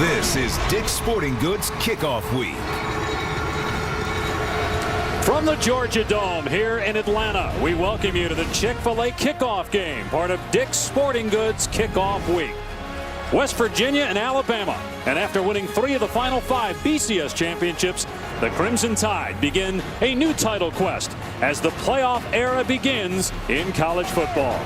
This is Dick's Sporting Goods Kickoff Week. From the Georgia Dome here in Atlanta, we welcome you to the Chick-fil-A kickoff game, part of Dick's Sporting Goods Kickoff Week. West Virginia and Alabama, and after winning 3 of the final 5 BCS championships, the Crimson Tide begin a new title quest as the playoff era begins in college football.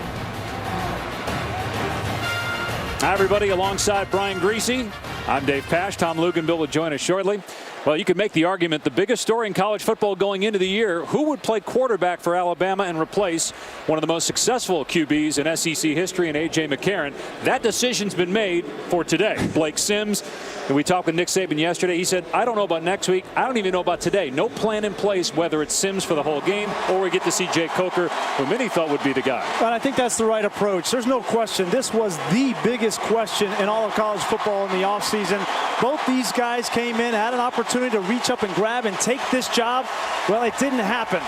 Hi, everybody. Alongside Brian Greasy, I'm Dave Pasch. Tom Luganville will join us shortly. Well, you could make the argument the biggest story in college football going into the year, who would play quarterback for Alabama and replace one of the most successful QBs in SEC history in A.J. McCarron. That decision's been made for today. Blake Sims, and we talked with Nick Saban yesterday. He said, I don't know about next week. I don't even know about today. No plan in place, whether it's Sims for the whole game or we get to see Jake Coker, who many thought would be the guy. And I think that's the right approach. There's no question. This was the biggest question in all of college football in the offseason. Both these guys came in, had an opportunity to reach up and grab and take this job. Well, it didn't happen.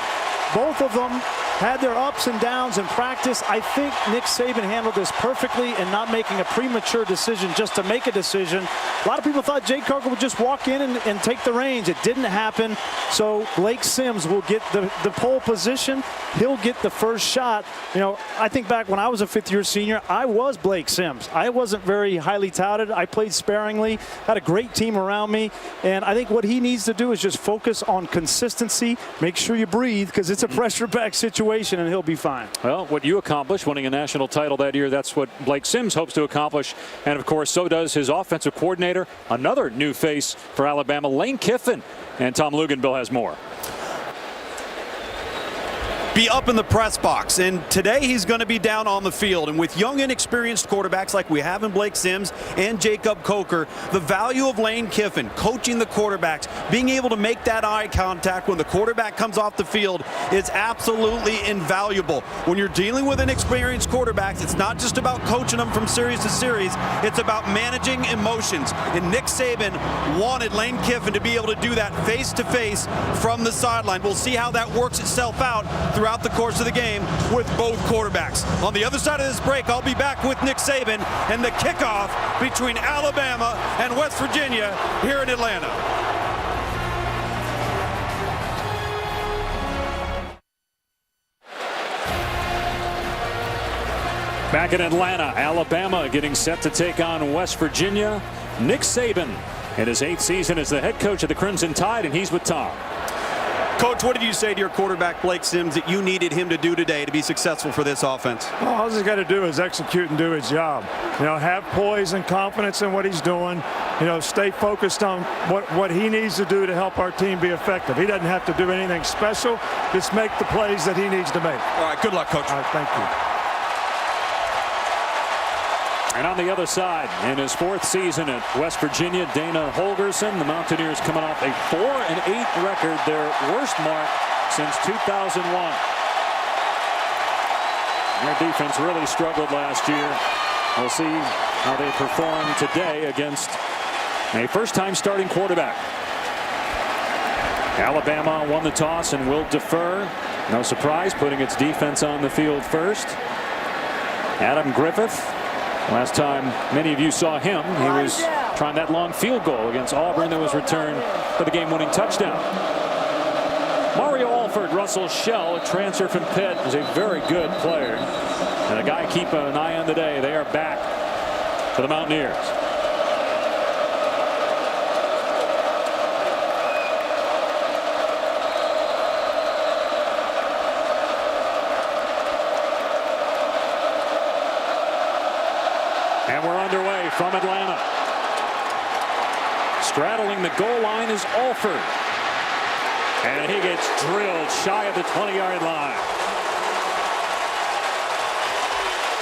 Both of them had their ups and downs in practice. I think Nick Saban handled this perfectly and not making a premature decision just to make a decision. A lot of people thought Jake Coker would just walk in and take the reins. It didn't happen. So Blake Sims will get the pole position. He'll get the first shot. You know, I think back when I was a fifth-year senior, I was Blake Sims. I wasn't very highly touted. I played sparingly, had a great team around me. And I think what he needs to do is just focus on consistency. Make sure you breathe, because it's a pressure-packed situation, and he'll be fine. Well, what you accomplished, winning a national title that year, that's what Blake Sims hopes to accomplish. And, of course, so does his offensive coordinator, another new face for Alabama, Lane Kiffin. And Tom Luganville has more. Be up in the press box, and today he's going to be down on the field. And with young, inexperienced quarterbacks like we have in Blake Sims and Jacob Coker, the value of Lane Kiffin coaching the quarterbacks, being able to make that eye contact when the quarterback comes off the field is absolutely invaluable. When you're dealing with inexperienced quarterbacks, it's not just about coaching them from series to series, it's about managing emotions. And Nick Saban wanted Lane Kiffin to be able to do that face-to-face from the sideline. We'll see how that works itself out throughout the course of the game with both quarterbacks. On the other side of this break, I'll be back with Nick Saban and the kickoff between Alabama and West Virginia here in Atlanta. Back in Atlanta, Alabama getting set to take on West Virginia. Nick Saban in his 8th season as the head coach of the Crimson Tide, and he's with Tom. Coach, what did you say to your quarterback, Blake Sims, that you needed him to do today to be successful for this offense? Well, all he's got to do is execute and do his job. You know, have poise and confidence in what he's doing. You know, stay focused on what he needs to do to help our team be effective. He doesn't have to do anything special. Just make the plays that he needs to make. All right, good luck, Coach. All right, thank you. And on the other side, in his 4th season at West Virginia, Dana Holgorsen, the Mountaineers coming off a 4-8 record, their worst mark since 2001. Their defense really struggled last year. We'll see how they perform today against a first-time starting quarterback. Alabama won the toss and will defer. No surprise, putting its defense on the field first. Adam Griffith. Last time many of you saw him, he was trying that long field goal against Auburn that was returned for the game-winning touchdown. Mario Alford, Russell Shell, a transfer from Pitt, is a very good player. And a guy keep an eye on today. They are back for the Mountaineers. And we're underway from Atlanta. Straddling the goal line is Alford. And he gets drilled shy of the 20-yard line.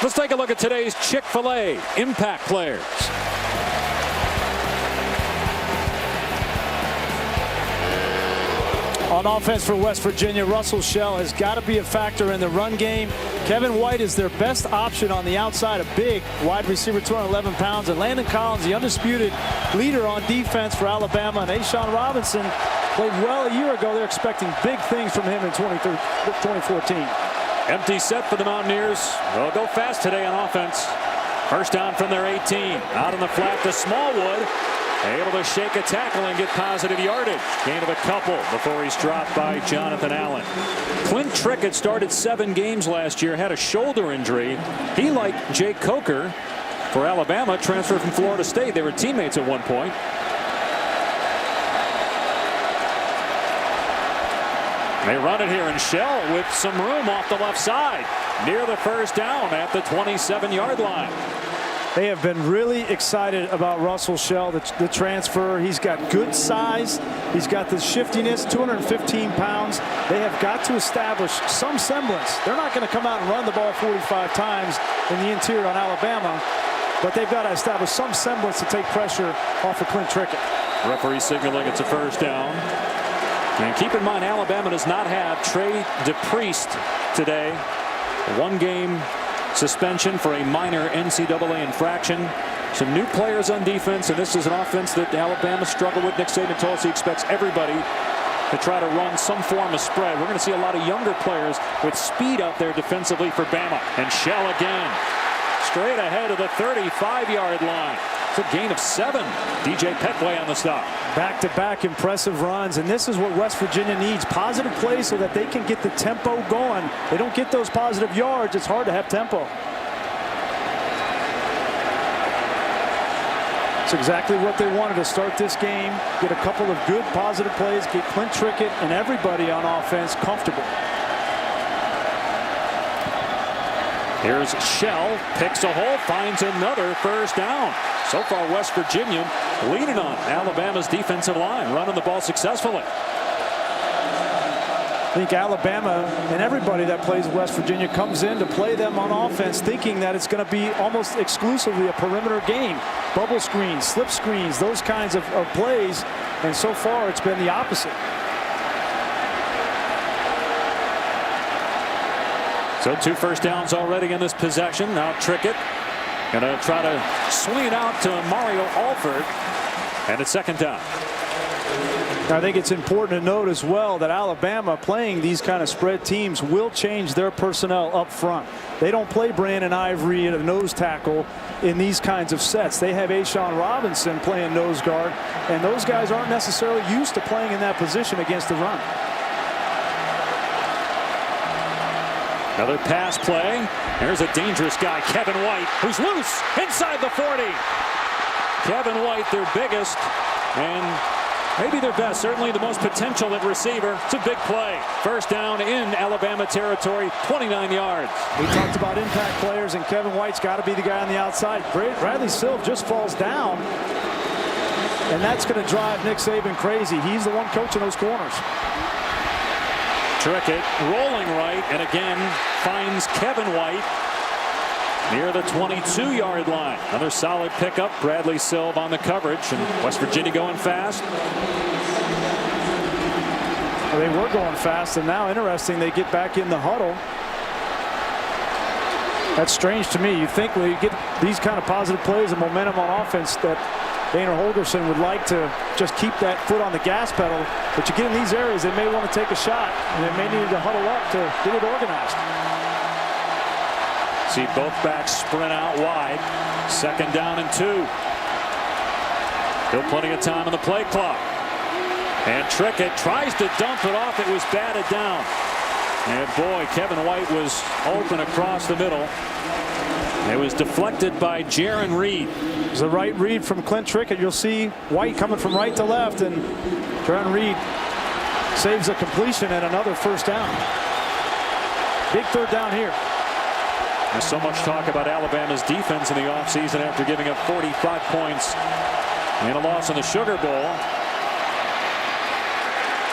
Let's take a look at today's Chick-fil-A impact players. On offense for West Virginia, Russell Shell has got to be a factor in the run game. Kevin White is their best option on the outside, a big wide receiver, 211 pounds. And Landon Collins, the undisputed leader on defense for Alabama. And Ashawn Robinson played well a year ago. They're expecting big things from him in 2014. Empty set for the Mountaineers. They'll go fast today on offense. First down from their 18. Out on the flat to Smallwood. Able to shake a tackle and get positive yardage. Gain of a couple before he's dropped by Jonathan Allen. Clint Trickett started 7 games last year, had a shoulder injury. He, like Jake Coker for Alabama, transferred from Florida State. They were teammates at one point. They run it here, and Shell with some room off the left side near the first down at the 27-yard line. They have been really excited about Russell Shell, the transfer. He's got good size. He's got the shiftiness, 215 pounds. They have got to establish some semblance. They're not going to come out and run the ball 45 times in the interior on Alabama, but they've got to establish some semblance to take pressure off of Clint Trickett. Referee signaling it's a first down. And keep in mind, Alabama does not have Trey DePriest today. 1 game suspension for a minor NCAA infraction. Some new players on defense, and this is an offense that Alabama struggled with. Nick Saban told us he expects everybody to try to run some form of spread. We're going to see a lot of younger players with speed out there defensively for Bama. And Shell again, straight ahead of the 35-yard line. It's a gain of 7. DJ Petway on the stop. Back-to-back impressive runs, and this is what West Virginia needs. Positive plays so that they can get the tempo going. They don't get those positive yards, it's hard to have tempo. It's exactly what they wanted to start this game. Get a couple of good positive plays, get Clint Trickett and everybody on offense comfortable. Here's Shell, picks a hole, finds another first down. So far, West Virginia leaning on Alabama's defensive line, running the ball successfully. I think Alabama and everybody that plays West Virginia comes in to play them on offense thinking that it's going to be almost exclusively a perimeter game. Bubble screens, slip screens, those kinds of plays. And so far, it's been the opposite. So 2 first downs already in this possession. Now Trickett going to try to swing it out to Mario Alford. And it's second down. I think it's important to note as well that Alabama, playing these kind of spread teams, will change their personnel up front. They don't play Brandon Ivory at a nose tackle in these kinds of sets. They have Ashawn Robinson playing nose guard, and those guys aren't necessarily used to playing in that position against the run. Another pass play. There's a dangerous guy, Kevin White, who's loose inside the 40. Kevin White, their biggest and maybe their best, certainly the most potential at receiver. It's a big play. First down in Alabama territory, 29 yards. We talked about impact players, and Kevin White's got to be the guy on the outside. Bradley Silv just falls down, and that's going to drive Nick Saban crazy. He's the one coaching those corners. Trickett rolling right, and again finds Kevin White near the 22-yard line. Another solid pickup. Bradley Silv on the coverage, and West Virginia going fast. Well, they were going fast, and now interesting, they get back in the huddle. That's strange to me. You think when you get these kind of positive plays and momentum on offense that Dana Holgorsen would like to just keep that foot on the gas pedal, but you get in these areas, they may want to take a shot, and they may need to huddle up to get it organized. See both backs sprint out wide. Second down and 2. Still plenty of time on the play clock. And Trickett tries to dump it off. It was batted down. And boy, Kevin White was open across the middle. It was deflected by Jaron Reed. It was the right read from Clint Trickett. You'll see White coming from right to left, and Jaron Reed saves a completion and another first down. Big third down here. There's so much talk about Alabama's defense in the offseason after giving up 45 points in a loss in the Sugar Bowl.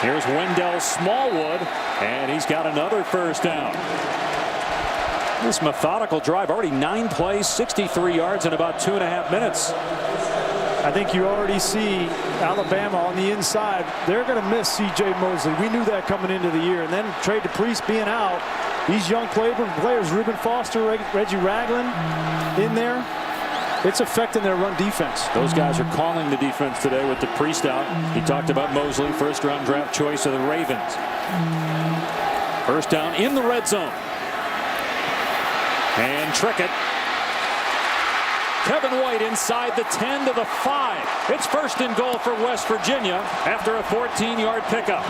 Here's Wendell Smallwood, and he's got another first down. This methodical drive, already 9 plays, 63 yards in about 2.5 minutes. I think you already see Alabama on the inside. They're going to miss C.J. Mosley. We knew that coming into the year. And then Trey DePriest being out. These young players, Reuben Foster, Reggie Ragland in there. It's affecting their run defense. Those guys are calling the defense today with DePriest out. He talked about Mosley, first-round draft choice of the Ravens. First down in the red zone. And Trickett Kevin White inside the 10 to the 5. It's first and goal for West Virginia after a 14-yard pickup.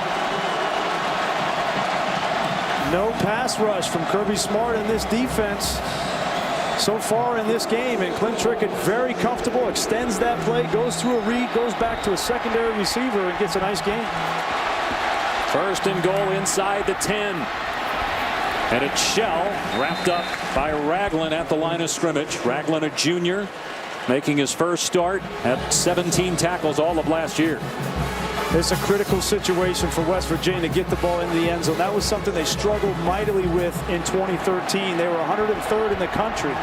No pass rush from Kirby Smart in this defense so far in this game, and Clint Trickett very comfortable, extends that play, goes through a read, goes back to a secondary receiver, and gets a nice gain. First and goal inside the 10. And it's Shell wrapped up by Ragland at the line of scrimmage. Ragland, a junior, making his first start at 17 tackles all of last year. It's a critical situation for West Virginia to get the ball into the end zone. That was something they struggled mightily with in 2013. They were 103rd in the country.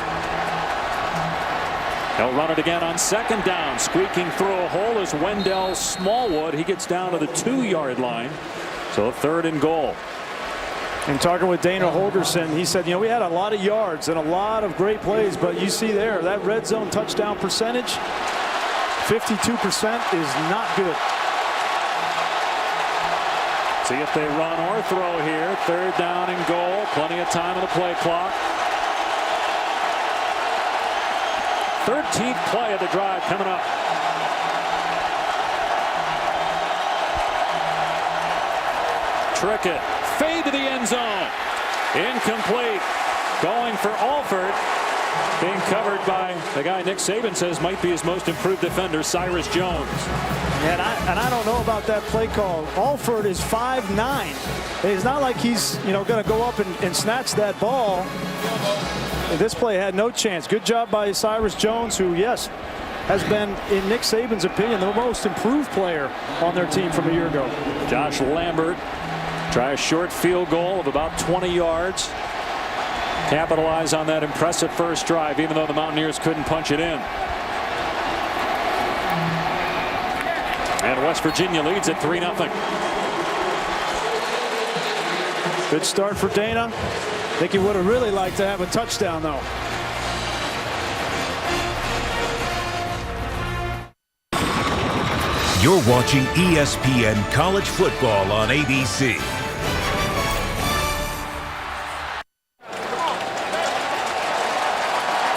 They'll run it again on second down. Squeaking through a hole is Wendell Smallwood. He gets down to the 2-yard line. So third and goal. And talking with Dana Holgerson, he said, you know, we had a lot of yards and a lot of great plays, but you see there, that red zone touchdown percentage, 52% is not good. See if they run or throw here. Third down and goal. Plenty of time on the play clock. 13th play of the drive coming up. Trickett, fade to the end zone. Incomplete. Going for Alford. Being covered by the guy Nick Saban says might be his most improved defender, Cyrus Jones. And I don't know about that play call. Alford is 5'9". It's not like he's, you know, going to go up and snatch that ball. And this play had no chance. Good job by Cyrus Jones, who, yes, has been, in Nick Saban's opinion, the most improved player on their team from a year ago. Josh Lambert try a short field goal of about 20 yards. Capitalize on that impressive first drive, even though the Mountaineers couldn't punch it in. And West Virginia leads at 3-0. Good start for Dana. I think he would have really liked to have a touchdown, though. You're watching ESPN College Football on ABC.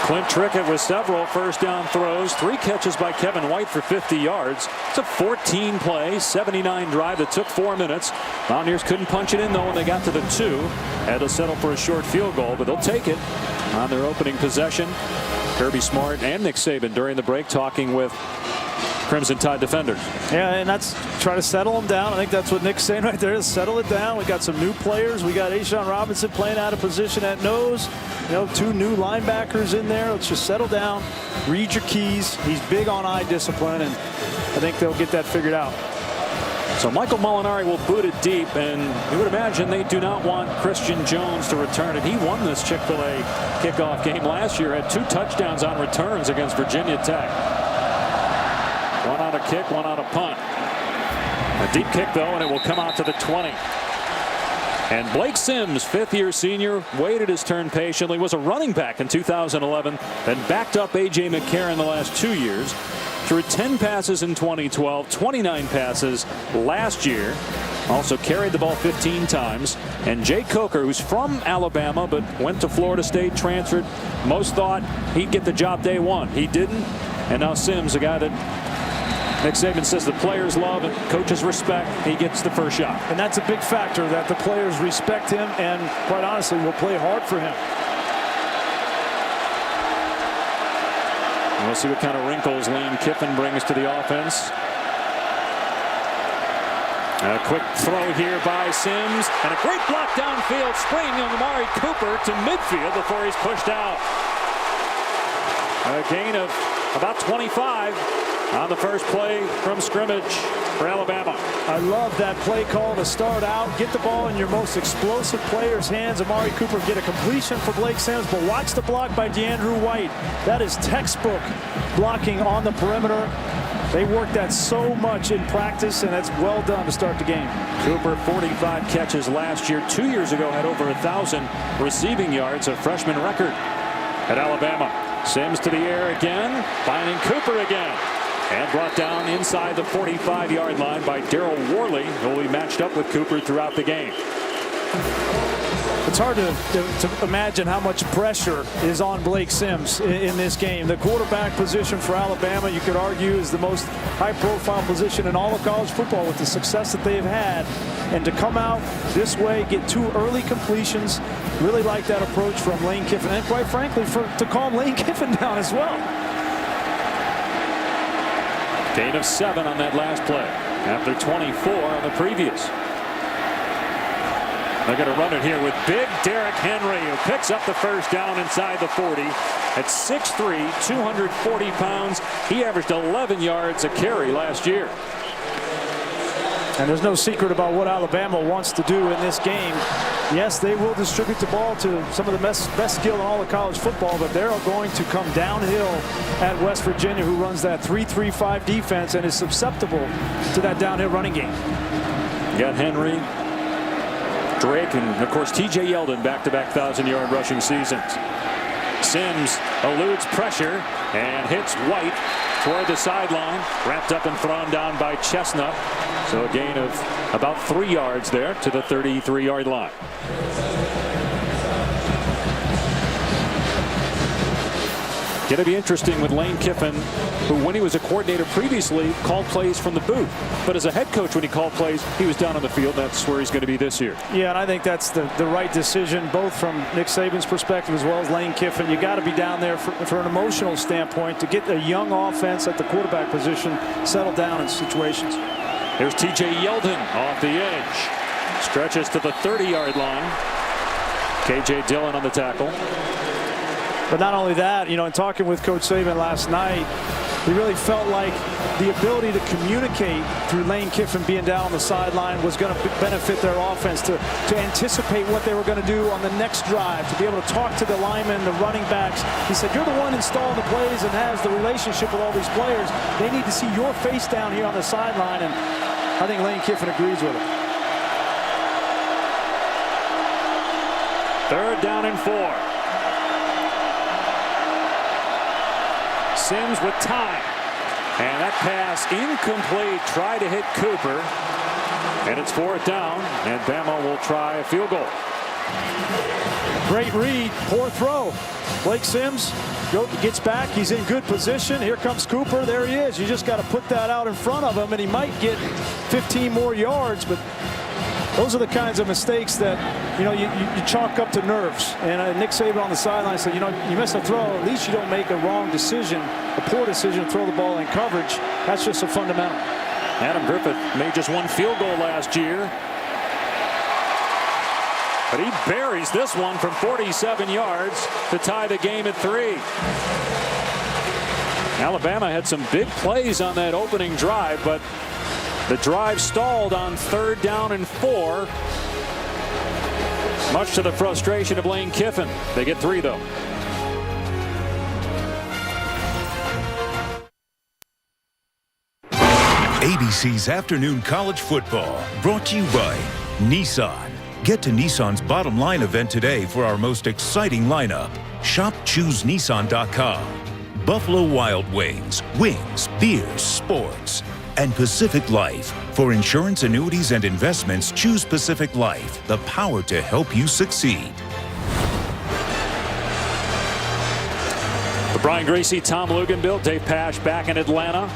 Clint Trickett with several first down throws, 3 catches by Kevin White for 50 yards. It's a 14-play, 79 drive that took 4 minutes. Mountaineers couldn't punch it in, though, when they got to the 2. Had to settle for a short field goal, but they'll take it on their opening possession. Kirby Smart and Nick Saban during the break talking with Crimson Tide defenders. Yeah, and that's try to settle them down. I think that's what Nick's saying right there, is settle it down. We got some new players. We got Ashawn Robinson playing out of position at nose. You know, 2 new linebackers in there. Let's just settle down, read your keys. He's big on eye discipline, and I think they'll get that figured out. So Michael Molinari will boot it deep, and you would imagine they do not want Christian Jones to return it. He won this Chick-fil-A kickoff game last year, had 2 touchdowns on returns against Virginia Tech. 1 on a kick, 1 on a punt. A deep kick, though, and it will come out to the 20. And Blake Sims, 5th-year senior, waited his turn patiently, was a running back in 2011, then backed up A.J. McCarron the last 2 years. Threw 10 passes in 2012, 29 passes last year. Also carried the ball 15 times. And Jay Coker, who's from Alabama but went to Florida State, transferred. Most thought he'd get the job day 1. He didn't. And now Sims, a guy that Nick Saban says the players love and coaches respect, he gets the first shot. And that's a big factor, that the players respect him and, quite honestly, will play hard for him. We'll see what kind of wrinkles Lane Kiffin brings to the offense. A quick throw here by Sims, and a great block downfield, springing on Amari Cooper to midfield before he's pushed out. A gain of about 25 on the first play from scrimmage for Alabama. I love that play call to start out. Get the ball in your most explosive player's hands. Amari Cooper get a completion for Blake Sims, but watch the block by DeAndrew White. That is textbook blocking on the perimeter. They work that so much in practice, and that's well done to start the game. Cooper, 45 catches last year. 2 years ago had over 1,000 receiving yards, a freshman record at Alabama. Sims to the air again, finding Cooper again. And brought down inside the 45-yard line by Darryl Worley, who will be matched up with Cooper throughout the game. It's hard to imagine how much pressure is on Blake Sims in this game. The quarterback position for Alabama, you could argue, is the most high-profile position in all of college football with the success that they've had. And to come out this way, get 2 early completions, really like that approach from Lane Kiffin. And quite frankly, to calm Lane Kiffin down as well. Gain of 7 on that last play after 24 on the previous. They're going to run it here with big Derrick Henry, who picks up the first down inside the 40. At 6'3", 240 pounds, he averaged 11 yards a carry last year. And there's no secret about what Alabama wants to do in this game. Yes, they will distribute the ball to some of the best skill in all of college football, but they're going to come downhill at West Virginia, who runs that 3-3-5 defense and is susceptible to that downhill running game. You got Henry, Drake, and of course TJ Yeldon, back-to-back 1,000-yard rushing seasons. Sims eludes pressure and hits White toward the sideline, wrapped up and thrown down by Chestnut. So a gain of about 3 yards there to the 33-yard line. Going to be interesting with Lane Kiffin, who, when he was a coordinator previously, called plays from the booth. But as a head coach, when he called plays, he was down on the field. That's where he's going to be this year. Yeah, and I think that's the right decision, both from Nick Saban's perspective as well as Lane Kiffin. You got to be down there for an emotional standpoint to get a young offense at the quarterback position settled down in situations. Here's TJ Yeldon off the edge. Stretches to the 30-yard line. KJ Dillon on the tackle. But not only that, you know, in talking with Coach Saban last night, he really felt like the ability to communicate through Lane Kiffin being down on the sideline was going to benefit their offense, to anticipate what they were going to do on the next drive, to be able to talk to the linemen, the running backs. He said, you're the one installing the plays and has the relationship with all these players. They need to see your face down here on the sideline, and I think Lane Kiffin agrees with him. 3rd down and 4. Sims with time, and that pass incomplete. Try to hit Cooper, and it's 4th down, and Bama will try a field goal. Great read, poor throw. Blake Sims gets back, he's in good position. Here comes Cooper, there he is. You just got to put that out in front of him, and he might get 15 more yards, but those are the kinds of mistakes that, you know, you chalk up to nerves. And Nick Saban on the sideline said, you know, you miss a throw, at least you don't make a wrong decision, a poor decision to throw the ball in coverage. That's just a fundamental. Adam Griffith made just 1 field goal last year, but he buries this one from 47 yards to tie the game at 3. Alabama had some big plays on that opening drive, but the drive stalled on 3rd down and 4. Much to the frustration of Lane Kiffin. They get 3, though. ABC's Afternoon College Football, brought to you by Nissan. Get to Nissan's Bottom Line event today for our most exciting lineup. Shop ChooseNissan.com. Buffalo Wild Wings, wings, beers, sports. And Pacific Life. For insurance, annuities, and investments, choose Pacific Life, the power to help you succeed. For Brian Greasy, Tom Luganbill, Dave Pash back in Atlanta.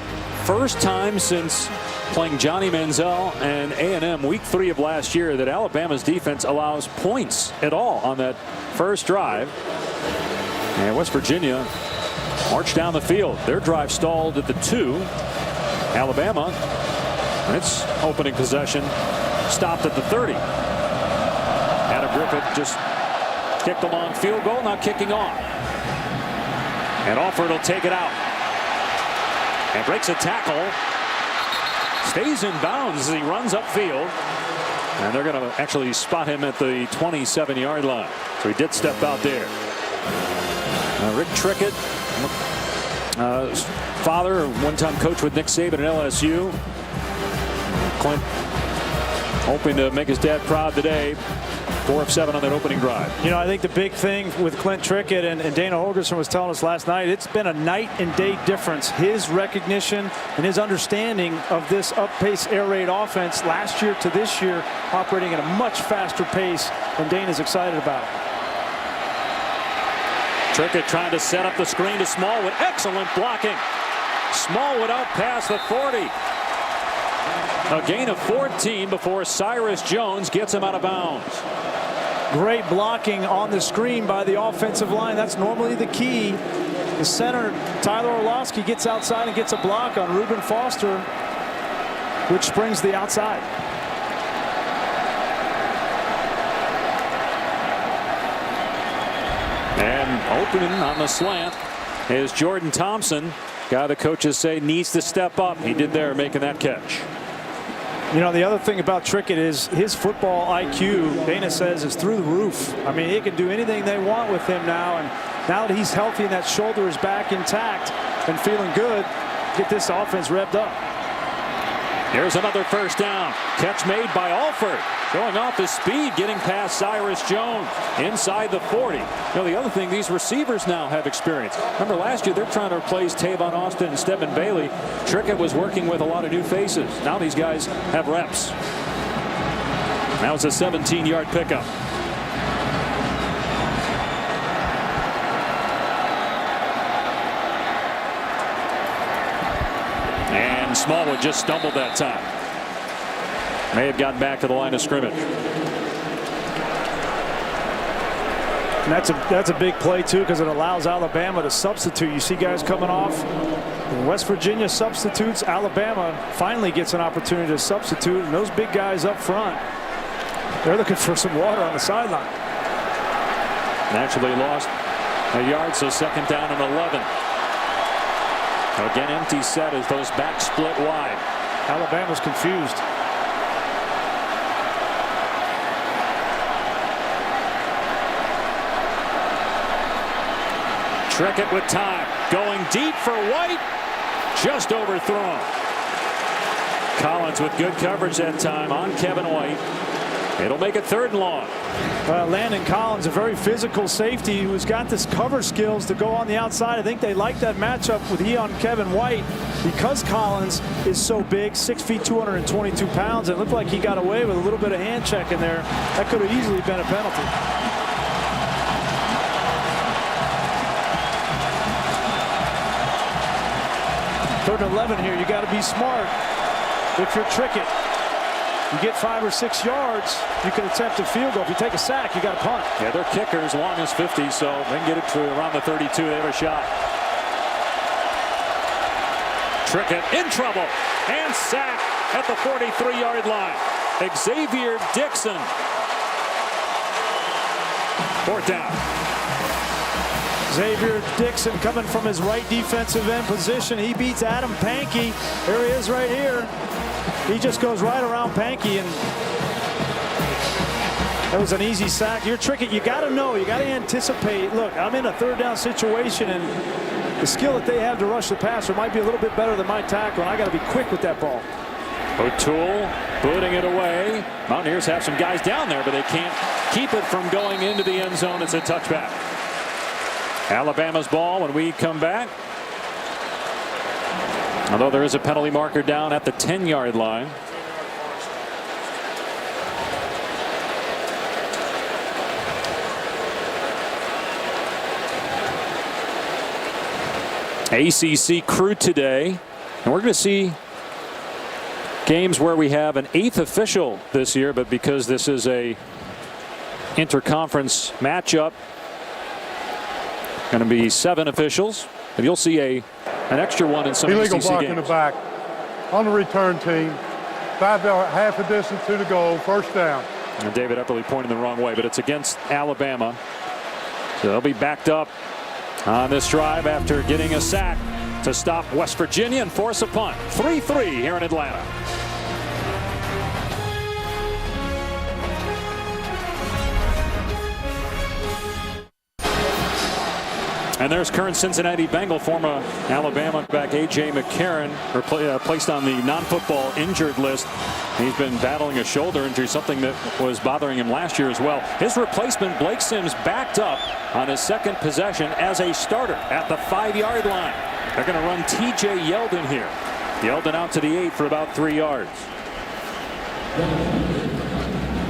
First time since playing Johnny Manziel and A&M week 3 of last year that Alabama's defense allows points at all on that first drive. And West Virginia marched down the field. Their drive stalled at the 2. Alabama, its opening possession, stopped at the 30. Adam Griffith just kicked a long field goal, now kicking off. And Alford will take it out. And breaks a tackle. Stays in bounds as he runs upfield. And they're going to actually spot him at the 27-yard line. So he did step out there. Rick Trickett, father, one-time coach with Nick Saban at LSU. Clint hoping to make his dad proud today. 4 of 7 on that opening drive. You know, I think the big thing with Clint Trickett and Dana Holgorsen was telling us last night, it's been a night and day difference. His recognition and his understanding of this up-pace air raid offense last year to this year, operating at a much faster pace than Dana's excited about. Trickett trying to set up the screen to Smallwood. Excellent blocking. Smallwood out past the 40. A gain of 14 before Cyrus Jones gets him out of bounds. Great blocking on the screen by the offensive line. That's normally the key. The center, Tyler Orlovsky, gets outside and gets a block on Reuben Foster, which springs the outside. And opening on the slant is Jordan Thompson. Guy the coaches say needs to step up. He did there, making that catch. You know, the other thing about Trickett is his football IQ, Dana says, is through the roof. I mean, he can do anything they want with him now. And now that he's healthy and that shoulder is back intact and feeling good, get this offense revved up. Here's another first down. Catch made by Alford. Going off his speed, getting past Cyrus Jones inside the 40. You know, the other thing, these receivers now have experience. Remember last year, they're trying to replace Tavon Austin and Stedman Bailey. Trickett was working with a lot of new faces. Now these guys have reps. Now it's a 17-yard pickup. And Smallwood just stumbled that time. May have gotten back to the line of scrimmage. And that's a big play, too, because it allows Alabama to substitute. You see guys coming off. West Virginia substitutes. Alabama finally gets an opportunity to substitute. And those big guys up front, they're looking for some water on the sideline. Naturally lost a yard, so second down and 11. Again, empty set as those backs split wide. Alabama's confused. Trickett with time. Going deep for White. Just overthrown. Collins with good coverage that time on Kevin White. It'll make it 3rd and long. Landon Collins, a very physical safety who's got this cover skills to go on the outside. I think they like that matchup with he on Kevin White because Collins is so big, 6 feet, 222 pounds. It looked like he got away with a little bit of hand check in there. That could have easily been a penalty. Third and 11 here. You got to be smart. If you're Trickett, you get 5 or 6 yards, you can attempt a field goal. If you take a sack, you got to punt. Yeah, their kicker as long as 50, so they can get it to around the 32. They have a shot. Trickett in trouble and sacked at the 43-yard line. Xavier Dixon. 4th down. Xavier Dixon coming from his right defensive end position. He beats Adam Pankey. There he is right here. He just goes right around Pankey, and that was an easy sack. You're Trickett. You got to know. You got to anticipate. Look, I'm in a 3rd down situation, and the skill that they have to rush the passer might be a little bit better than my tackle, and I got to be quick with that ball. O'Toole booting it away. Mountaineers have some guys down there, but they can't keep it from going into the end zone. It's a touchback. Alabama's ball when we come back. Although there is a penalty marker down at the 10-yard line. ACC crew today, and we're going to see games where we have an 8th official this year, but because this is a interconference matchup, going to be 7 officials, and you'll see an extra one in some illegal ACC block games. in the back on the return team. Half a distance to the goal, 1st down. And David Epperly pointing the wrong way, but it's against Alabama. So they'll be backed up on this drive after getting a sack to stop West Virginia and force a punt. 3-3 here in Atlanta. And there's current Cincinnati Bengal, former Alabama back A.J. McCarron, placed on the non-football injured list. He's been battling a shoulder injury, something that was bothering him last year as well. His replacement, Blake Sims, backed up on his second possession as a starter at the 5-yard line. They're going to run T.J. Yeldon here. Yeldon out to the 8 for about 3 yards.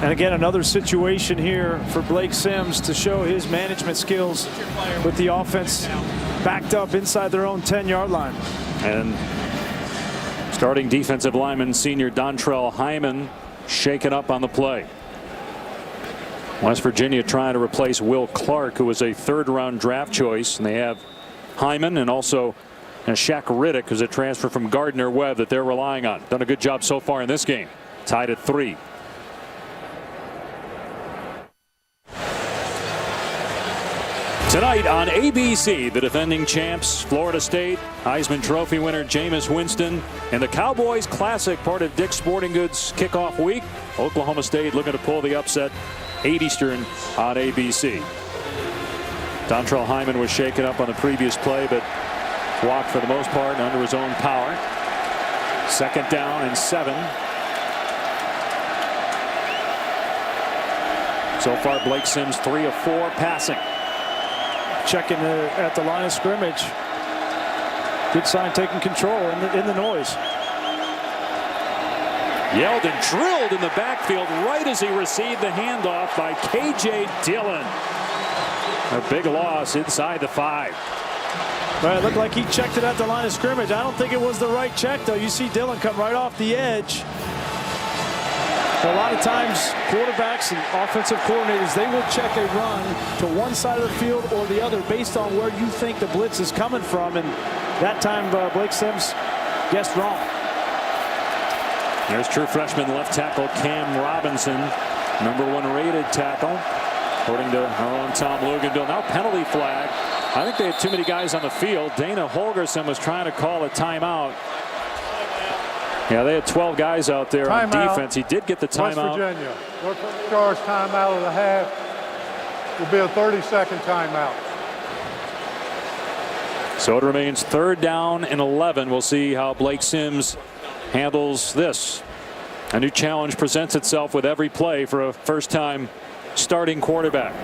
And again, another situation here for Blake Sims to show his management skills with the offense backed up inside their own 10-yard line. And starting defensive lineman senior Dontrell Hyman shaken up on the play. West Virginia trying to replace Will Clark, who was a third-round draft choice, and they have Hyman and also Shaq Riddick, who's a transfer from Gardner Webb that they're relying on. Done a good job so far in this game. Tied at 3. Tonight on ABC, the defending champs, Florida State, Heisman Trophy winner Jameis Winston, and the Cowboys Classic, part of Dick's Sporting Goods kickoff week. Oklahoma State looking to pull the upset, 8 Eastern on ABC. Dontrell Hyman was shaken up on the previous play, but walked for the most part and under his own power. 2nd down and 7. So far, Blake Sims 3 of 4 passing. Checking at the line of scrimmage. Good sign, taking control in the noise. Yeldon drilled in the backfield right as he received the handoff by K.J. Dillon. A big loss inside the 5. Well, it looked like he checked it at the line of scrimmage. I don't think it was the right check, though. You see Dillon come right off the edge. A lot of times, quarterbacks and offensive coordinators, they will check a run to one side of the field or the other based on where you think the blitz is coming from. And that time, Blake Sims guessed wrong. There's true freshman left tackle Cam Robinson, #1 rated tackle, according to our own Tom Luganville. Now penalty flag. I think they had too many guys on the field. Dana Holgerson was trying to call a timeout. Yeah, they had 12 guys out there on defense. He did get the timeout. West Virginia, their first timeout of the half will be a 30-second timeout. So it remains 3rd down and 11. We'll see how Blake Sims handles this. A new challenge presents itself with every play for a first-time starting quarterback.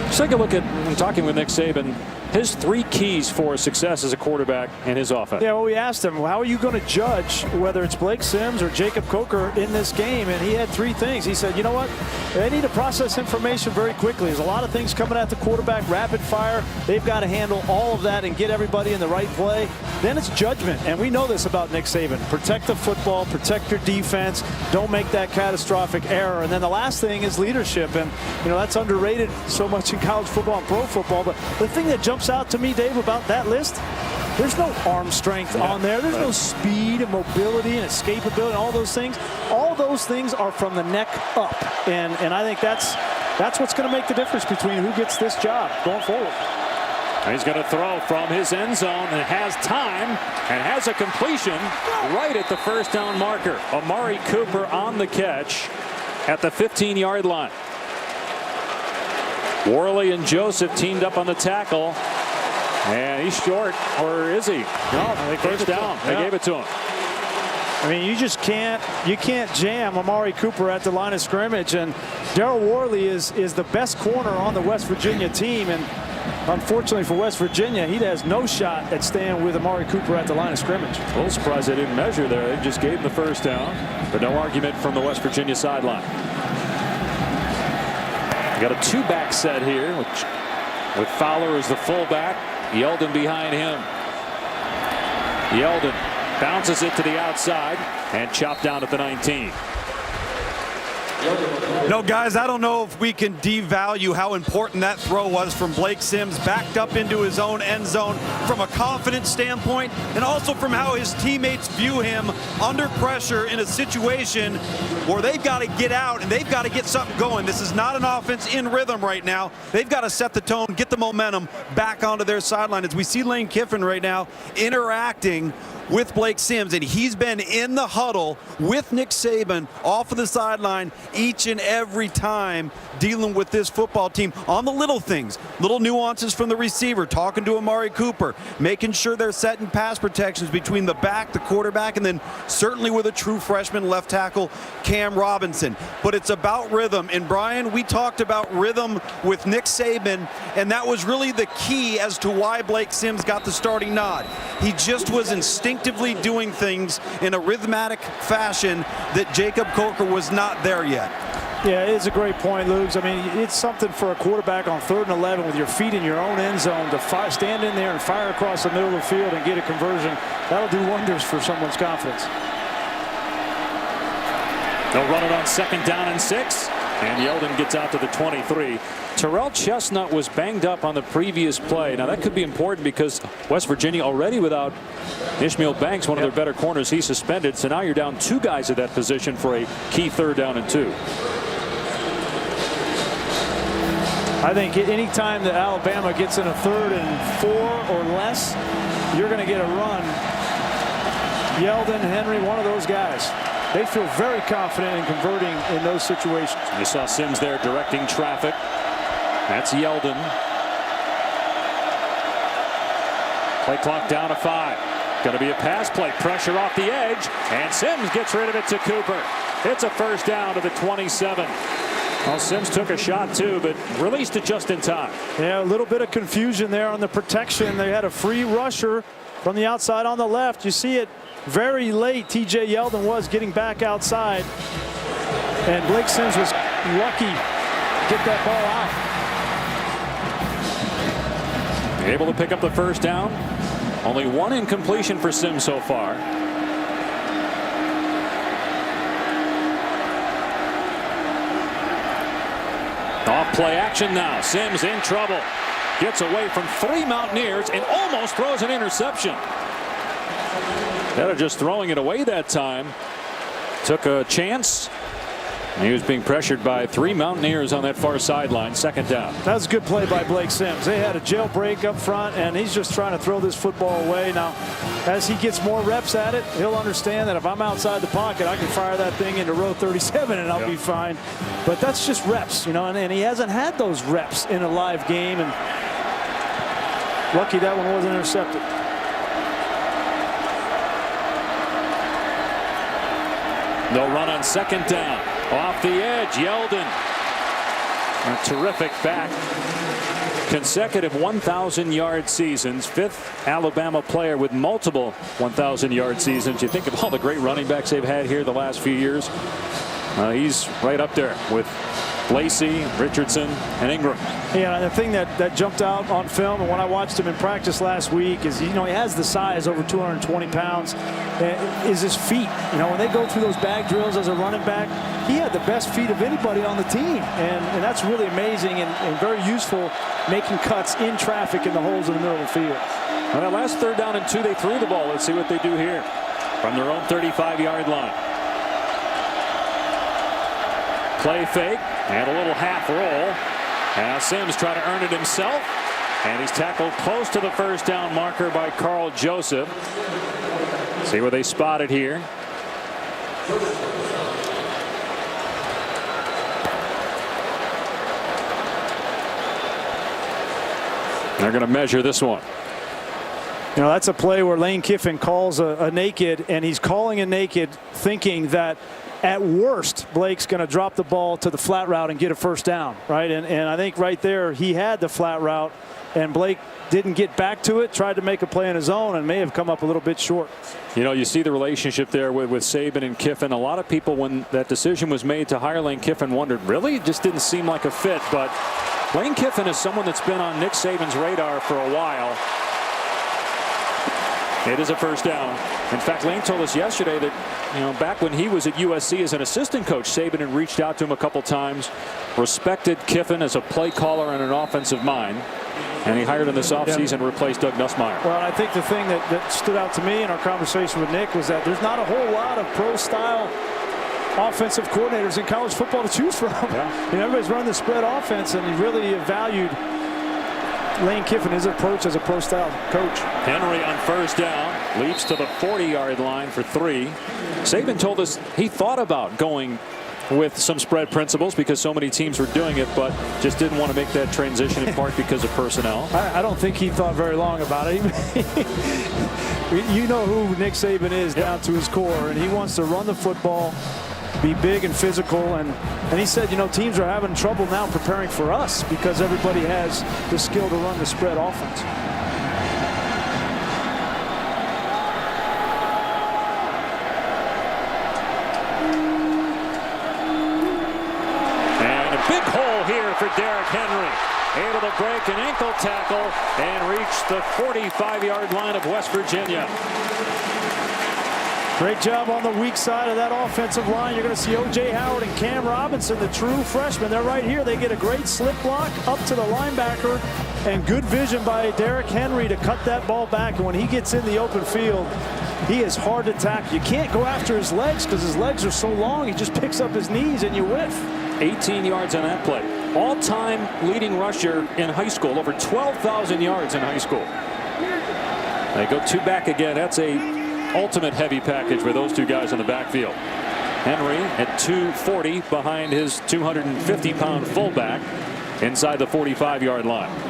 Let's take a look at, when talking with Nick Saban, his 3 keys for success as a quarterback in his offense. Yeah, well, we asked him, how are you going to judge whether it's Blake Sims or Jacob Coker in this game? And he had 3 things. He said, you know what? They need to process information very quickly. There's a lot of things coming at the quarterback, rapid fire. They've got to handle all of that and get everybody in the right play. Then it's judgment. And we know this about Nick Saban. Protect the football, protect your defense. Don't make that catastrophic error. And then the last thing is leadership. And, you know, that's underrated so much in college football and pro football. But the thing that jumps out to me, Dave, about that list, there's no arm strength on there. There's no speed and mobility and escapability and all those things. All those things are from the neck up. And I think that's what's going to make the difference between who gets this job going forward. He's going to throw from his end zone and has time and has a completion right at the 1st down marker. Amari Cooper on the catch at the 15-yard line. Worley and Joseph teamed up on the tackle. And he's short, or is he? No, they first down. They gave it to him. I mean, you can't jam Amari Cooper at the line of scrimmage. And Darryl Worley is the best corner on the West Virginia team. And unfortunately for West Virginia, he has no shot at staying with Amari Cooper at the line of scrimmage. A little surprised they didn't measure there. They just gave him the first down. But no argument from the West Virginia sideline. Got a 2-back set here, with Fowler as the fullback. Yeldon behind him. Yeldon bounces it to the outside and chopped down at the 19. No, guys, I don't know if we can devalue how important that throw was from Blake Sims, backed up into his own end zone from a confidence standpoint, and also from how his teammates view him under pressure in a situation where they've got to get out and they've got to get something going. This is not an offense in rhythm right now. They've got to set the tone, get the momentum back onto their sideline, as we see Lane Kiffin right now interacting with Blake Sims, and he's been in the huddle with Nick Saban off of the sideline each and every time, dealing with this football team on the little things, little nuances from the receiver, talking to Amari Cooper, making sure they're setting pass protections between the back, the quarterback, and then certainly with a true freshman left tackle, Cam Robinson. But it's about rhythm. And Brian, we talked about rhythm with Nick Saban, and that was really the key as to why Blake Sims got the starting nod. He just was instinctively doing things in a rhythmic fashion that Jacob Coker was not there yet. Yeah, it's a great point, Lugs. I mean, it's something for a quarterback on 3rd and 11 with your feet in your own end zone to stand in there and fire across the middle of the field and get a conversion. That'll do wonders for someone's confidence. They'll run it on 2nd down and 6. And Yeldon gets out to the 23. Terrell Chestnut was banged up on the previous play. Now that could be important because West Virginia already without Ishmael Banks, one of their better corners, he's suspended. So now you're down 2 guys at that position for a key 3rd down and 2. I think any time that Alabama gets in a 3rd and 4 or less, you're going to get a run. Yeldon, Henry, one of those guys. They feel very confident in converting in those situations. You saw Sims there directing traffic. That's Yeldon. Play clock down to 5. Going to be a pass play. Pressure off the edge. And Sims gets rid of it to Cooper. It's a 1st down to the 27. Well, Sims took a shot too, but released it just in time. Yeah, a little bit of confusion there on the protection. They had a free rusher from the outside on the left. You see it very late. TJ Yeldon was getting back outside, and Blake Sims was lucky to get that ball out. Able to pick up the 1st down. Only 1 incompletion for Sims so far. Off play action now. Sims in trouble. Gets away from 3 Mountaineers and almost throws an interception. Instead of just throwing it away that time, took a chance. He was being pressured by 3 Mountaineers on that far sideline. 2nd down. That was a good play by Blake Sims. They had a jailbreak up front, and he's just trying to throw this football away. Now, as he gets more reps at it, he'll understand that if I'm outside the pocket, I can fire that thing into row 37 and I'll be fine. But that's just reps, you know, and he hasn't had those reps in a live game, and lucky that one wasn't intercepted. They'll run on 2nd down. Off the edge, Yeldon. A terrific back. Consecutive 1,000-yard seasons. 5th Alabama player with multiple 1,000-yard seasons. You think of all the great running backs they've had here the last few years. He's right up there with Lacey, Richardson, and Ingram. Yeah, the thing that jumped out on film, and when I watched him in practice last week, is, you know, he has the size, over 220 pounds, is his feet. You know, when they go through those bag drills as a running back, he had the best feet of anybody on the team, and that's really amazing and very useful, making cuts in traffic in the holes in the middle of the field. Well, that last 3rd down and 2, they threw the ball. Let's see what they do here from their own 35-yard line. Play fake and a little half roll. And now Sims trying to earn it himself. And he's tackled close to the 1st down marker by Carl Joseph. See where they spot it here. They're going to measure this one. You know, that's a play where Lane Kiffin calls a naked, and he's calling a naked thinking that at worst Blake's going to drop the ball to the flat route and get a 1st down, right? And I think right there he had the flat route, and Blake didn't get back to it, tried to make a play on his own, and may have come up a little bit short. You know, you see the relationship there with Saban and Kiffin. A lot of people, when that decision was made to hire Lane Kiffin, wondered, really? It just didn't seem like a fit. But Lane Kiffin is someone that's been on Nick Saban's radar for a while. It is a 1st down. In fact, Lane told us yesterday that, you know, back when he was at USC as an assistant coach, Saban had reached out to him a couple times, respected Kiffin as a play caller and an offensive mind, and he hired him this offseason to replace Doug Nussmeier. Well, I think the thing that stood out to me in our conversation with Nick was that there's not a whole lot of pro-style offensive coordinators in college football to choose from. Yeah. You know, everybody's running the spread offense, and he really valued Lane Kiffin, his approach as a pro-style coach. Henry on first down leaps to the 40-yard line for 3. Saban told us he thought about going with some spread principles because so many teams were doing it, but just didn't want to make that transition in part because of personnel. I don't think he thought very long about it. You know who Nick Saban is down to his core, and he wants to run the football, be big and physical, and he said, you know, teams are having trouble now preparing for us because everybody has the skill to run the spread offense. Big hole here for Derrick Henry. Able to break an ankle tackle and reach the 45-yard line of West Virginia. Great job on the weak side of that offensive line. You're going to see O.J. Howard and Cam Robinson, the true freshmen. They're right here. They get a great slip block up to the linebacker, and good vision by Derrick Henry to cut that ball back. And when he gets in the open field, he is hard to tackle. You can't go after his legs because his legs are so long. He just picks up his knees and you whiff. 18 yards on that play. All-time leading rusher in high school, over 12,000 yards in high school. They go 2 back again. That's a ultimate heavy package for those 2 guys in the backfield. Henry at 240 behind his 250-pound fullback inside the 45-yard line.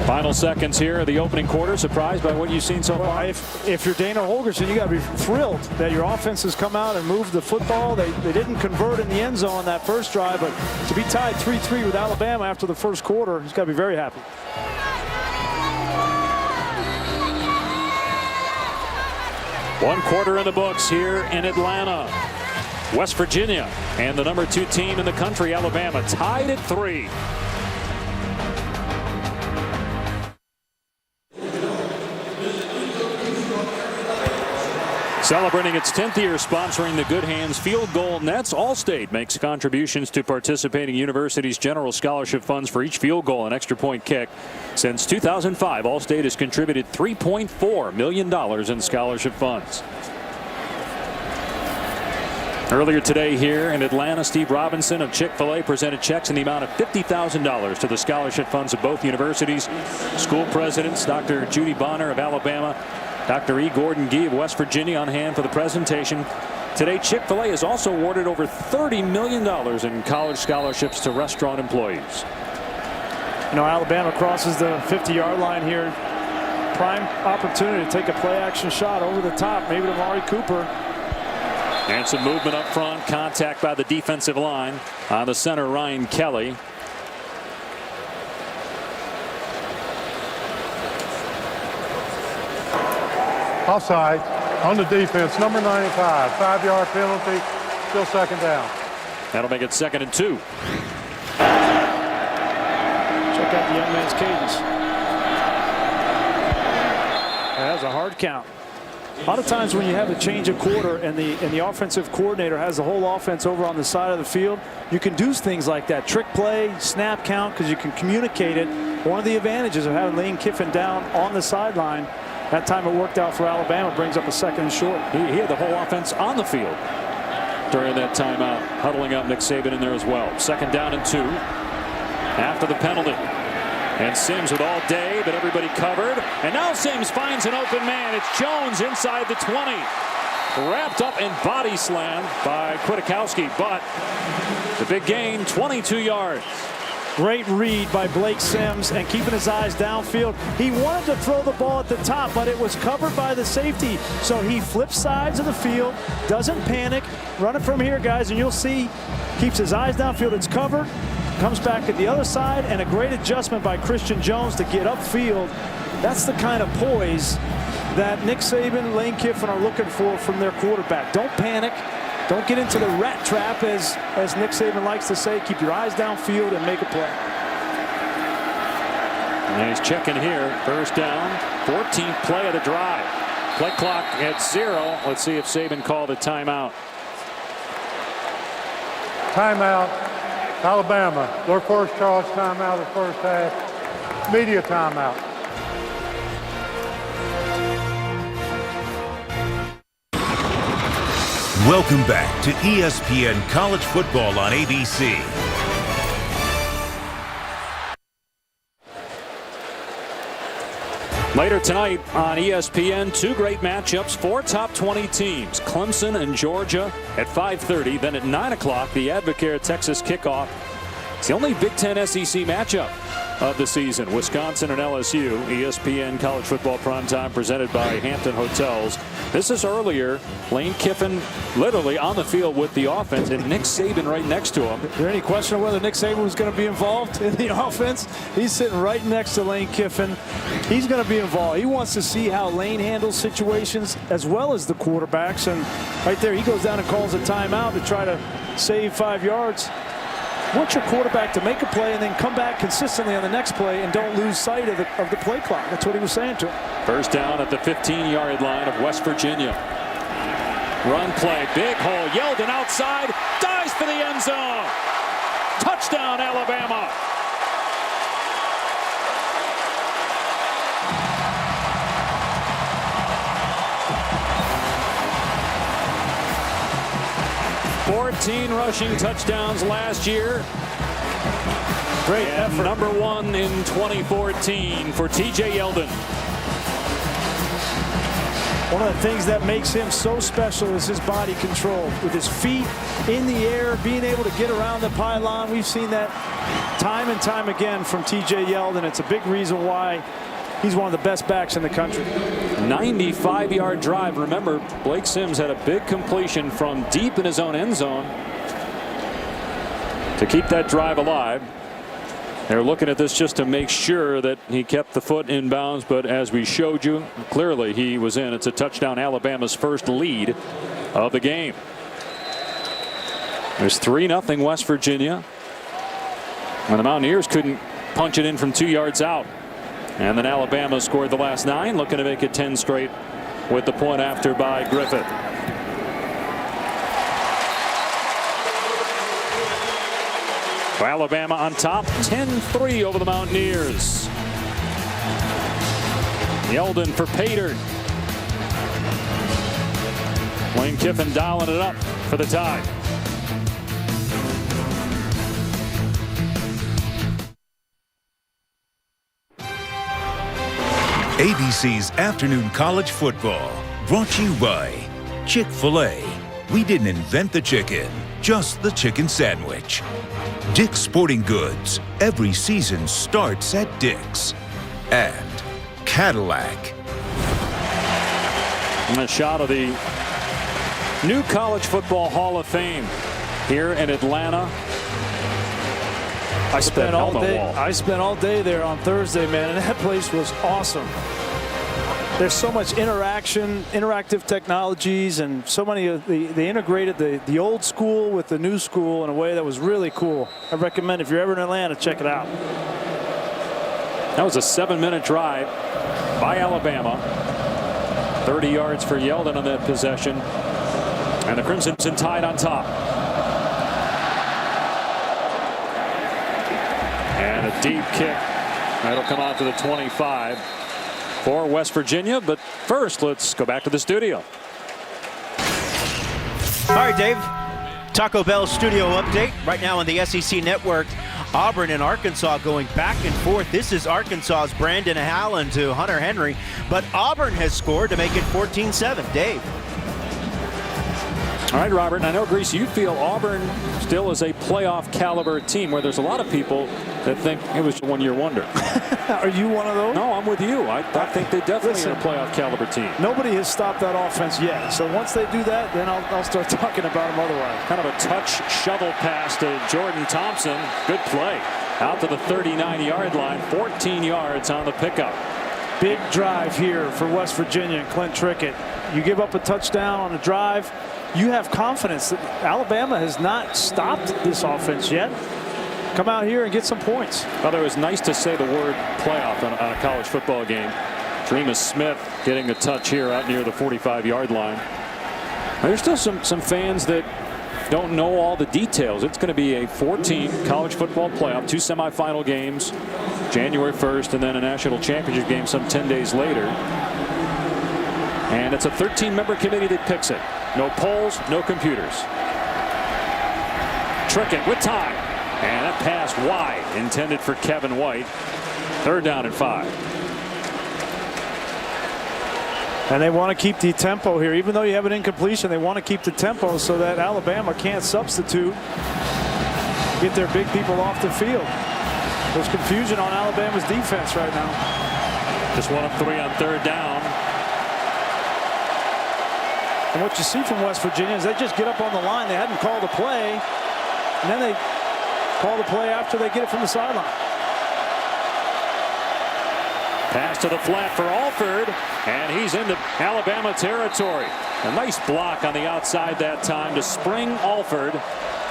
Final seconds here of the opening quarter. Surprised by what you've seen so far? If you're Dana Holgorsen, you got to be thrilled that your offense has come out and moved the football. They didn't convert in the end zone on that first drive, but to be tied 3-3 with Alabama after the first quarter, he's got to be very happy. One quarter in the books here in Atlanta. West Virginia and the number 2 team in the country, Alabama, tied at 3. Celebrating its 10th year sponsoring the Good Hands Field Goal Nets, Allstate makes contributions to participating universities' general scholarship funds for each field goal and extra point kick. Since 2005, Allstate has contributed $3.4 million in scholarship funds. Earlier today here in Atlanta, Steve Robinson of Chick-fil-A presented checks in the amount of $50,000 to the scholarship funds of both universities. School presidents Dr. Judy Bonner of Alabama, Dr. E. Gordon Gee of West Virginia on hand for the presentation. Today, Chick-fil-A has also awarded over $30 million in college scholarships to restaurant employees. You know, Alabama crosses the 50-yard line here. Prime opportunity to take a play-action shot over the top, maybe to Amari Cooper. And some movement up front. Contact by the defensive line on the center, Ryan Kelly. Offside on the defense, number 95, 5-yard penalty, still second down. That'll make it 2nd and 2. Check out the young man's cadence. That was a hard count. A lot of times when you have a change of quarter and the offensive coordinator has the whole offense over on the side of the field, you can do things like that. Trick play, snap count, because you can communicate it. One of the advantages of having Lane Kiffin down on the sideline, that time it worked out for Alabama, brings up a 2nd and short. He had the whole offense on the field during that timeout, huddling up Nick Saban in there as well. 2nd down and 2 after the penalty. And Sims with all day, but everybody covered. And now Sims finds an open man. It's Jones inside the 20. Wrapped up and body slammed by Kwiatkowski, but the big gain, 22 yards. Great read by Blake Sims and keeping his eyes downfield. He wanted to throw the ball at the top, but it was covered by the safety. So he flips sides of the field, doesn't panic. Run it from here, guys, and you'll see keeps his eyes downfield. It's covered. Comes back at the other side, and a great adjustment by Christian Jones to get upfield. That's the kind of poise that Nick Saban and Lane Kiffin are looking for from their quarterback. Don't panic. Don't get into the rat trap, as Nick Saban likes to say. Keep your eyes downfield and make a play. And he's checking here. First down, 14th play of the drive. Play clock at 0. Let's see if Saban called a timeout. Timeout, Alabama. Their first charge timeout of the first half. Media timeout. Welcome back to ESPN College Football on ABC. Later tonight on ESPN, two great matchups, four top 20 teams, Clemson and Georgia at 5:30. Then at 9 o'clock, the Advocare Texas kickoff. It's the only Big Ten SEC matchup of the season. Wisconsin and LSU. ESPN College Football Primetime presented by Hampton Hotels. This is earlier. Lane Kiffin literally on the field with the offense, and Nick Saban right next to him. Is there any question of whether Nick Saban was going to be involved in the offense? He's sitting right next to Lane Kiffin. He's going to be involved. He wants to see how Lane handles situations as well as the quarterbacks. And right there, he goes down and calls a timeout to try to save 5 yards. Want your quarterback to make a play and then come back consistently on the next play and don't lose sight of the play clock. That's what he was saying to him. First down at the 15-yard line of West Virginia. Run play, big hole. Yeldon outside, dives for the end zone. Touchdown, Alabama. $14 rushing touchdowns last year. Great and effort. Number one in 2014 for TJ Yeldon. One of the things that makes him so special is his body control. With his feet in the air, being able to get around the pylon. We've seen that time and time again from TJ Yeldon. It's a big reason why he's one of the best backs in the country. 95-yard drive. Remember, Blake Sims had a big completion from deep in his own end zone to keep that drive alive. They're looking at this just to make sure that he kept the foot in bounds, but as we showed you, clearly he was in. It's a touchdown, Alabama's first lead of the game. There's 3-0 West Virginia. When the Mountaineers couldn't punch it in from 2 yards out. And then Alabama scored the last 9, looking to make it 10 straight with the point after by Griffith. Alabama on top, 10-3 over the Mountaineers. Yeldon for Pater. Lane Kiffin dialing it up for the tie. ABC's Afternoon College Football, brought to you by Chick-fil-A. We didn't invent the chicken, just the chicken sandwich. Dick's Sporting Goods. Every season starts at Dick's. And Cadillac. And a shot of the new College Football Hall of Fame here in Atlanta. I spent all day there on Thursday, man, and that place was awesome. There's so much interactive technologies, and so many of they integrated the old school with the new school in a way that was really cool. I recommend if you're ever in Atlanta, check it out. That was a 7-minute drive by Alabama. 30 yards for Yeldon on that possession, and the Crimson Tide on top. And a deep kick that'll come out to the 25 for West Virginia. But first, let's go back to the studio. All right, Dave. Taco Bell studio update right now on the SEC Network. Auburn and Arkansas going back and forth. This is Arkansas's Brandon Allen to Hunter Henry, but Auburn has scored to make it 14-7. Dave. All right, Robert, and I know, Grease, you feel Auburn still is a playoff caliber team, where there's a lot of people that think it was a one-year wonder. Are you one of those? No, I'm with you. I think they definitely are a playoff caliber team. Nobody has stopped that offense yet. So once they do that, then I'll start talking about them otherwise. Kind of a touch shovel pass to Jordan Thompson. Good play. Out to the 39-yard line, 14 yards on the pickup. Big drive here for West Virginia and Clint Trickett. You give up a touchdown on a drive, you have confidence that Alabama has not stopped this offense yet. Come out here and get some points. Well, it was nice to say the word playoff on a college football game. Dreamus Smith getting a touch here out near the 45-yard line. There's still some fans that don't know all the details. It's going to be a 4-team college football playoff, 2 semifinal games, January 1st, and then a national championship game some 10 days later. And it's a 13-member committee that picks it. No polls, no computers. Trickett with time. And that pass wide, intended for Kevin White. 3rd down and 5. And they want to keep the tempo here. Even though you have an incompletion, they want to keep the tempo so that Alabama can't substitute, get their big people off the field. There's confusion on Alabama's defense right now. Just 1 of 3 on 3rd down. And what you see from West Virginia is they just get up on the line. They hadn't called a play, and then they call the play after they get it from the sideline. Pass to the flat for Alford, and he's into Alabama territory. A nice block on the outside that time to spring Alford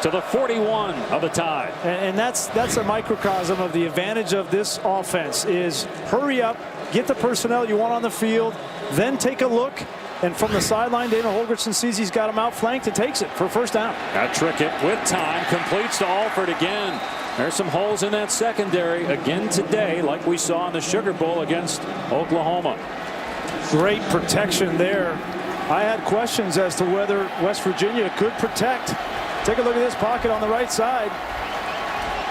to the 41 of the Tide. And that's a microcosm of the advantage of this offense is hurry up, get the personnel you want on the field, then take a look. And from the sideline, Dana Holgorsen sees he's got him outflanked and takes it for a 1st down. Got Trickett with time, completes to Alford again. There's some holes in that secondary again today, like we saw in the Sugar Bowl against Oklahoma. Great protection there. I had questions as to whether West Virginia could protect. Take a look at this pocket on the right side.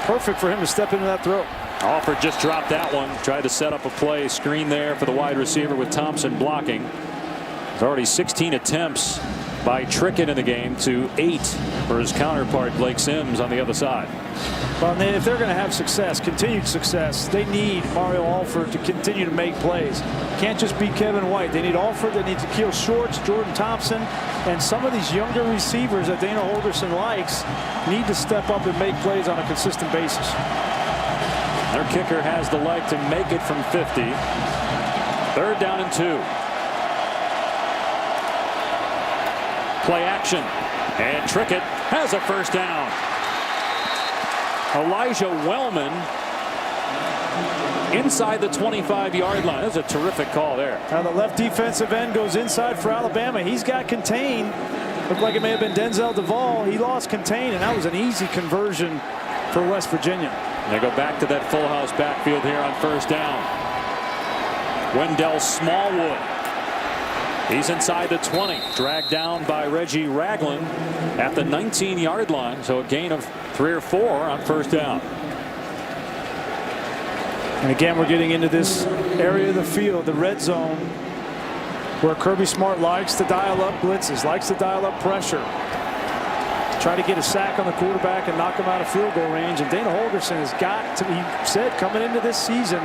Perfect for him to step into that throw. Alford just dropped that one. Tried to set up a play, screen there for the wide receiver with Thompson blocking. There's already 16 attempts by Trickett in the game to 8 for his counterpart Blake Sims on the other side. Well, if they're going to have success, continued success, they need Mario Alford to continue to make plays. Can't just be Kevin White. They need Alford. They need Takeel Shorts, Jordan Thompson, and some of these younger receivers that Dana Holgorsen likes need to step up and make plays on a consistent basis. Their kicker has the leg to make it from 50. 3rd down and 2. Play action, and Trickett has a 1st down. Elijah Wellman inside the 25-yard line. That's a terrific call there. Now the left defensive end goes inside for Alabama. He's got contained. Looked like it may have been Denzel Duvall. He lost contain, and that was an easy conversion for West Virginia. They go back to that full house backfield here on 1st down. Wendell Smallwood. He's inside the 20, dragged down by Reggie Ragland at the 19-yard line. So a gain of 3 or 4 on 1st down. And again, we're getting into this area of the field, the red zone, where Kirby Smart likes to dial up blitzes, likes to dial up pressure, try to get a sack on the quarterback and knock him out of field goal range. And Dana Holgorsen has got to, he said coming into this season,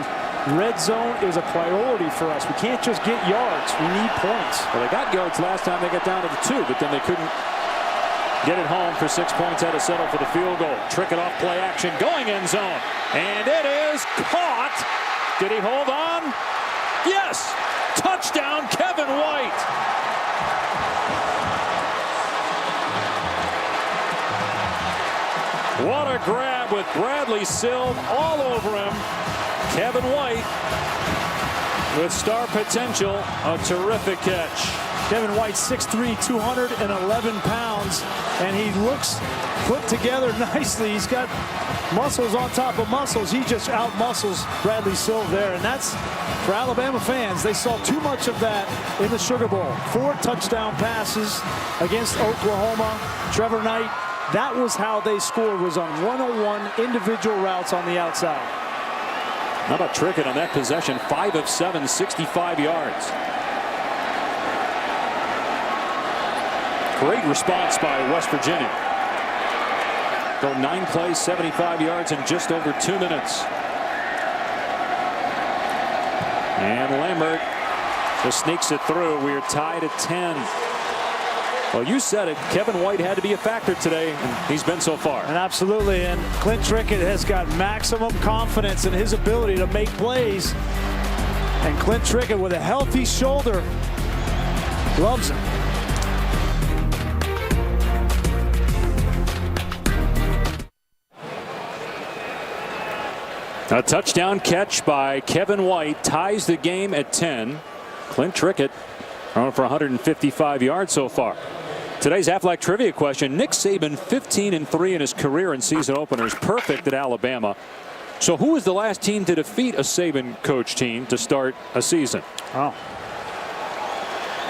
red zone is a priority for us. We can't just get yards. We need points. Well, they got yards last time they got down to the 2, but then they couldn't get it home for 6 points. Had to settle for the field goal. Trickett off play action, going end zone. And it is caught. Did he hold on? Yes. Touchdown, Kevin White. What a grab with Bradley Silv all over him. Kevin White with star potential, a terrific catch. Kevin White, 6'3", 211 pounds, and he looks put together nicely. He's got muscles on top of muscles. He just out-muscles Bradley Silv there, and that's, for Alabama fans, they saw too much of that in the Sugar Bowl. 4 touchdown passes against Oklahoma. Trevor Knight, that was how they scored, was on 101 individual routes on the outside. How about Trickett on that possession? 5 of 7, 65 yards. Great response by West Virginia. Go 9 plays, 75 yards in just over 2 minutes. And Lambert just sneaks it through. We're tied at 10. Well, you said it. Kevin White had to be a factor today, and he's been so far. And absolutely. And Clint Trickett has got maximum confidence in his ability to make plays. And Clint Trickett, with a healthy shoulder, loves him. A touchdown catch by Kevin White ties the game at 10. Clint Trickett throwing for 155 yards so far. Today's Aflac trivia question: Nick Saban 15-3 in his career in season openers, perfect at Alabama. So who was the last team to defeat a Saban coach team to start a season? Oh,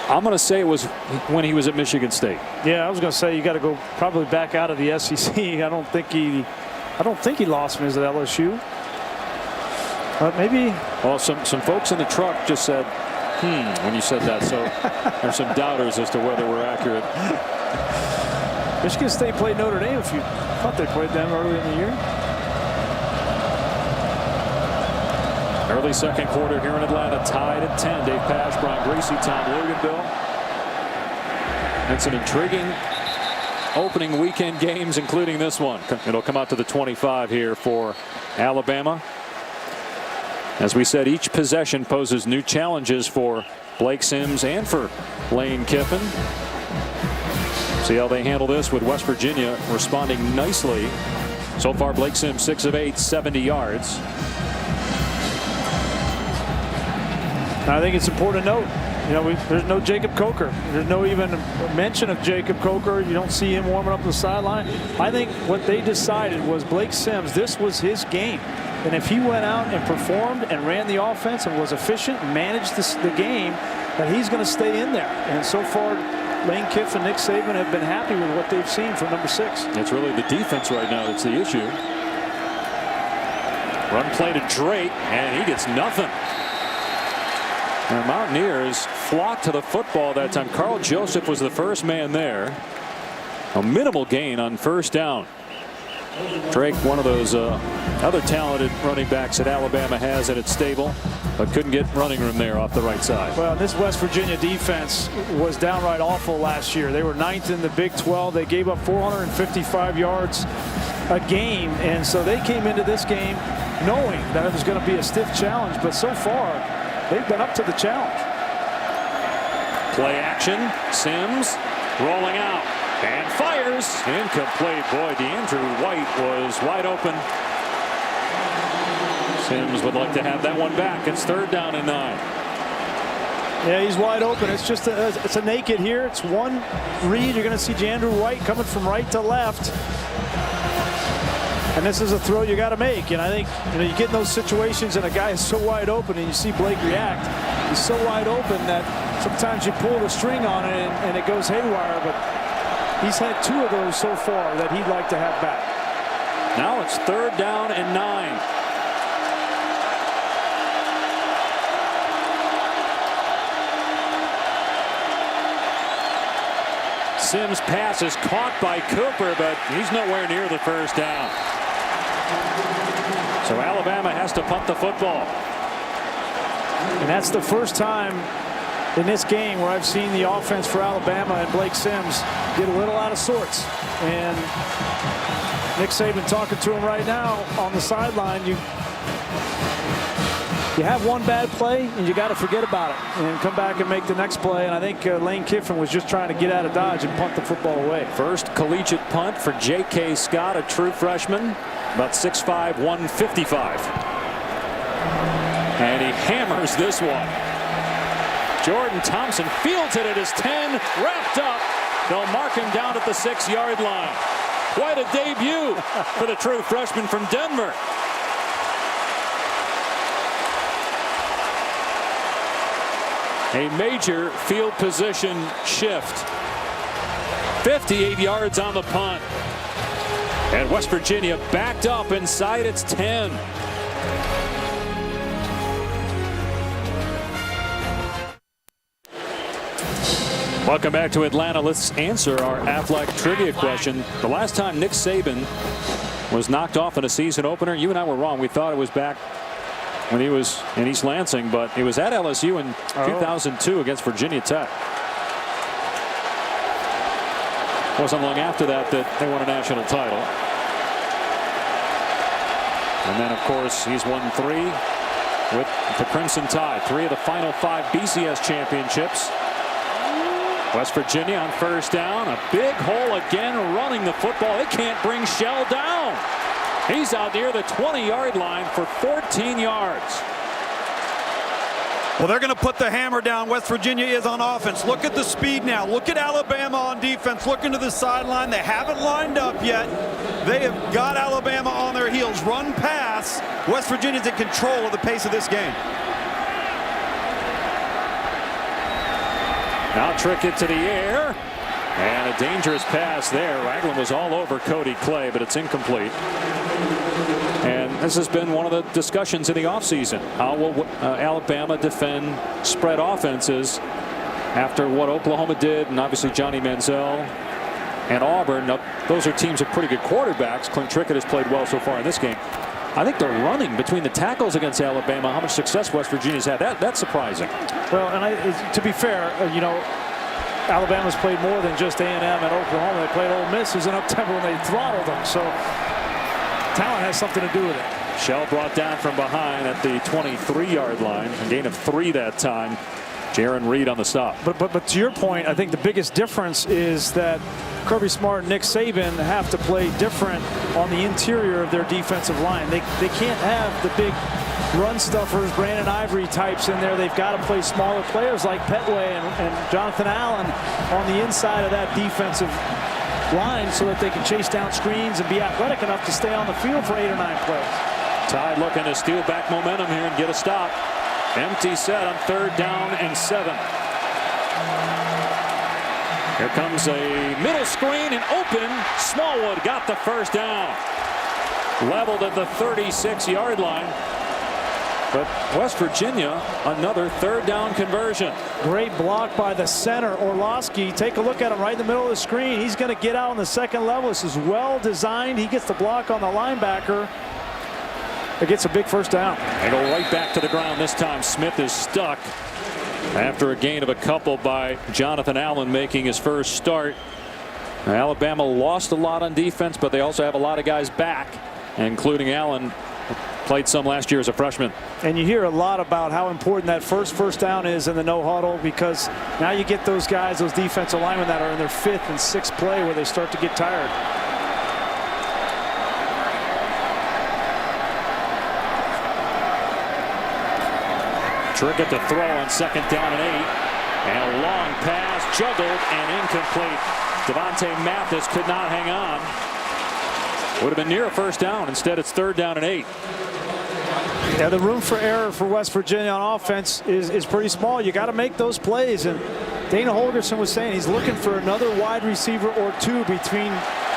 I'm going to say it was when he was at Michigan State. yeah, I was going to say you got to go probably back out of the SEC. I don't think he lost him as at LSU. But maybe. Well, some folks in the truck just said When you said that, so there's some doubters as to whether we're accurate. Michigan State played Notre Dame a few. I thought they played them early in the year. Early second quarter here in Atlanta, tied at 10. Dave Pasch, Brian Greasy, Tom Luginbill. And some intriguing opening weekend games, including this one. It'll come out to the 25 here for Alabama. As we said, each possession poses new challenges for Blake Sims and for Lane Kiffin. See how they handle this with West Virginia responding nicely. So far, Blake Sims 6 of 8, 70 yards. I think it's important to note, there's no Jacob Coker. There's no even mention of Jacob Coker. You don't see him warming up the sideline. I think what they decided was Blake Sims, this was his game. And if he went out and performed and ran the offense and was efficient and managed the game, that he's going to stay in there. And so far, Lane Kiffin and Nick Saban have been happy with what they've seen from number 6. It's really the defense right now that's the issue. Run play to Drake, and he gets nothing. The Mountaineers flocked to the football that time. Carl Joseph was the first man there. A minimal gain on first down. Drake, one of those other talented running backs that Alabama has at its stable, but couldn't get running room there off the right side. Well, this West Virginia defense was downright awful last year. They were 9th in the Big 12. They gave up 455 yards a game, and so they came into this game knowing that it was going to be a stiff challenge, but so far they've been up to the challenge. Play action. Sims rolling out and fires. Incomplete. Boy, DeAndre White was wide open. Sims would like to have that one back. It's 3rd down and 9. Yeah, he's wide open. It's just it's a naked here. It's one read. You're going to see DeAndre White coming from right to left. And this is a throw you got to make. And I think you get in those situations and a guy is so wide open and you see Blake react. He's so wide open that sometimes you pull the string on it and it goes haywire. But he's had 2 of those so far that he'd like to have back. Now it's 3rd down and 9. Sims' pass is caught by Cooper, but he's nowhere near the first down. So Alabama has to punt the football. And that's the first time in this game where I've seen the offense for Alabama and Blake Sims get a little out of sorts. And Nick Saban talking to him right now on the sideline. You have one bad play and you got to forget about it and come back and make the next play. And I think Lane Kiffin was just trying to get out of Dodge and punt the football away. First collegiate punt for J.K. Scott, a true freshman, about 6'5", 155. And he hammers this one. Jordan Thompson fields it at his 10, wrapped up. They'll mark him down at the 6-yard line. Quite a debut for the true freshman from Denver. A major field position shift. 58 yards on the punt. And West Virginia backed up inside its 10. Welcome back to Atlanta. Let's answer our Aflac trivia question. The last time Nick Saban was knocked off in a season opener, you and I were wrong. We thought it was back when he was in East Lansing, but it was at LSU in 2002 against Virginia Tech. Wasn't long after that they won a national title. And then, of course, he's won 3 with the Crimson Tide. 3 of the final 5 BCS championships. West Virginia on first down. A big hole again running the football. They can't bring Shell down. He's out near the 20-yard line for 14 yards. Well, they're going to put the hammer down. West Virginia is on offense. Look at the speed now. Look at Alabama on defense. Looking to the sideline. They haven't lined up yet. They have got Alabama on their heels. Run pass. West Virginia's in control of the pace of this game. Now trick it to the air. And a dangerous pass there. Ragland was all over Cody Clay, but it's incomplete. And this has been one of the discussions in the offseason. How will Alabama defend spread offenses after what Oklahoma did, and obviously Johnny Manziel and Auburn? Now, those are teams with pretty good quarterbacks. Clint Trickett has played well so far in this game. I think they're running between the tackles against Alabama. How much success West Virginia's had, that's surprising. Well, and to be fair, Alabama's played more than just A&M and Oklahoma. They played Ole Miss, who's an up-tempo, and they throttled them. So talent has something to do with it. Shell brought down from behind at the 23-yard line. A gain of 3 that time. Jaron Reed on the stop. But to your point, I think the biggest difference is that Kirby Smart and Nick Saban have to play different on the interior of their defensive line. They can't have the big run stuffers, Brandon Ivory types in there. They've got to play smaller players like Petway and Jonathan Allen on the inside of that defensive line so that they can chase down screens and be athletic enough to stay on the field for 8 or 9 plays. Tide looking to steal back momentum here and get a stop. Empty set on 3rd down and 7. Here comes a middle screen and open. Smallwood got the first down. Leveled at the 36-yard line. But West Virginia, another 3rd down conversion. Great block by the center, Orlowski. Take a look at him right in the middle of the screen. He's going to get out on the 2nd level. This is well designed. He gets the block on the linebacker. It gets a big first down. They go right back to the ground this time. Smith is stuck after a gain of a couple by Jonathan Allen making his first start. Alabama lost a lot on defense, but they also have a lot of guys back, including Allen. Played some last year as a freshman. And you hear a lot about how important that first down is in the no huddle, because now you get those guys, those defensive linemen that are in their 5th and 6th play where they start to get tired. Trickett to throw on 2nd down and 8. And a long pass juggled and incomplete. Devontae Mathis could not hang on. Would have been near a first down. Instead, it's 3rd down and 8. Yeah, the room for error for West Virginia on offense is pretty small. You got to make those plays. And Dana Holgorsen was saying he's looking for another wide receiver or 2 between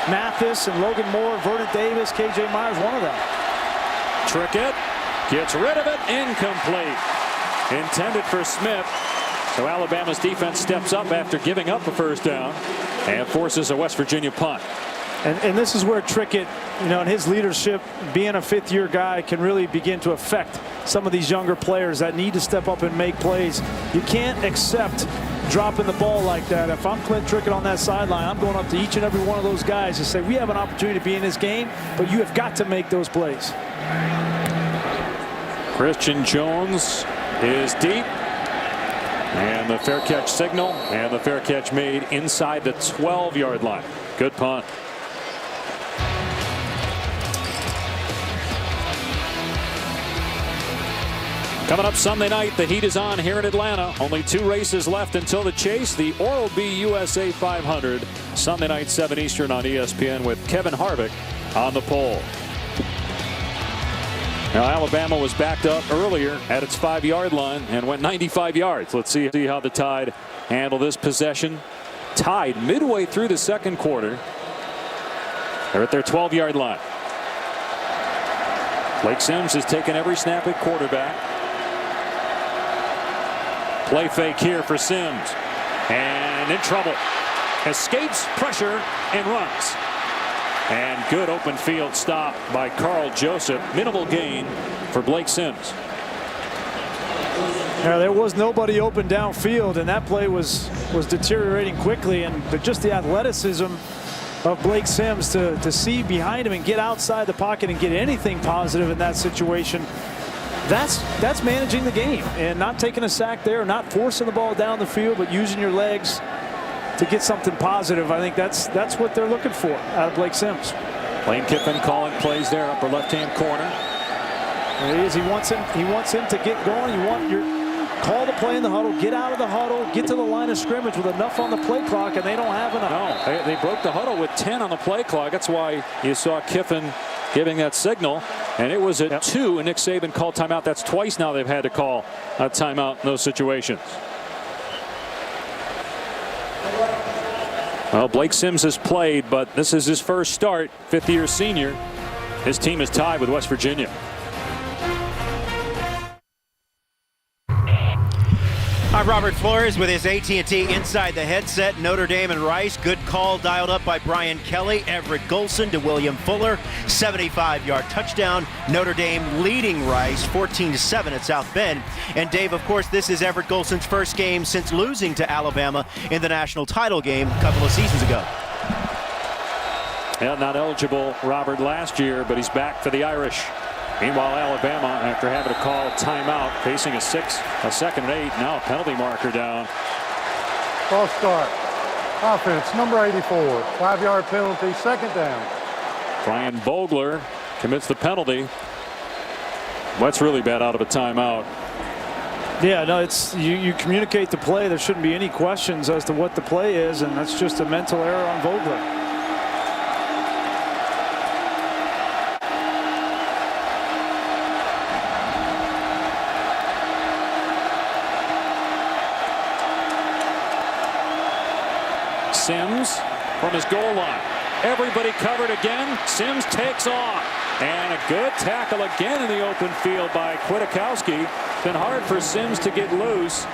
Mathis and Logan Moore, Vernon Davis, KJ Myers, one of them. Trickett gets rid of it. Incomplete. Intended for Smith. So Alabama's defense steps up after giving up a first down and forces a West Virginia punt. And this is where Trickett, and his leadership, being a 5th-year guy, can really begin to affect some of these younger players that need to step up and make plays. You can't accept dropping the ball like that. If I'm Clint Trickett on that sideline, I'm going up to each and every one of those guys and say, we have an opportunity to be in this game, but you have got to make those plays. Christian Jones is deep. And the fair catch signal, and the fair catch made inside the 12-yard line. Good punt. Coming up Sunday night, the heat is on here in Atlanta. Only 2 races left until the chase. The Oral-B USA 500. Sunday night, 7 Eastern on ESPN with Kevin Harvick on the pole. Now, Alabama was backed up earlier at its 5-yard line and went 95 yards. Let's see how the Tide handle this possession. Tied midway through the 2nd quarter. They're at their 12-yard line. Blake Sims has taken every snap at quarterback. Play fake here for Sims. And in trouble. Escapes pressure and runs. And good open field stop by Carl Joseph. Minimal gain for Blake Sims. Now, there was nobody open downfield, and that play was deteriorating quickly. But just the athleticism of Blake Sims to see behind him and get outside the pocket and get anything positive in that situation. That's managing the game and not taking a sack there, not forcing the ball down the field, but using your legs to get something positive. I think that's what they're looking for out of Blake Sims. Lane Kiffin calling plays there, upper left-hand corner. There he is. He wants him to get going. You want your call the play in the huddle, get out of the huddle, get to the line of scrimmage with enough on the play clock, and they don't have enough. No, they broke the huddle with 10 on the play clock. That's why you saw Kiffin giving that signal, and it was at 2, and Nick Saban called timeout. That's twice now they've had to call a timeout in those situations. Well, Blake Sims has played, but this is his first start, 5th-year senior. His team is tied with West Virginia. I'm Robert Flores with his AT&T Inside the Headset. Notre Dame and Rice. Good call dialed up by Brian Kelly. Everett Golson to William Fuller. 75-yard touchdown. Notre Dame leading Rice 14-7 at South Bend. And Dave, of course, this is Everett Golson's first game since losing to Alabama in the national title game a couple of seasons ago. Yeah, not eligible, Robert, last year, but he's back for the Irish. Meanwhile, Alabama, after having to call a timeout, facing a 2nd and 8, now a penalty marker down. False start. Offense, number 84. 5-yard penalty, 2nd down. Brian Vogler commits the penalty. What's really bad out of a timeout. Yeah, no, it's you communicate the play. There shouldn't be any questions as to what the play is, and that's just a mental error on Vogler. Sims from his goal line. Everybody covered again. Sims takes off. And a good tackle again in the open field by Kwiatkowski. Been hard for Sims to get loose.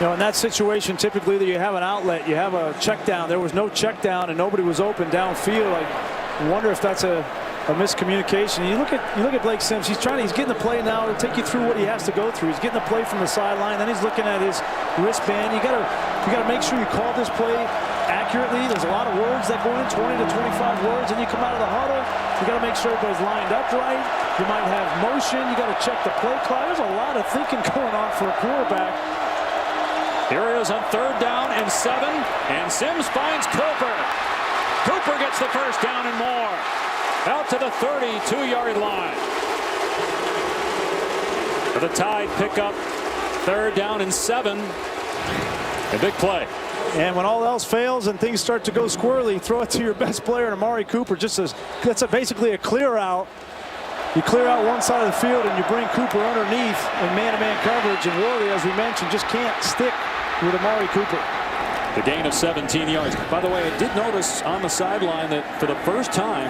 You know, in that situation, typically that you have an outlet, you have a check down. There was no check down and nobody was open downfield. I wonder if that's a miscommunication. You look at Blake Sims. He's getting the play now to take you through what he has to go through. He's getting the play from the sideline. Then he's looking at his wristband. You gotta make sure you call this play accurately. There's a lot of words that go in, 20 to 25 words, and you come out of the huddle. You got to make sure everybody's lined up right. You might have motion. You got to check the play clock. There's a lot of thinking going on for a quarterback. Here he is on 3rd down and 7, and Sims finds Cooper. Cooper gets the first down and more. Out to the 32-yard line. For the Tide pickup, 3rd down and 7. A big play. And when all else fails and things start to go squirrely, throw it to your best player, Amari Cooper. That's basically a clear out. You clear out one side of the field and you bring Cooper underneath in man-to-man coverage. And Worley, as we mentioned, just can't stick with Amari Cooper. The gain of 17 yards. By the way, I did notice on the sideline that for the first time,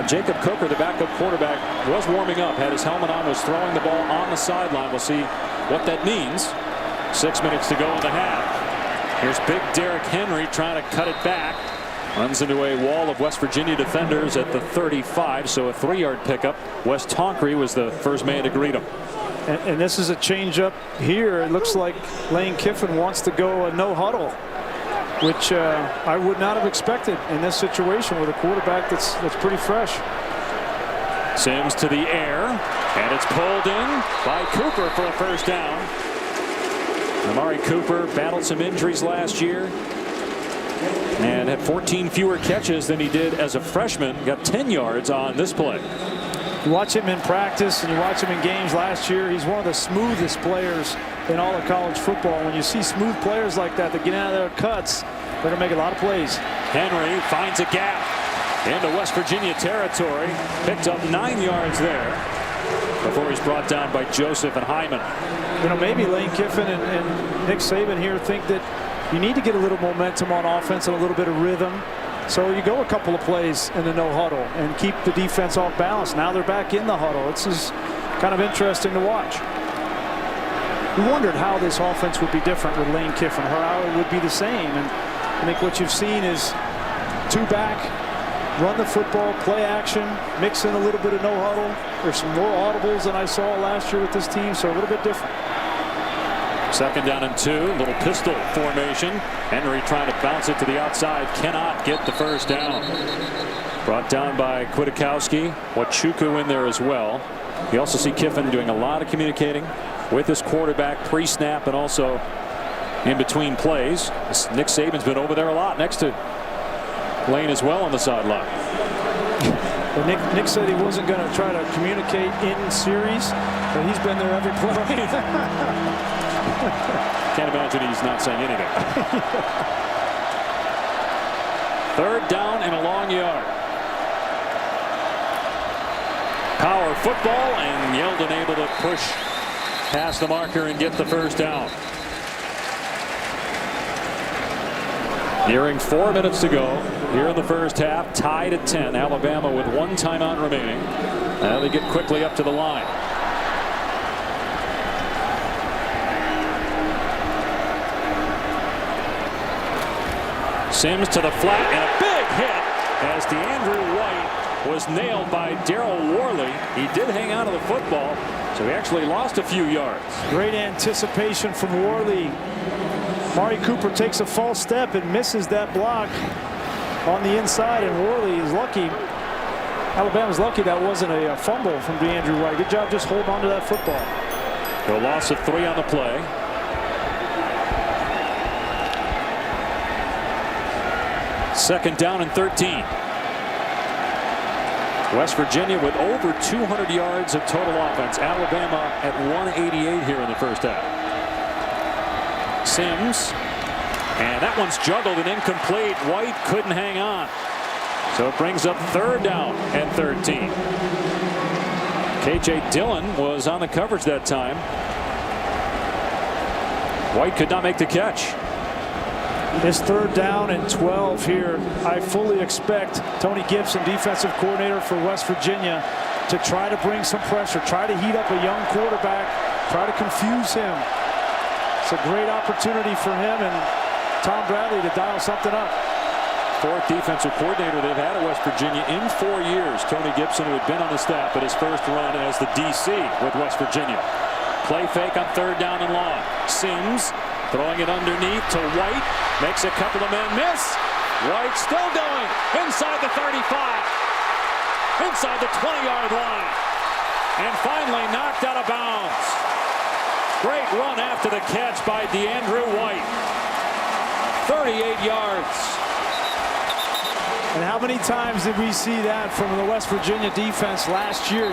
Jacob Coker, the backup quarterback, was warming up, had his helmet on, was throwing the ball on the sideline. We'll see what that means. 6 minutes to go in the half. Here's big Derrick Henry trying to cut it back. Runs into a wall of West Virginia defenders at the 35, so a 3-yard pickup. Wes Tonkery was the first man to greet him. And this is a change up here. It looks like Lane Kiffin wants to go a no huddle, which I would not have expected in this situation with a quarterback that's pretty fresh. Sims to the air, and it's pulled in by Cooper for a first down. Amari Cooper battled some injuries last year and had 14 fewer catches than he did as a freshman. Got 10 yards on this play. You watch him in practice and you watch him in games last year. He's one of the smoothest players in all of college football. When you see smooth players like that get out of their cuts, they're going to make a lot of plays. Henry finds a gap into West Virginia territory. Picked up 9 yards there before he's brought down by Joseph and Hyman. You know, maybe Lane Kiffin and Nick Saban here think that you need to get a little momentum on offense and a little bit of rhythm. So you go a couple of plays in the no huddle and keep the defense off balance. Now they're back in the huddle. This is kind of interesting to watch. We wondered how this offense would be different with Lane Kiffin, or how it would be the same. And I think what you've seen is 2 back, run the football, play action, mix in a little bit of no huddle. There's some more audibles than I saw last year with this team, so a little bit different. 2nd down and 2, little pistol formation. Henry trying to bounce it to the outside, cannot get the first down. Brought down by Kwiatkowski, Wachuku in there as well. You also see Kiffin doing a lot of communicating with his quarterback pre-snap and also in between plays. Nick Saban's been over there a lot next to Lane as well on the sideline. Well, Nick said he wasn't going to try to communicate in series, but he's been there every play. Can't imagine he's not saying anything. 3rd down and a long yard. Power football, and Yeldon able to push past the marker and get the first down. Nearing 4 minutes to go. here in the first half, tied at 10. Alabama with 1 timeout remaining. Now they get quickly up to the line. Sims to the flat, and a big hit as DeAndre White was nailed by Daryl Worley. He did hang on to the football, so he actually lost a few yards. Great anticipation from Worley. Mari Cooper takes a false step and misses that block on the inside, and Worley is lucky. Alabama's lucky that wasn't a fumble from DeAndre White. Good job just holding on to that football. A loss of 3 on the play. Second down and 13. West Virginia with over 200 yards of total offense. Alabama at 188 here in the first half. Sims, and that one's juggled and incomplete. White couldn't hang on. So it brings up 3rd down and 13. KJ Dillon was on the coverage that time. White could not make the catch. It's 3rd down and 12 here. I fully expect Tony Gibson, defensive coordinator for West Virginia, to try to bring some pressure, try to heat up a young quarterback, try to confuse him. It's a great opportunity for him and Tom Bradley to dial something up. 4th defensive coordinator they've had at West Virginia in 4 years. Tony Gibson, who had been on the staff at his first run as the DC with West Virginia. Play fake on 3rd down and long. Sims throwing it underneath to White. Makes a couple of men miss. White still going inside the 35. Inside the 20-yard line. And finally knocked out of bounds. Great run after the catch by DeAndre White. 38 yards. And how many times did we see that from the West Virginia defense last year?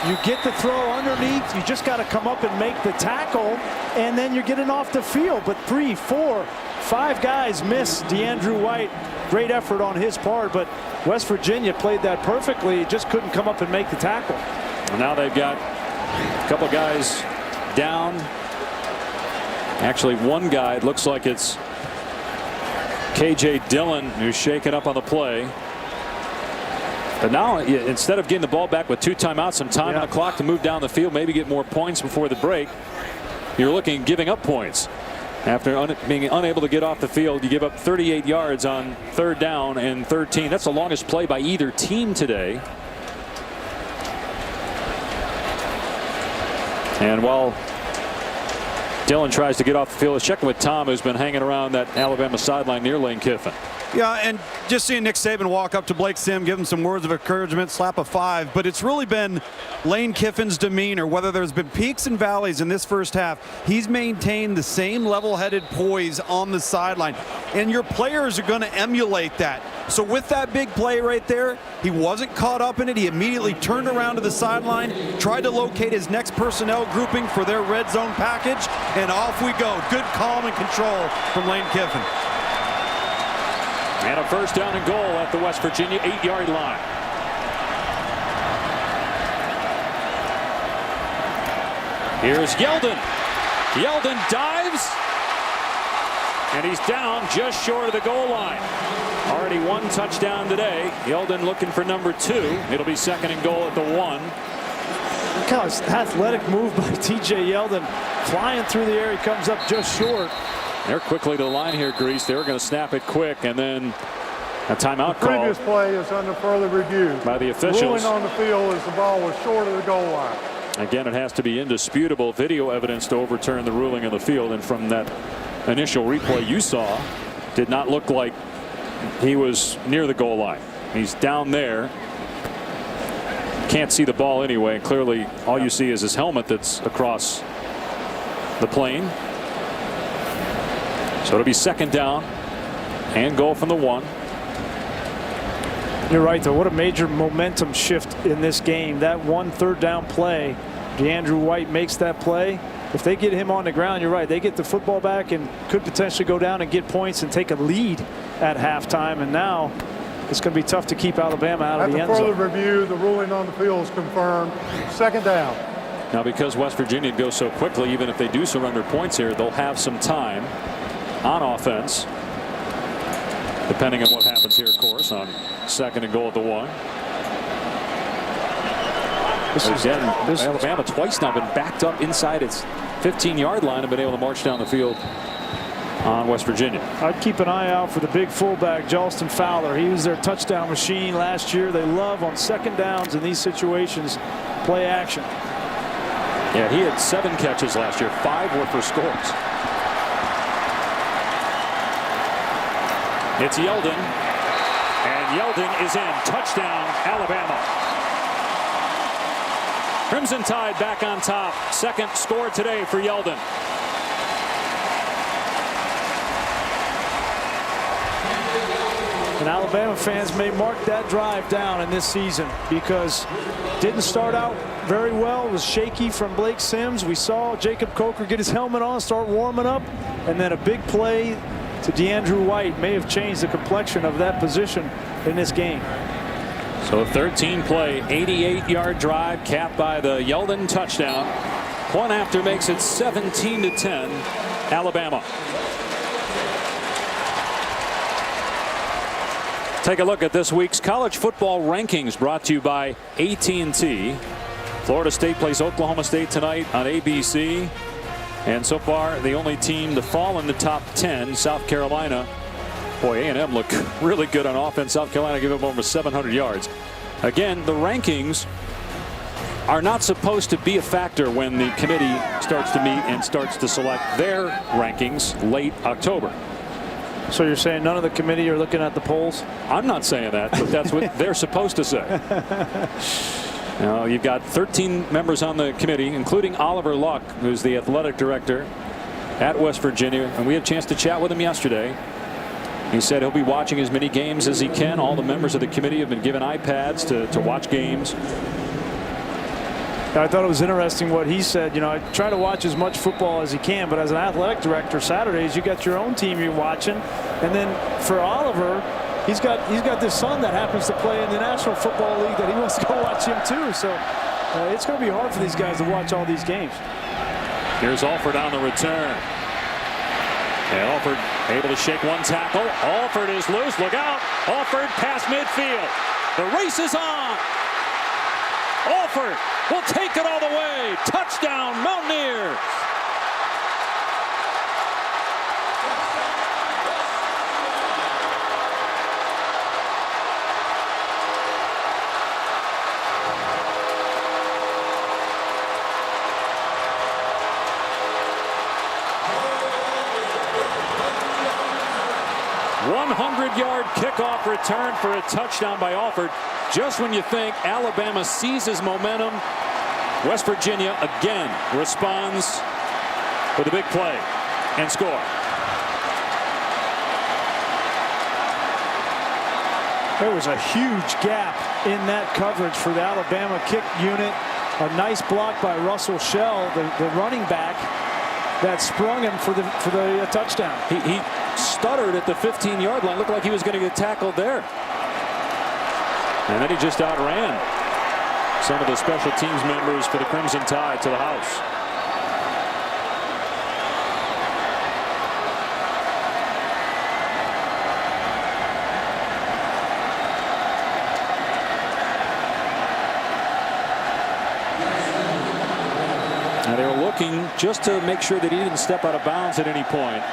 You get the throw underneath, you just got to come up and make the tackle, and then you're getting off the field. But 3, 4, 5 guys miss DeAndre White. Great effort on his part, but West Virginia played that perfectly, just couldn't come up and make the tackle. And now they've got a couple guys down. Actually, one guy, it looks like it's KJ Dillon, who's shaken up on the play. But now, instead of getting the ball back with 2 timeouts, some time on the clock to move down the field, maybe get more points before the break, you're looking at giving up points. After being unable to get off the field, you give up 38 yards on 3rd down and 13. That's the longest play by either team today. And while Dillon tries to get off the field, let's check with Tom, who's been hanging around that Alabama sideline near Lane Kiffin. Yeah, and just seeing Nick Saban walk up to Blake Sim, give him some words of encouragement, slap a 5. But it's really been Lane Kiffin's demeanor, whether there's been peaks and valleys in this first half. He's maintained the same level-headed poise on the sideline. And your players are going to emulate that. So with that big play right there, he wasn't caught up in it. He immediately turned around to the sideline, tried to locate his next personnel grouping for their red zone package, and off we go. Good calm and control from Lane Kiffin. And a 1st down and goal at the West Virginia 8-yard line. Here's Yeldon. Yeldon dives. And he's down just short of the goal line. Already 1 touchdown today. Yeldon looking for number 2. It'll be 2nd and goal at the 1. Look how athletic move by TJ Yeldon. Flying through the air, he comes up just short. They're quickly to the line here, Grease. They were going to snap it quick, and then a timeout call. Previous play is under further review by the officials. Ruling on the field as the ball was short of the goal line. Again, it has to be indisputable video evidence to overturn the ruling on the field. And from that initial replay you saw, did not look like he was near the goal line. He's down there. Can't see the ball anyway. And clearly, all you see is his helmet that's across the plane. So it'll be 2nd down and goal from the 1. You're right, though. What a major momentum shift in this game. That 1 3rd down play. DeAndre White makes that play. If they get him on the ground, you're right. They get the football back and could potentially go down and get points and take a lead at halftime. And now it's going to be tough to keep Alabama out of the end zone. After further review, the ruling on the field is confirmed. 2nd down. Now, because West Virginia goes so quickly, even if they do surrender points here, they'll have some time on offense, depending on what happens here, of course, on 2nd and goal at the 1. Alabama twice now been backed up inside its 15-yard line and been able to march down the field on West Virginia. I'd keep an eye out for the big fullback, Jalston Fowler. He was their touchdown machine last year. They love on 2nd downs in these situations, play action. Yeah, he had 7 catches last year. 5 were for scores. It's Yeldon, and Yeldon is in. Touchdown, Alabama. Crimson Tide back on top. 2nd score today for Yeldon. And Alabama fans may mark that drive down in this season because didn't start out very well. It was shaky from Blake Sims. We saw Jacob Coker get his helmet on, start warming up, and then a big play to DeAndrew White may have changed the complexion of that position in this game. So a 13-play, 88-yard drive capped by the Yeldon touchdown. Point after makes it 17-10, Alabama. Take a look at this week's college football rankings brought to you by AT&T. Florida State plays Oklahoma State tonight on ABC. And so far, the only team to fall in the top 10, South Carolina. Boy, A&M look really good on offense. South Carolina give up over 700 yards. Again, the rankings are not supposed to be a factor when the committee starts to meet and starts to select their rankings late October. So you're saying none of the committee are looking at the polls? I'm not saying that, but that's what they're supposed to say. Now, you've got 13 members on the committee, including Oliver Luck, who's the athletic director at West Virginia. And we had a chance to chat with him yesterday. He said he'll be watching as many games as he can. All the members of the committee have been given iPads to watch games. I thought it was interesting what he said. You know, I try to watch as much football as he can, but as an athletic director, Saturdays you got your own team you're watching, and then for Oliver, he's got this son that happens to play in the National Football League that he wants to go watch him too. So it's going to be hard for these guys to watch all these games. Here's Alford on the return. And Alford able to shake one tackle. Alford is loose. Look out. Alford past midfield. The race is on. Alford will take it all the way. Touchdown, Mountaineers. Yard kickoff return for a touchdown by Alford. Just when you think Alabama seizes momentum, West Virginia again responds with a big play and score. There was a huge gap in that coverage for the Alabama kick unit. A nice block by Russell Shell, the running back, that sprung him for the touchdown. He stuttered at the 15-yard line. Looked like he was going to get tackled there. And then he just outran some of the special teams members for the Crimson Tide to the house. Now they were looking just to make sure that he didn't step out of bounds at any point.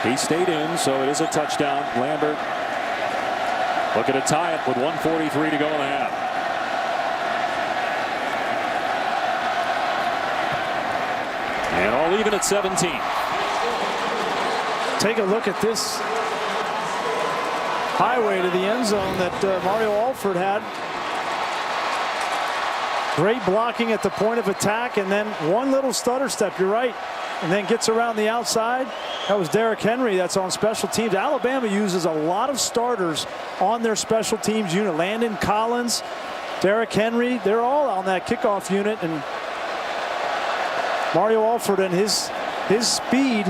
He stayed in, so it is a touchdown. Lambert looking to tie it with 1:43 to go in the half. And all even at 17. Take a look at this highway to the end zone that Mario Alford had. Great blocking at the point of attack, and then one little stutter step, you're right, and then gets around the outside. That was Derrick Henry that's on special teams. Alabama uses a lot of starters on their special teams unit. Landon Collins, Derrick Henry, they're all on that kickoff unit, and Mario Alford and his speed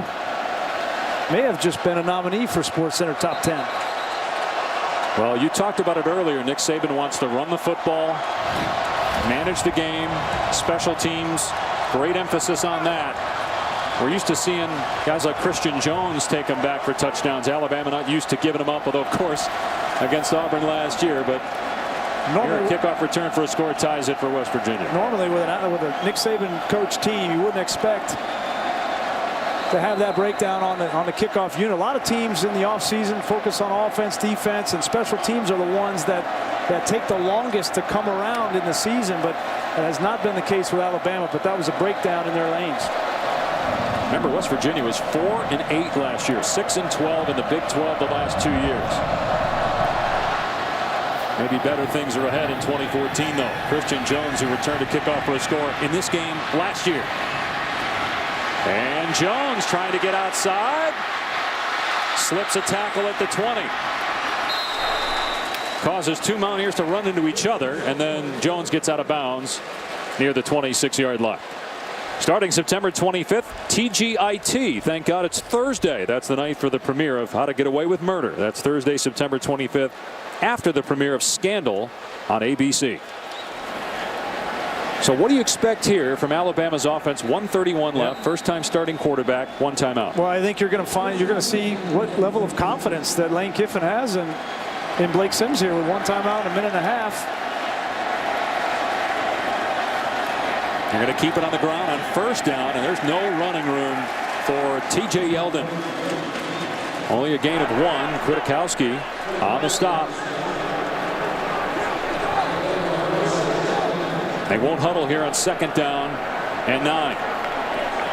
may have just been a nominee for SportsCenter Top 10. Well, you talked about it earlier. Nick Saban wants to run the football, manage the game, special teams, great emphasis on that. We're used to seeing guys like Christian Jones take them back for touchdowns. Alabama not used to giving them up, although, of course, against Auburn last year, but here a kickoff return for a score ties it for West Virginia. Normally with a Nick Saban coach team, you wouldn't expect to have that breakdown on the kickoff unit. A lot of teams in the offseason focus on offense, defense, and special teams are the ones that take the longest to come around in the season, but that has not been the case with Alabama, but that was a breakdown in their lanes. Remember, West Virginia was 4-8 last year, 6-12 in the Big 12 the last 2 years. Maybe better things are ahead in 2014, though. Christian Jones, who returned to kickoff for a score in this game last year. And Jones trying to get outside. Slips a tackle at the 20. Causes two Mountaineers to run into each other, and then Jones gets out of bounds near the 26-yard line. Starting September 25th, TGIT. Thank God it's Thursday. That's the night for the premiere of How to Get Away with Murder. That's Thursday, September 25th, after the premiere of Scandal on ABC. So what do you expect here from Alabama's offense? 1:31 left. First time starting quarterback, one timeout. Well, I think you're going to see what level of confidence that Lane Kiffin has in Blake Sims here with one timeout in a minute and a half. They're going to keep it on the ground on first down, and there's no running room for TJ Yeldon. Only a gain of one. Kwiatkowski on the stop. They won't huddle here on second down and 9.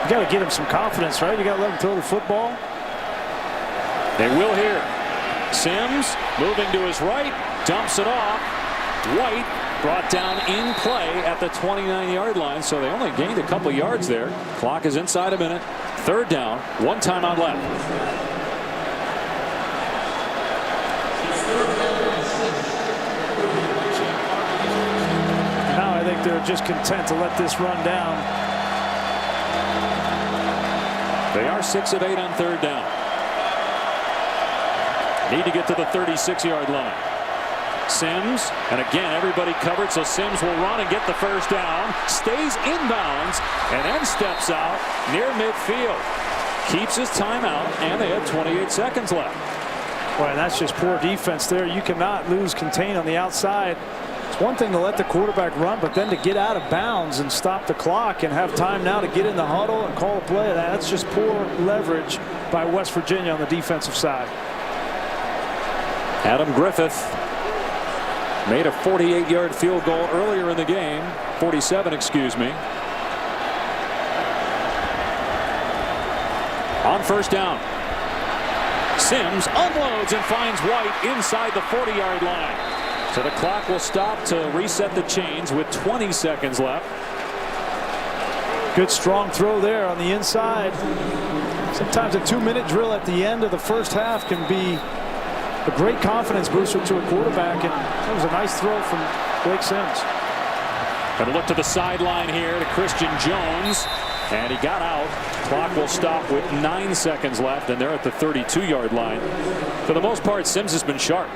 You got to get him some confidence, right? You got to let him throw the football. They will here. Sims moving to his right, dumps it off. White brought down in play at the 29-yard line, so they only gained a couple yards there. Clock is inside a minute. Third down, one timeout left. Now I think they're just content to let this run down. They are 6 of 8 on third down. Need to get to the 36-yard line. Sims, and again everybody covered, so Sims will run and get the first down, stays inbounds, and then steps out near midfield. Keeps his timeout, and they have 28 seconds left. Boy, and that's just poor defense there. You cannot lose contain on the outside. It's one thing to let the quarterback run, but then to get out of bounds and stop the clock and have time now to get in the huddle and call a play. That's just poor leverage by West Virginia on the defensive side. Adam Griffith made a 48-yard field goal earlier in the game. 47, excuse me. On first down. Sims unloads and finds White inside the 40-yard line. So the clock will stop to reset the chains with 20 seconds left. Good strong throw there on the inside. Sometimes a 2-minute drill at the end of the first half can be a great confidence booster to a quarterback, and that was a nice throw from Blake Sims. Going to look to the sideline here to Christian Jones, and he got out. Clock will stop with 9 seconds left, and they're at the 32-yard line. For the most part, Sims has been sharp.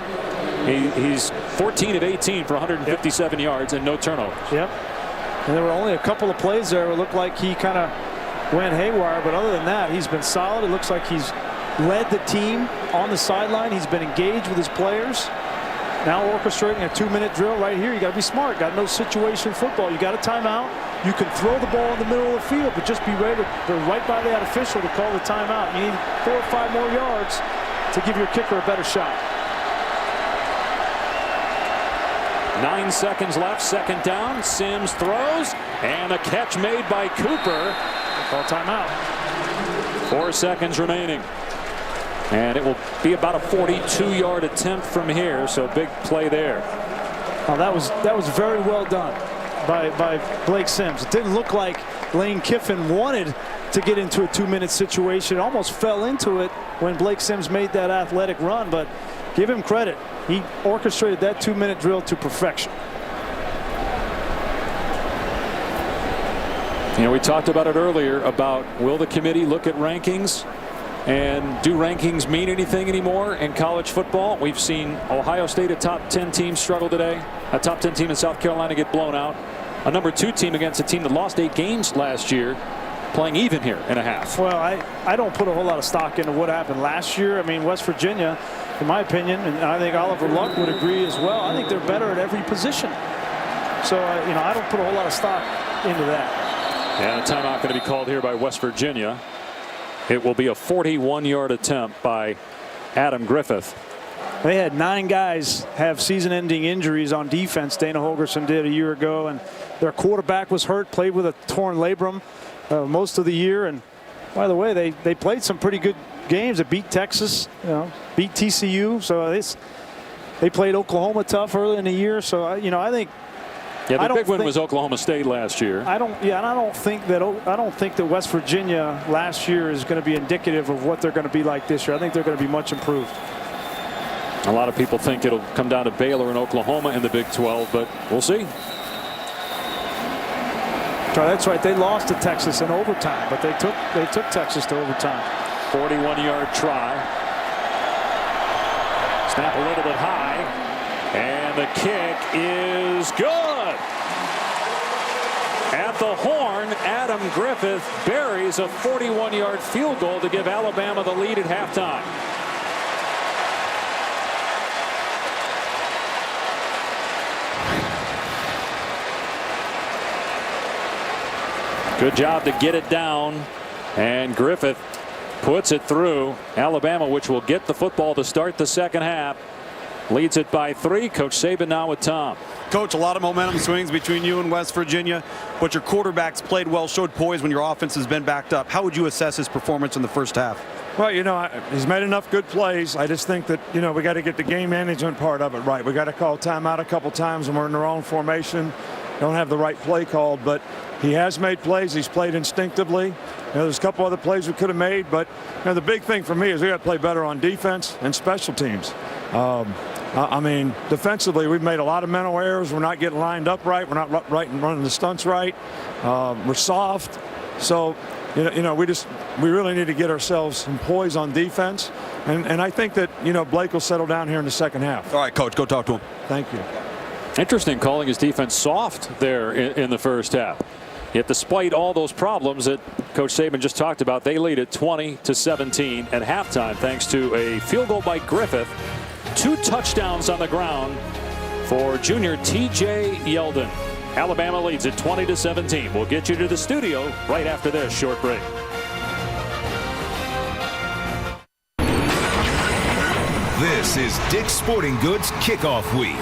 He's 14 of 18 for 157 yards and no turnovers. Yep. And there were only a couple of plays there where it looked like he kind of went haywire, but other than that, he's been solid. It looks like he's led the team on the sideline. He's been engaged with his players. Now orchestrating a 2-minute drill right here. You got to be smart. Got to know situation football. You got a timeout. You can throw the ball in the middle of the field, but just be ready to right by that official to call the timeout. You need 4 or 5 more yards to give your kicker a better shot. 9 seconds left, second down. Sims throws, and a catch made by Cooper. Call timeout. 4 seconds remaining. And it will be about a 42-yard attempt from here, so big play there. Oh, that was very well done by Blake Sims. It didn't look like Lane Kiffin wanted to get into a 2-minute situation. It almost fell into it when Blake Sims made that athletic run, but give him credit. He orchestrated that 2-minute drill to perfection. You know, we talked about it earlier about will the committee look at rankings, and do rankings mean anything anymore in college football? We've seen Ohio State, a top 10 team, struggle today. A top 10 team in South Carolina get blown out. A number 2 team against a team that lost 8 games last year playing even here in a half. Well, I don't put a whole lot of stock into what happened last year. I mean, West Virginia, in my opinion, and I think Oliver Luck would agree as well, I think they're better at every position. So, you know, I don't put a whole lot of stock into that. And a timeout going to be called here by West Virginia. It will be a 41-yard attempt by Adam Griffith. They had 9 guys have season-ending injuries on defense. Dana Holgorsen did a year ago, and their quarterback was hurt, played with a torn labrum most of the year. And by the way, they played some pretty good games. They beat Texas, you know, beat TCU. So they played Oklahoma tough early in the year. So you know, I think. Yeah, the big win was Oklahoma State last year. And I don't think that West Virginia last year is going to be indicative of what they're going to be like this year. I think they're going to be much improved. A lot of people think it'll come down to Baylor and Oklahoma in the Big 12, but we'll see. That's right. They lost to Texas in overtime, but they took Texas to overtime. 41-yard try. Snap a little bit high, and the kick is good. At the horn, Adam Griffith buries a 41-yard field goal to give Alabama the lead at halftime. Good job to get it down, and Griffith puts it through. Alabama, which will get the football to start the second half, leads it by 3. Coach Saban now with Tom. Coach, a lot of momentum swings between you and West Virginia, but your quarterbacks played well, showed poise when your offense has been backed up. How would you assess his performance in the first half? Well, you know, he's made enough good plays. I just think that, you know, we got to get the game management part of it right. We got to call timeout a couple times when we're in the wrong formation. Don't have the right play called, but he has made plays. He's played instinctively. You know, there's a couple other plays we could have made, but you know, the big thing for me is we got to play better on defense and special teams. I mean, defensively, we've made a lot of mental errors. We're not getting lined up right. We're not running the stunts right. We're soft. So, you know, we really need to get ourselves some poise on defense. And I think that, you know, Blake will settle down here in the second half. All right, Coach, go talk to him. Thank you. Interesting calling his defense soft there in the first half. Yet despite all those problems that Coach Saban just talked about, they lead at 20-17 at halftime thanks to a field goal by Griffith. 2 touchdowns on the ground for junior T.J. Yeldon. Alabama leads at 20-17. We'll get you to the studio right after this short break. This is Dick's Sporting Goods Kickoff Week.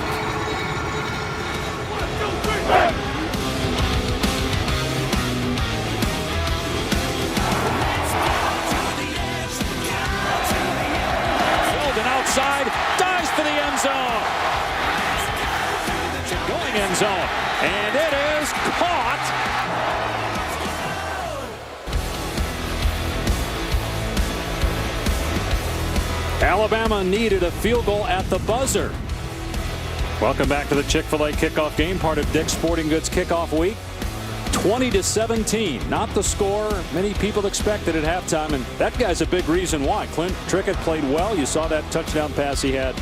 Yeldon outside, dives for the end zone. Going end zone, and it is caught. Alabama needed a field goal at the buzzer. Welcome back to the Chick-fil-A kickoff game, part of Dick's Sporting Goods Kickoff Week. 20-17, not the score many people expected at halftime, and that guy's a big reason why. Clint Trickett played well. You saw that touchdown pass he had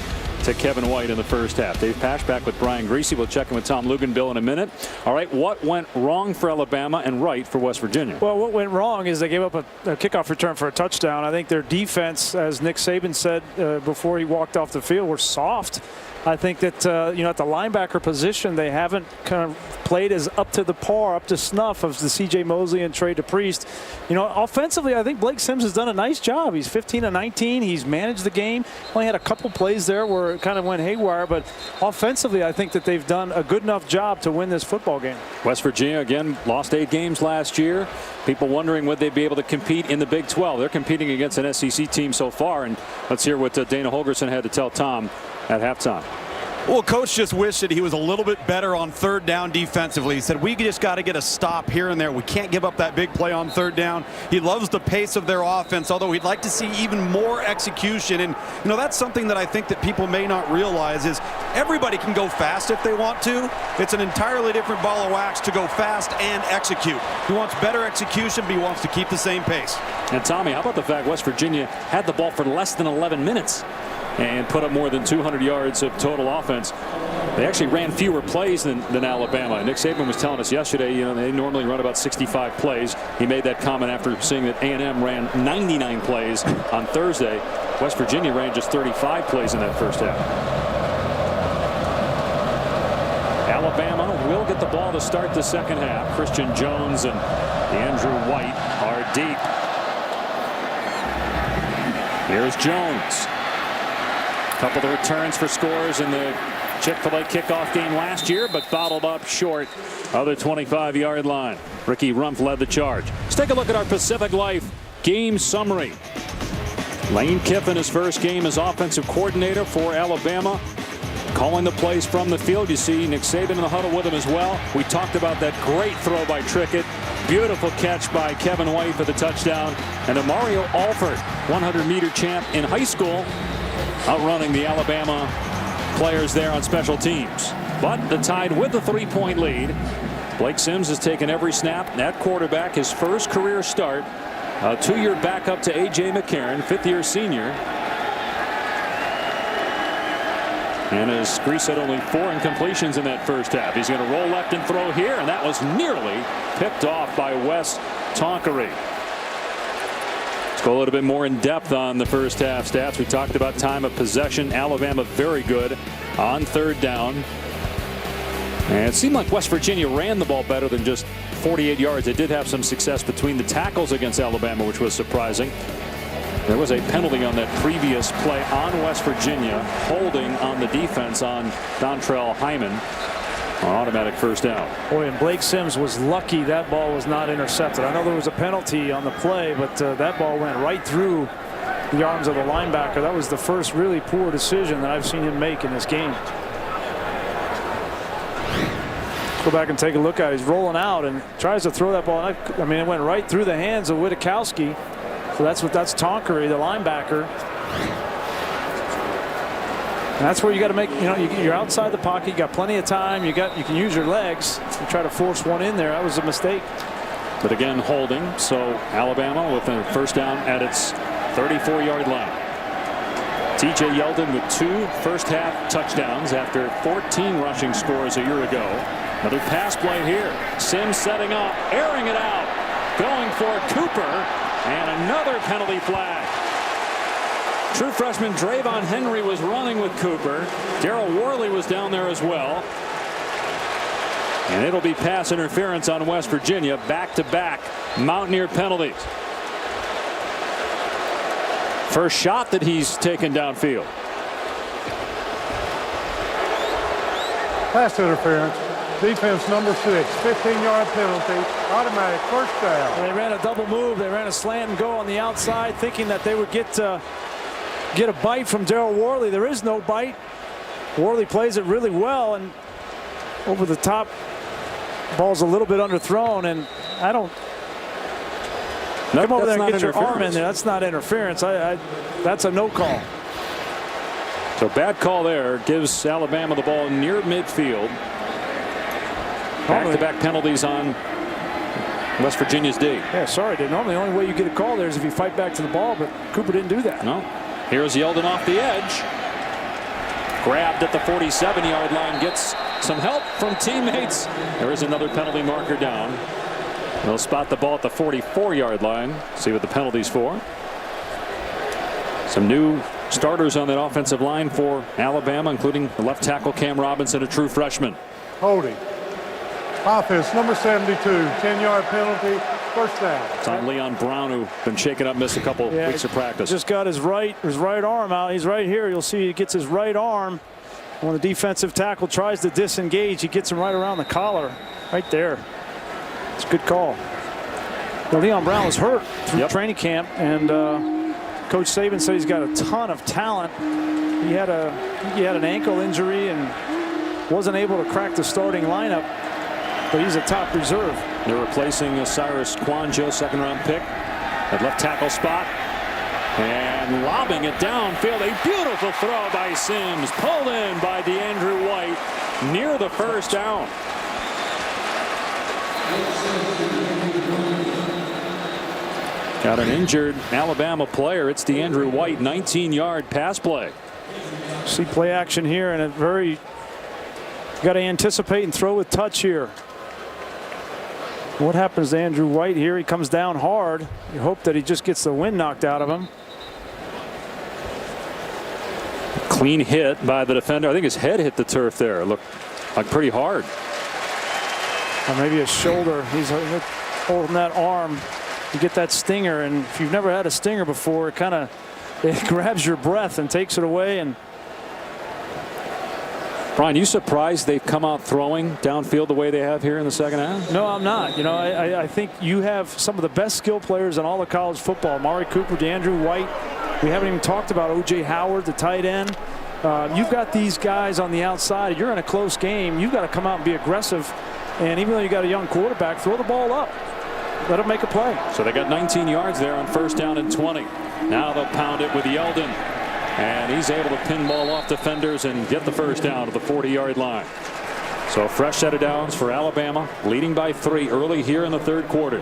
to Kevin White in the first half. Dave Pasch back with Brian Greasy. We'll check in with Tom Luganbill in a minute. All right, what went wrong for Alabama and right for West Virginia? Well, what went wrong is they gave up a kickoff return for a touchdown. I think their defense, as Nick Saban said before he walked off the field, were soft. I think that, you know, at the linebacker position, they haven't kind of played as up to snuff of the C.J. Mosley and Trey DePriest. You know, offensively, I think Blake Sims has done a nice job. He's 15-19. He's managed the game. Only had a couple plays there where it kind of went haywire, but offensively, I think that they've done a good enough job to win this football game. West Virginia, again, lost 8 games last year. People wondering would they be able to compete in the Big 12. They're competing against an SEC team so far, and let's hear what Dana Holgorsen had to tell Tom at halftime. Well, Coach just wished that he was a little bit better on third down defensively. He said, we just got to get a stop here and there. We can't give up that big play on third down. He loves the pace of their offense, although he'd like to see even more execution. And, you know, that's something that I think that people may not realize is everybody can go fast if they want to. It's an entirely different ball of wax to go fast and execute. He wants better execution, but he wants to keep the same pace. And, Tommy, how about the fact West Virginia had the ball for less than 11 minutes and put up more than 200 yards of total offense. They actually ran fewer plays than Alabama. Nick Saban was telling us yesterday, they normally run about 65 plays. He made that comment after seeing that A&M ran 99 plays on Thursday. West Virginia ran just 35 plays in that first half. Alabama will get the ball to start the second half. Christian Jones and Andrew White are deep. Here's Jones. A couple of returns for scores in the Chick-fil-A kickoff game last year, but bottled up short of the 25-yard line. Ricky Rumpf led the charge. Let's take a look at our Pacific Life game summary. Lane Kiffin, his first game as offensive coordinator for Alabama, calling the plays from the field. You see Nick Saban in the huddle with him as well. We talked about that great throw by Trickett. Beautiful catch by Kevin White for the touchdown. And a Mario Alford, 100-meter champ in high school, outrunning the Alabama players there on special teams. But the Tide with the 3-point lead. Blake Sims has taken every snap at quarterback, his first career start. A 2-year backup to A.J. McCarron, 5th-year senior. And as Grease said, only 4 incompletions in that first half. He's going to roll left and throw here, and that was nearly picked off by Wes Tonkery. Let's go a little bit more in depth on the first half stats. We talked about time of possession. Alabama very good on third down. And it seemed like West Virginia ran the ball better than just 48 yards. They did have some success between the tackles against Alabama, which was surprising. There was a penalty on that previous play on West Virginia, holding on the defense on Dontrell Hyman. Automatic first down. Boy, and Blake Sims was lucky that ball was not intercepted. I know there was a penalty on the play, but that ball went right through the arms of the linebacker. That was the first really poor decision that I've seen him make in this game. Go back and take a look at it. He's rolling out and tries to throw that ball. I mean, it went right through the hands of Witkowski. So that's Tonkery, the linebacker. And that's where you got to make, you're outside the pocket. You got plenty of time. You can use your legs. You try to force one in there. That was a mistake. But again, holding. So Alabama with a first down at its 34-yard line. TJ Yeldon with 2 first-half touchdowns after 14 rushing scores a year ago. Another pass play here. Sims setting up, airing it out, going for Cooper, and another penalty flag. True freshman Drayvon Henry was running with Cooper. Darrell Worley was down there as well. And it'll be pass interference on West Virginia. Back-to-back Mountaineer penalties. First shot that he's taken downfield. Pass interference. Defense number 6. 15-yard penalty. Automatic first down. They ran a double move. They ran a slant and go on the outside, thinking that they would get a bite from Darrell Worley. There is no bite. Worley plays it really well, and over the top. Ball's a little bit underthrown, and I don't. Nope, come over there and get your arm in there. That's not interference. That's a no call. So bad call there. Gives Alabama the ball near midfield. Back-to-back penalties on West Virginia's D. Yeah, sorry. Normally the only way you get a call there is if you fight back to the ball, but Cooper didn't do that. No. Here's Yeldon off the edge. Grabbed at the 47-yard line. Gets some help from teammates. There is another penalty marker down. They'll spot the ball at the 44-yard line. See what the penalty's for. Some new starters on that offensive line for Alabama, including the left tackle Cam Robinson, a true freshman. Holding. Offense number 72. 10-yard penalty. First down. It's on Leon Brown, who's been shaken up, missed a couple weeks of practice. Just got his right arm out. He's right here. You'll see he gets his right arm. When the defensive tackle tries to disengage, he gets him right around the collar. Right there. It's a good call. Well, Leon Brown was hurt through training camp, and Coach Saban said he's got a ton of talent. He had an ankle injury and wasn't able to crack the starting lineup, but he's a top reserve. They're replacing Cyrus Kwanjo, second-round pick, at left tackle spot. And lobbing it downfield. A beautiful throw by Sims. Pulled in by DeAndrew White near the first down. Got an injured Alabama player. It's DeAndrew White, 19-yard pass play. See play action here, and got to anticipate and throw with touch here. What happens to Andrew White here? He comes down hard. You hope that he just gets the wind knocked out of him. Clean hit by the defender. I think his head hit the turf there. It looked like pretty hard. Or maybe a shoulder. He's holding that arm. You get that stinger, and if you've never had a stinger before, it grabs your breath and takes it away. And Brian, you surprised they've come out throwing downfield the way they have here in the second half? No, I'm not. You know, I think you have some of the best skill players in all of college football. Amari Cooper, DeAndre White. We haven't even talked about O.J. Howard, the tight end. You've got these guys on the outside. You're in a close game. You've got to come out and be aggressive. And even though you got a young quarterback, throw the ball up. Let him make a play. So they got 19 yards there on 1st down and 20. Now they'll pound it with Yeldon. And he's able to pinball off defenders and get the 1st down to the 40-yard line. So a fresh set of downs for Alabama, leading by 3 early here in the 3rd quarter.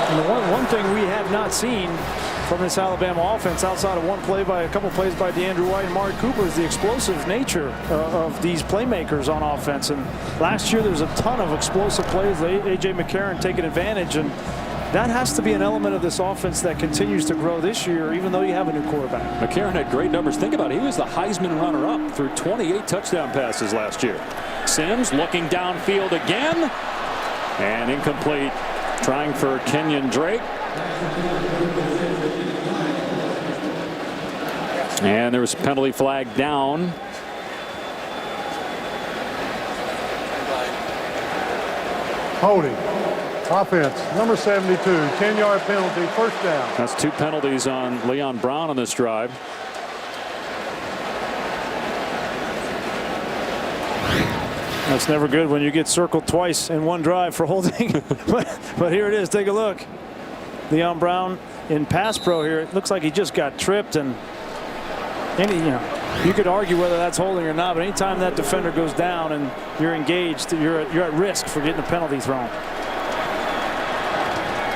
And the one thing we have not seen from this Alabama offense, outside of a couple plays by DeAndre White and Amari Cooper, is the explosive nature of these playmakers on offense. And last year there's a ton of explosive plays. A.J. McCarron taking advantage, and that has to be an element of this offense that continues to grow this year, even though you have a new quarterback. McCarron had great numbers. Think about it. He was the Heisman runner-up through 28 touchdown passes last year. Sims looking downfield again, and incomplete. Trying for Kenyon Drake. And there was a penalty flag down. Holding. Offense, number 72, 10-yard penalty, 1st down. That's 2 penalties on Leon Brown on this drive. That's never good when you get circled twice in one drive for holding. but here it is. Take a look. Leon Brown in pass pro here. It looks like he just got tripped, and you could argue whether that's holding or not. But anytime that defender goes down and you're engaged, you're at risk for getting a penalty thrown.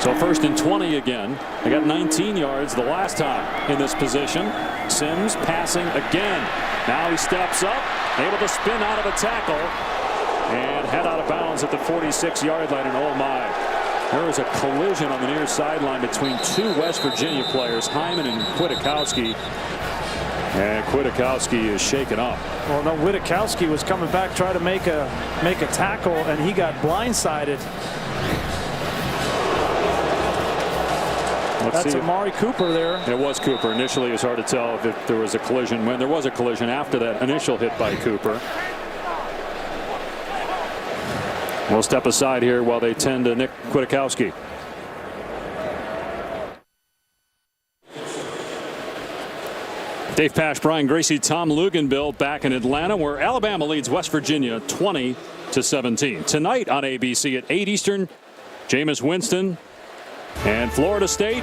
So 1st and 20 again. They got 19 yards the last time in this position. Sims passing again. Now he steps up, able to spin out of a tackle and head out of bounds at the 46-yard line. And oh my, there was a collision on the near sideline between 2 West Virginia players, Hyman and Kwiatkowski. And Kwiatkowski is shaken up. Well, no, Kwiatkowski was coming back, trying to make a tackle, and he got blindsided. That's Amari Cooper there. It was Cooper. Initially, it was hard to tell if there was a collision. When there was a collision after that initial hit by Cooper. We'll step aside here while they tend to Nick Kwiatkowski. Dave Pasch, Brian Gracie, Tom Luganbill back in Atlanta, where Alabama leads West Virginia 20-17. Tonight on ABC at 8 Eastern, Jameis Winston and Florida State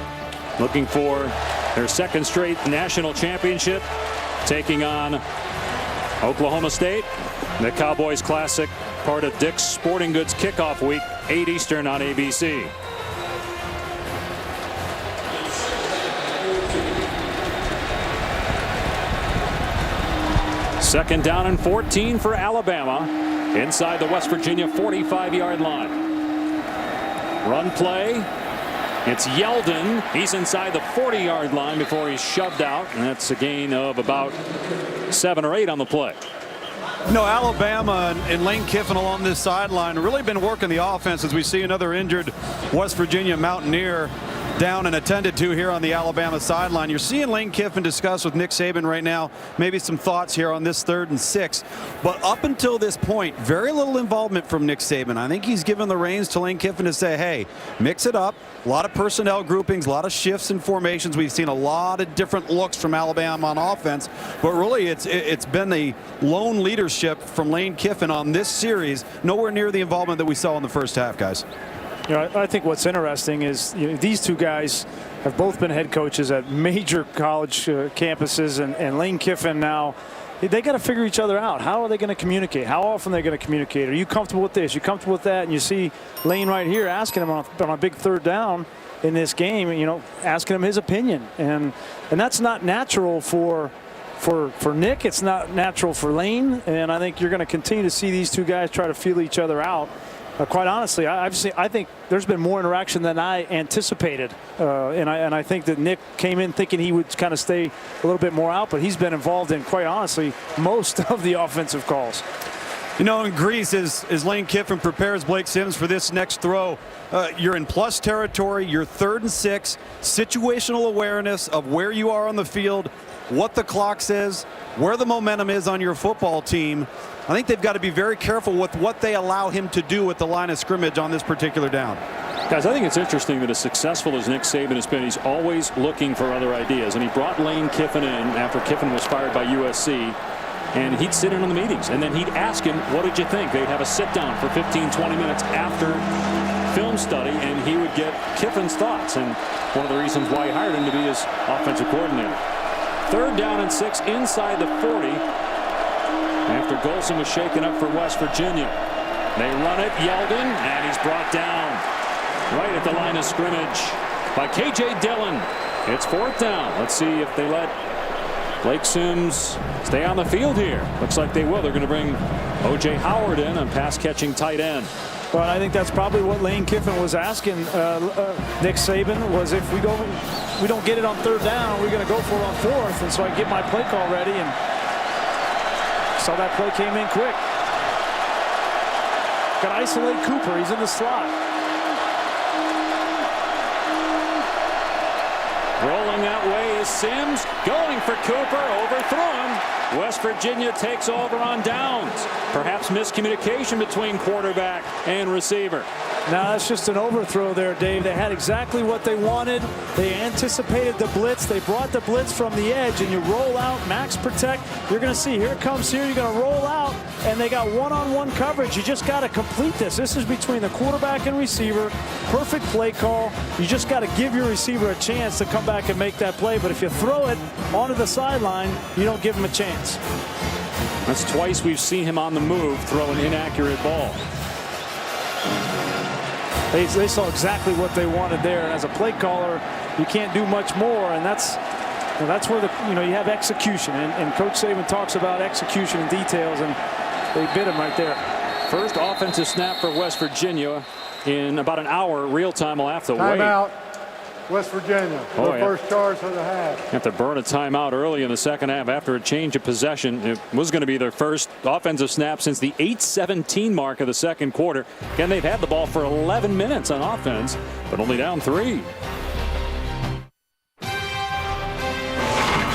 looking for their 2nd straight national championship, taking on Oklahoma State. The Cowboys Classic, part of Dick's Sporting Goods kickoff week, 8 Eastern on ABC. Second down and 14 for Alabama inside the West Virginia 45-yard line. Run play. It's Yeldon. He's inside the 40-yard line before he's shoved out, and that's a gain of about 7 or 8 on the play. No, Alabama and Lane Kiffin along this sideline really been working the offense as we see another injured West Virginia Mountaineer down and attended to here on the Alabama sideline. You're seeing Lane Kiffin discuss with Nick Saban right now maybe some thoughts here on this 3rd and 6. But up until this point, very little involvement from Nick Saban. I think he's given the reins to Lane Kiffin to say, hey, mix it up. A lot of personnel groupings, a lot of shifts and formations. We've seen a lot of different looks from Alabama on offense. But really, it's been the lone leadership from Lane Kiffin on this series, nowhere near the involvement that we saw in the first half, guys. You know, I think what's interesting is these 2 guys have both been head coaches at major college campuses, and Lane Kiffin now, they got to figure each other out. How are they going to communicate? How often are they going to communicate? Are you comfortable with this? You comfortable with that? And you see Lane right here asking him on a big 3rd down in this game, you know, asking him his opinion. And that's not natural for Nick. It's not natural for Lane. And I think you're going to continue to see these two guys try to feel each other out. Quite honestly, I think there's been more interaction than I anticipated, and I think that Nick came in thinking he would kind of stay a little bit more out, but he's been involved in, quite honestly, most of the offensive calls. You know, in Greece, as Lane Kiffin prepares Blake Sims for this next throw, you're in plus territory, you're 3rd and 6, situational awareness of where you are on the field, what the clock says, where the momentum is on your football team. I think they've got to be very careful with what they allow him to do at the line of scrimmage on this particular down. Guys, I think it's interesting that as successful as Nick Saban has been, he's always looking for other ideas. And he brought Lane Kiffin in after Kiffin was fired by USC. And he'd sit in on the meetings. And then he'd ask him, what did you think? They'd have a sit down for 15, 20 minutes after film study. And he would get Kiffin's thoughts. And one of the reasons why he hired him to be his offensive coordinator. 3rd down and 6 inside the 40. After Golson was shaken up for West Virginia. They run it, Yeldon, and he's brought down right at the line of scrimmage by K.J. Dillon. It's 4th down. Let's see if they let Blake Sims stay on the field here. Looks like they will. They're going to bring O.J. Howard in on pass-catching tight end. Well, I think that's probably what Lane Kiffin was asking Nick Saban, was if we don't get it on 3rd down, we're going to go for it on 4th, and so I get my play call ready. And saw that play came in quick. Got to isolate Cooper. He's in the slot. Rolling that way is Sims. Going for Cooper. Overthrown. West Virginia takes over on downs. Perhaps miscommunication between quarterback and receiver. Now that's just an overthrow there, Dave. They had exactly what they wanted. They anticipated the blitz. They brought the blitz from the edge, and you roll out, max protect. You're going to see, here it comes here. You're going to roll out, and they got one-on-one coverage. You just got to complete this. This is between the quarterback and receiver. Perfect play call. You just got to give your receiver a chance to come back and make that play. But if you throw it onto the sideline, you don't give him a chance. That's twice we've seen him on the move throw an inaccurate ball. They saw exactly what they wanted there, and as a play caller, you can't do much more, and that's where you have execution, and Coach Saban talks about execution and details, and they bit him right there. First offensive snap for West Virginia in about an hour. Real time will have to wait. Timeout, West Virginia. Their first charge for the half. Have to burn a timeout early in the second half after a change of possession. It was going to be their first offensive snap since the 8:17 mark of the second quarter. Again, they've had the ball for 11 minutes on offense, but only down 3.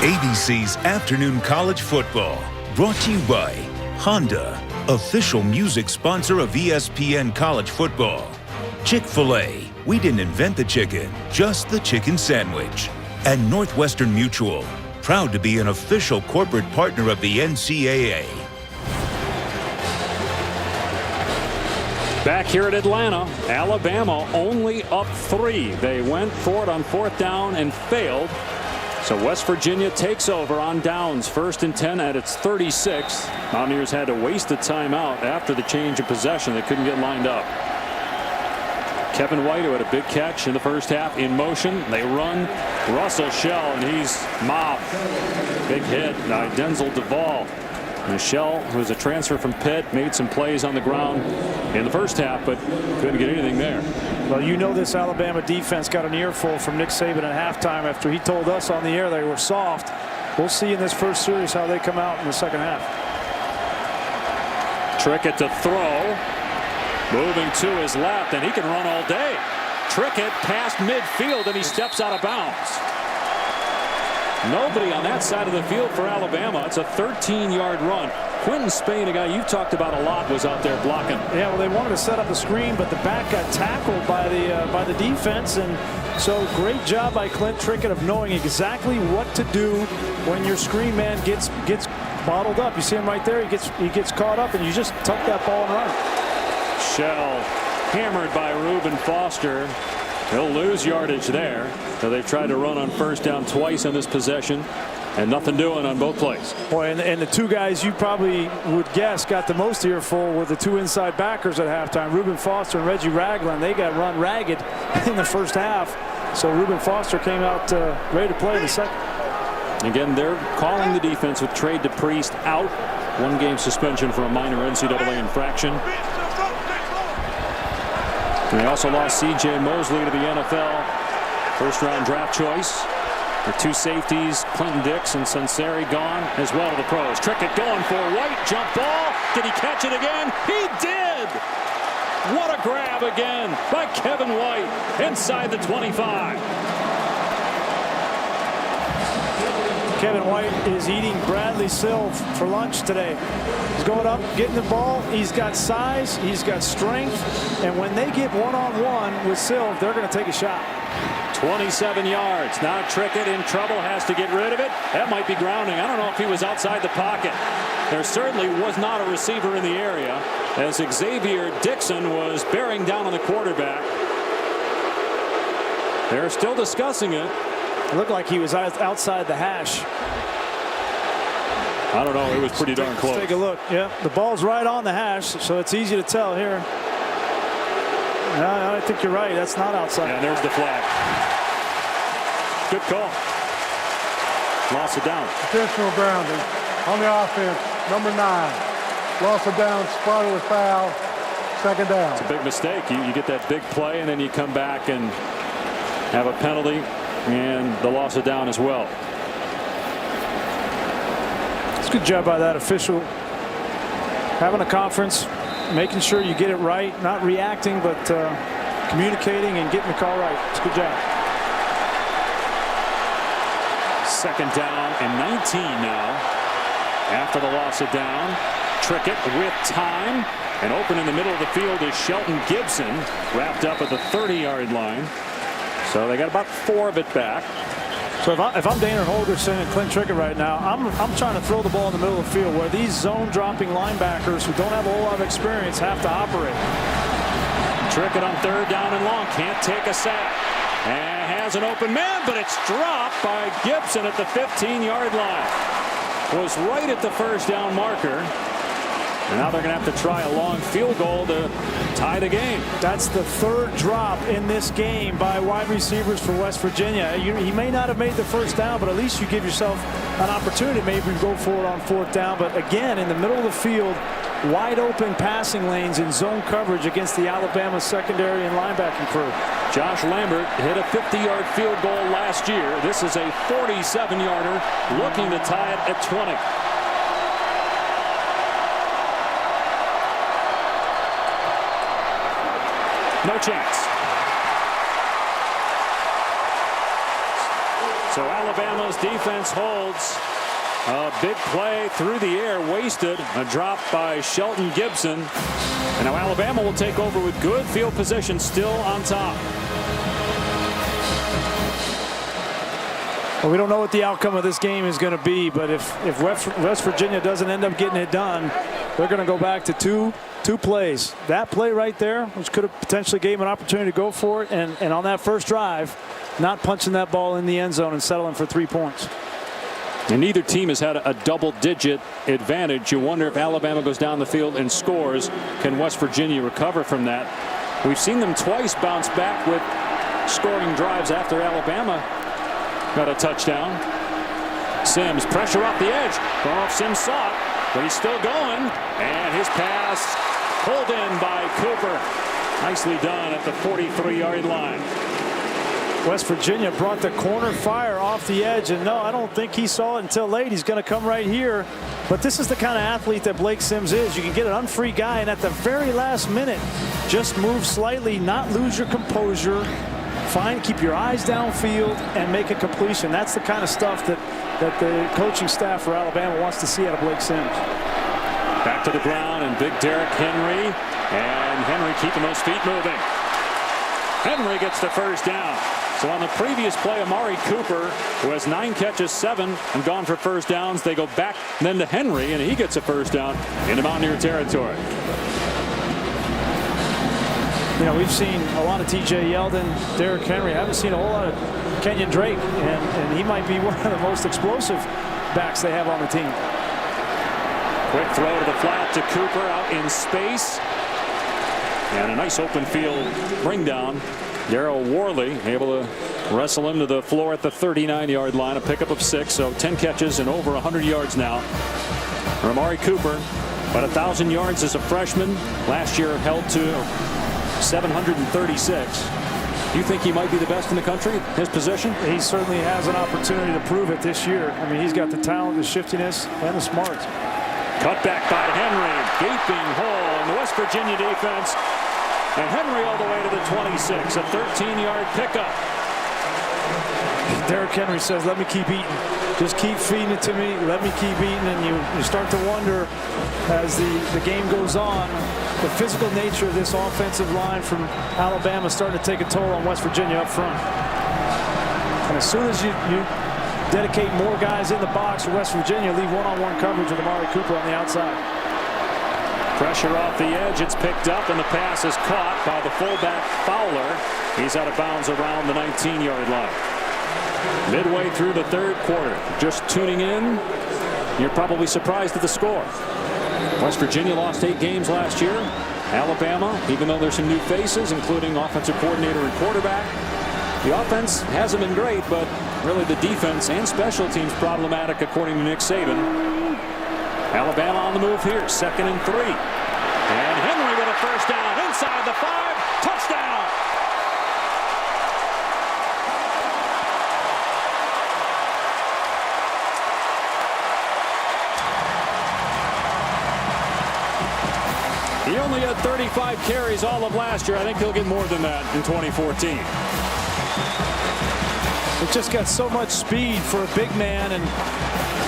ABC's Afternoon College Football, brought to you by Honda, official music sponsor of ESPN College Football. Chick-fil-A, we didn't invent the chicken, just the chicken sandwich. And Northwestern Mutual, proud to be an official corporate partner of the NCAA. Back here at Atlanta, Alabama only up 3. They went for it on 4th down and failed. So West Virginia takes over on downs. 1st and 10 at its 36. Mountaineers had to waste a timeout after the change of possession. They couldn't get lined up. Kevin White, who had a big catch in the first half, in motion. They run Russell Shell, and he's mobbed. Big hit by Denzel Duvall. Michelle, who was a transfer from Pitt, made some plays on the ground in the first half, but couldn't get anything there. Well, you know this Alabama defense got an earful from Nick Saban at halftime after he told us on the air they were soft. We'll see in this first series how they come out in the second half. Trickett to throw. Moving to his left, and he can run all day. Trickett past midfield, and he steps out of bounds. Nobody on that side of the field for Alabama. It's a 13-yard run. Quentin Spain, a guy you've talked about a lot, was out there blocking. Yeah, well, they wanted to set up the screen, but the back got tackled by the defense, and so great job by Clint Trickett of knowing exactly what to do when your screen man gets bottled up. You see him right there. He gets caught up, and you just tuck that ball and run. Shell hammered by Reuben Foster. He'll lose yardage there. So they've tried to run on 1st down twice on this possession, and nothing doing on both plays. Boy, and the two guys you probably would guess got the most earful were the 2 inside backers at halftime. Reuben Foster and Reggie Ragland. They got run ragged in the first half. So Reuben Foster came out ready to play in the second. Again, they're calling the defense with Trey DePriest out. 1-game suspension for a minor NCAA infraction. And they also lost C.J. Mosley to the NFL. First-round draft choice. The 2 safeties, Clinton Dix and Sunseri, gone as well to the pros. Trickett going for White. Jump ball. Did he catch it again? He did! What a grab again by Kevin White inside the 25. Kevin White is eating Bradley Silv for lunch today. He's going up, getting the ball. He's got size. He's got strength. And when they get one-on-one with Silv, they're going to take a shot. 27 yards. Now Trickett in trouble, has to get rid of it. That might be grounding. I don't know if he was outside the pocket. There certainly was not a receiver in the area as Xavier Dixon was bearing down on the quarterback. They're still discussing it. It looked like he was outside the hash. I don't know. It was pretty darn close. Let's take a look. Yeah, the ball's right on the hash, so it's easy to tell here. No, I think you're right. That's not outside. And there's the flag. Good call. Loss of down. Intentional grounding on the offense. Number 9. Loss of down. Spotted with foul. Second down. It's a big mistake. You get that big play, and then you come back and have a penalty and the loss of down as well. It's a good job by that official. Having a conference, making sure you get it right, not reacting, but communicating and getting the call right. It's a good job. Second down and 19 now after the loss of down. Trickett with time, and open in the middle of the field is Shelton Gibson, wrapped up at the 30-yard line. So they got about 4 of it back. So if I'm Dana Holgorsen and Clint Trickett right now, I'm trying to throw the ball in the middle of the field where these zone dropping linebackers who don't have a whole lot of experience have to operate. Trickett on 3rd down and long, can't take a sack. And has an open man, but it's dropped by Gibson at the 15-yard line. Was right at the first down marker. And now they're going to have to try a long field goal to tie the game. That's the 3rd drop in this game by wide receivers for West Virginia. He may not have made the first down, but at least you give yourself an opportunity to maybe go for it on 4th down. But again, in the middle of the field, wide open passing lanes in zone coverage against the Alabama secondary and linebacking crew. Josh Lambert hit a 50-yard field goal last year. This is a 47-yarder looking to tie it at 20. No chance. So Alabama's defense holds. A big play through the air, wasted. A drop by Shelton Gibson. And now Alabama will take over with good field position, still on top. Well, we don't know what the outcome of this game is going to be, but if West Virginia doesn't end up getting it done, they're going to go back to two plays. That play right there, which could have potentially gave him an opportunity to go for it, and on that first drive, not punching that ball in the end zone and settling for 3 points. And neither team has had a double-digit advantage. You wonder if Alabama goes down the field and scores, can West Virginia recover from that? We've seen them twice bounce back with scoring drives after Alabama got a touchdown. Sims, pressure off the edge. Don't know if Sims saw it, but he's still going. And his pass pulled in by Cooper. Nicely done at the 43-yard line. West Virginia brought the corner fire off the edge, and no, I don't think he saw it until late. He's going to come right here. But this is the kind of athlete that Blake Sims is. You can get an unfree guy, and at the very last minute, just move slightly, not lose your composure. Keep your eyes downfield and make a completion. That's the kind of stuff that the coaching staff for Alabama wants to see out of Blake Sims. Back to the ground, and big Derrick Henry. And Henry keeping those feet moving. Henry gets the first down. So on the previous play, Amari Cooper, who has 9 catches, 7, and gone for first downs, they go back then to Henry, and he gets a first down into Mountaineer territory. You know, we've seen a lot of T.J. Yeldon, Derrick Henry. I haven't seen a whole lot of Kenyon Drake, and he might be one of the most explosive backs they have on the team. Quick throw to the flat to Cooper out in space. And a nice open field bring down. Darryl Worley able to wrestle him to the floor at the 39-yard line. A pickup of 6, so 10 catches and over 100 yards now. Amari Cooper, about 1,000 yards as a freshman. Last year held to 736. Do you think he might be the best in the country at his position? He certainly has an opportunity to prove it this year. I mean, he's got the talent, the shiftiness, and the smarts. Cut back by Henry. Gaping hole in the West Virginia defense. And Henry all the way to the 26. A 13-yard pickup. Derrick Henry says, let me keep eating. Just keep feeding it to me. Let me keep eating. And you start to wonder as the game goes on, the physical nature of this offensive line from Alabama is starting to take a toll on West Virginia up front. And as soon as you dedicate more guys in the box for West Virginia, leave one-on-one coverage with Amari Cooper on the outside. Pressure off the edge. It's picked up, and the pass is caught by the fullback Fowler. He's out of bounds around the 19-yard line. Midway through the third quarter. Just tuning in, you're probably surprised at the score. West Virginia lost 8 games last year. Alabama, even though there's some new faces, including offensive coordinator and quarterback, the offense hasn't been great, but really the defense and special teams problematic, according to Nick Saban. Alabama on the move here, 2nd and 3. And Henry with a first down inside the 5. Touchdown! He only had 35 carries all of last year. I think he'll get more than that in 2014. It just got so much speed for a big man, and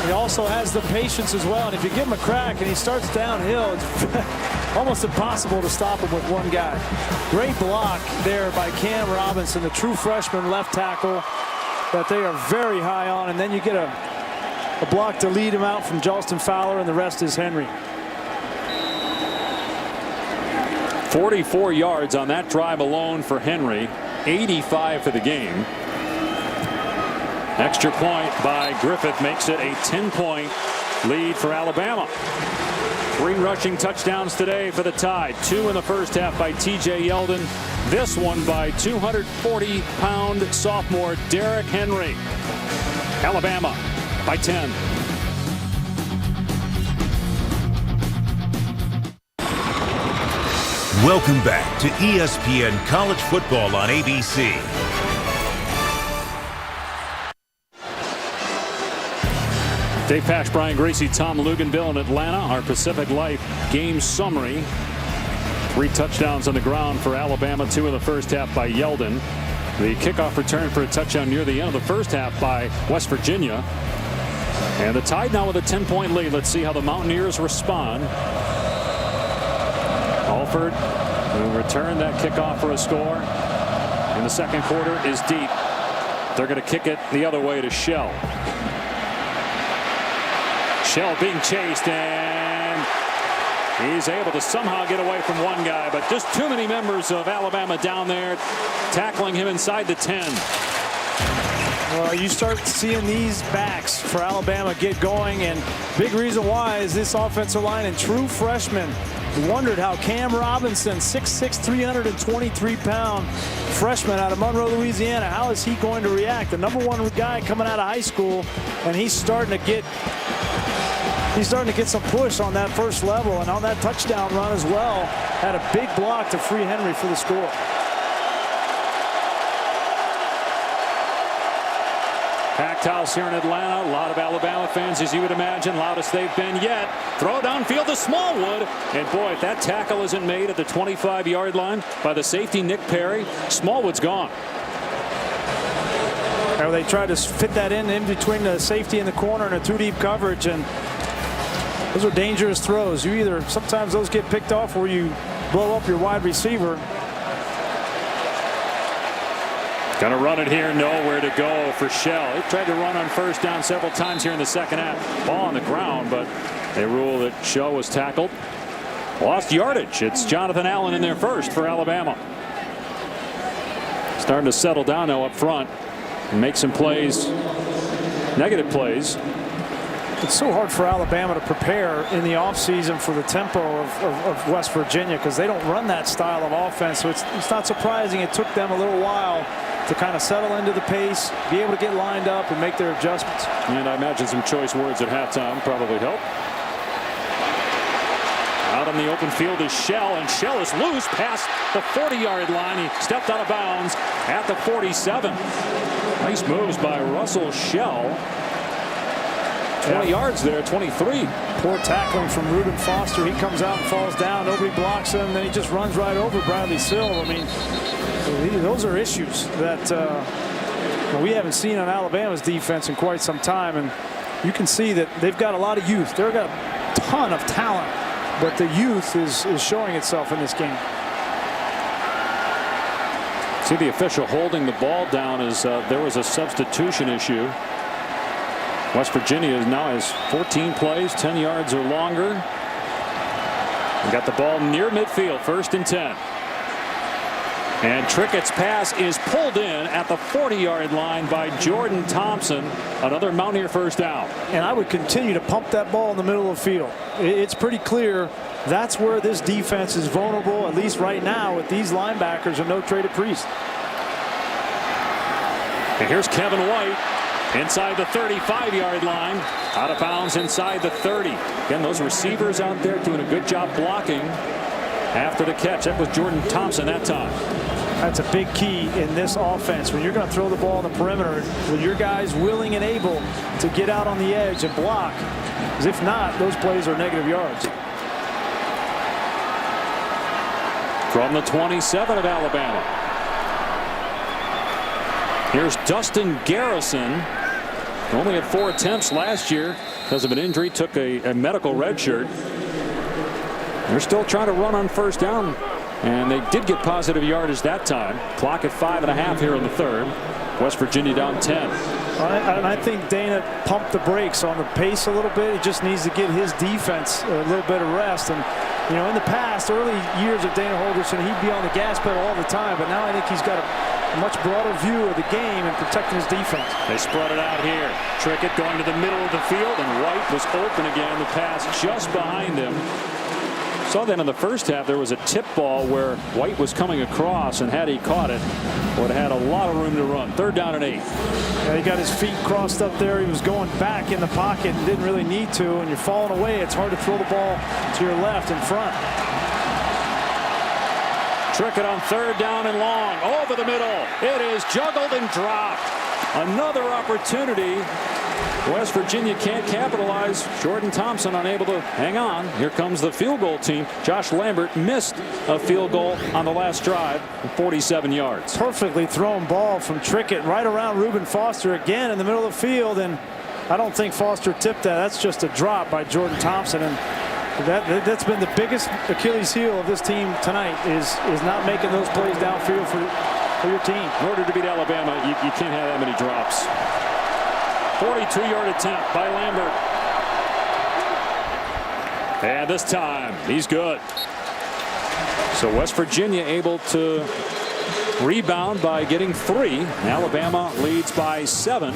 he also has the patience as well. And if you give him a crack and he starts downhill, it's almost impossible to stop him with one guy. Great block there by Cam Robinson, the true freshman left tackle that they are very high on. And then you get a block to lead him out from Justin Fowler, and the rest is Henry. 44 yards on that drive alone for Henry. 85 for the game. Extra point by Griffith makes it a 10-point lead for Alabama. 3 rushing touchdowns today for the Tide. 2 in the first half by T.J. Yeldon. This one by 240-pound sophomore Derrick Henry. Alabama by 10. Welcome back to ESPN College Football on ABC. Dave Pasch, Brian Greasy, Tom Luganville in Atlanta. Our Pacific Life game summary. 3 touchdowns on the ground for Alabama, 2 in the first half by Yeldon. The kickoff return for a touchdown near the end of the first half by West Virginia. And the Tide now with a 10-point lead. Let's see how the Mountaineers respond. Alford will return that kickoff for a score. In the second quarter is deep. They're going to kick it the other way to Shell. Shell being chased, and he's able to somehow get away from one guy, but just too many members of Alabama down there tackling him inside the 10. Well, you start seeing these backs for Alabama get going, and big reason why is this offensive line and true freshman. You wondered how Cam Robinson, 6'6", 323-pound freshman out of Monroe, Louisiana, how is he going to react? The #1 guy coming out of high school, and he's starting to get some push on that first level, and on that touchdown run as well. Had a big block to free Henry for the score. Packed house here in Atlanta. A lot of Alabama fans, as you would imagine, loudest they've been yet. Throw downfield to Smallwood. And boy, if that tackle isn't made at the 25-yard line by the safety Nick Perry, Smallwood's gone. Now they tried to fit that in between the safety and the corner in a 2-deep coverage, and those are dangerous throws. Sometimes those get picked off where you blow up your wide receiver. Gonna run it here, nowhere to go for Shell. He tried to run on first down several times here in the second half. Ball on the ground, but they rule that Shell was tackled. Lost yardage. It's Jonathan Allen in there first for Alabama. Starting to settle down now up front and make some plays, negative plays. It's so hard for Alabama to prepare in the offseason for the tempo of West Virginia, because they don't run that style of offense. So it's not surprising it took them a little while to kind of settle into the pace, be able to get lined up and make their adjustments. And I imagine some choice words at halftime probably help. Out on the open field is Shell, and Shell is loose past the 40-yard line. He stepped out of bounds at the 47. Nice moves by Russell Shell. 20 yards there, 23. Poor tackling from Reuben Foster. He comes out and falls down. Nobody blocks him. Then he just runs right over Bradley Sill. I mean, those are issues that we haven't seen on Alabama's defense in quite some time. And you can see that they've got a lot of youth. They've got a ton of talent, but the youth is showing itself in this game. See the official holding the ball down as there was a substitution issue. West Virginia now has 14 plays, 10 yards or longer. We got the ball near midfield, 1st and 10. And Trickett's pass is pulled in at the 40-yard line by Jordan Thompson. Another Mountaineer first down. And I would continue to pump that ball in the middle of the field. It's pretty clear that's where this defense is vulnerable, at least right now, with these linebackers and no Trey Priest. And here's Kevin White inside the 35-yard line, out of bounds inside the 30. Again, those receivers out there doing a good job blocking after the catch. That was Jordan Thompson that time. That's a big key in this offense. When you're going to throw the ball on the perimeter, with your guys willing and able to get out on the edge and block, because if not, those plays are negative yards. From the 27 of Alabama, here's Dustin Garrison. Only had 4 attempts last year because of an injury. Took a medical red shirt. They're still trying to run on first down, and they did get positive yardage that time. Clock at 5.5 here in the 3rd. West Virginia down 10. And I think Dana pumped the brakes on the pace a little bit. He just needs to give his defense a little bit of rest. And you know, in the past, early years of Dana Holgorsen, he'd be on the gas pedal all the time. But now I think he's got a much broader view of the game and protecting his defense. They spread it out here. Trickett going to the middle of the field, and White was open again. The pass just behind him. Saw that in the first half. There was a tip ball where White was coming across, and had he caught it, would have had a lot of room to run. 3rd down and 8. Yeah, he got his feet crossed up there. He was going back in the pocket and didn't really need to. And you're falling away. It's hard to throw the ball to your left in front. Trickett on 3rd down and long. Over the middle. It is juggled and dropped. Another opportunity. West Virginia can't capitalize. Jordan Thompson unable to hang on. Here comes the field goal team. Josh Lambert missed a field goal on the last drive, 47 yards. Perfectly thrown ball from Trickett right around Reuben Foster again in the middle of the field, and I don't think Foster tipped that. That's just a drop by Jordan Thompson, and that's been the biggest Achilles heel of this team tonight is not making those plays downfield for your team. In order to beat Alabama, you can't have that many drops. 42-yard attempt by Lambert. And this time, he's good. So West Virginia able to rebound by getting 3. Alabama leads by 7.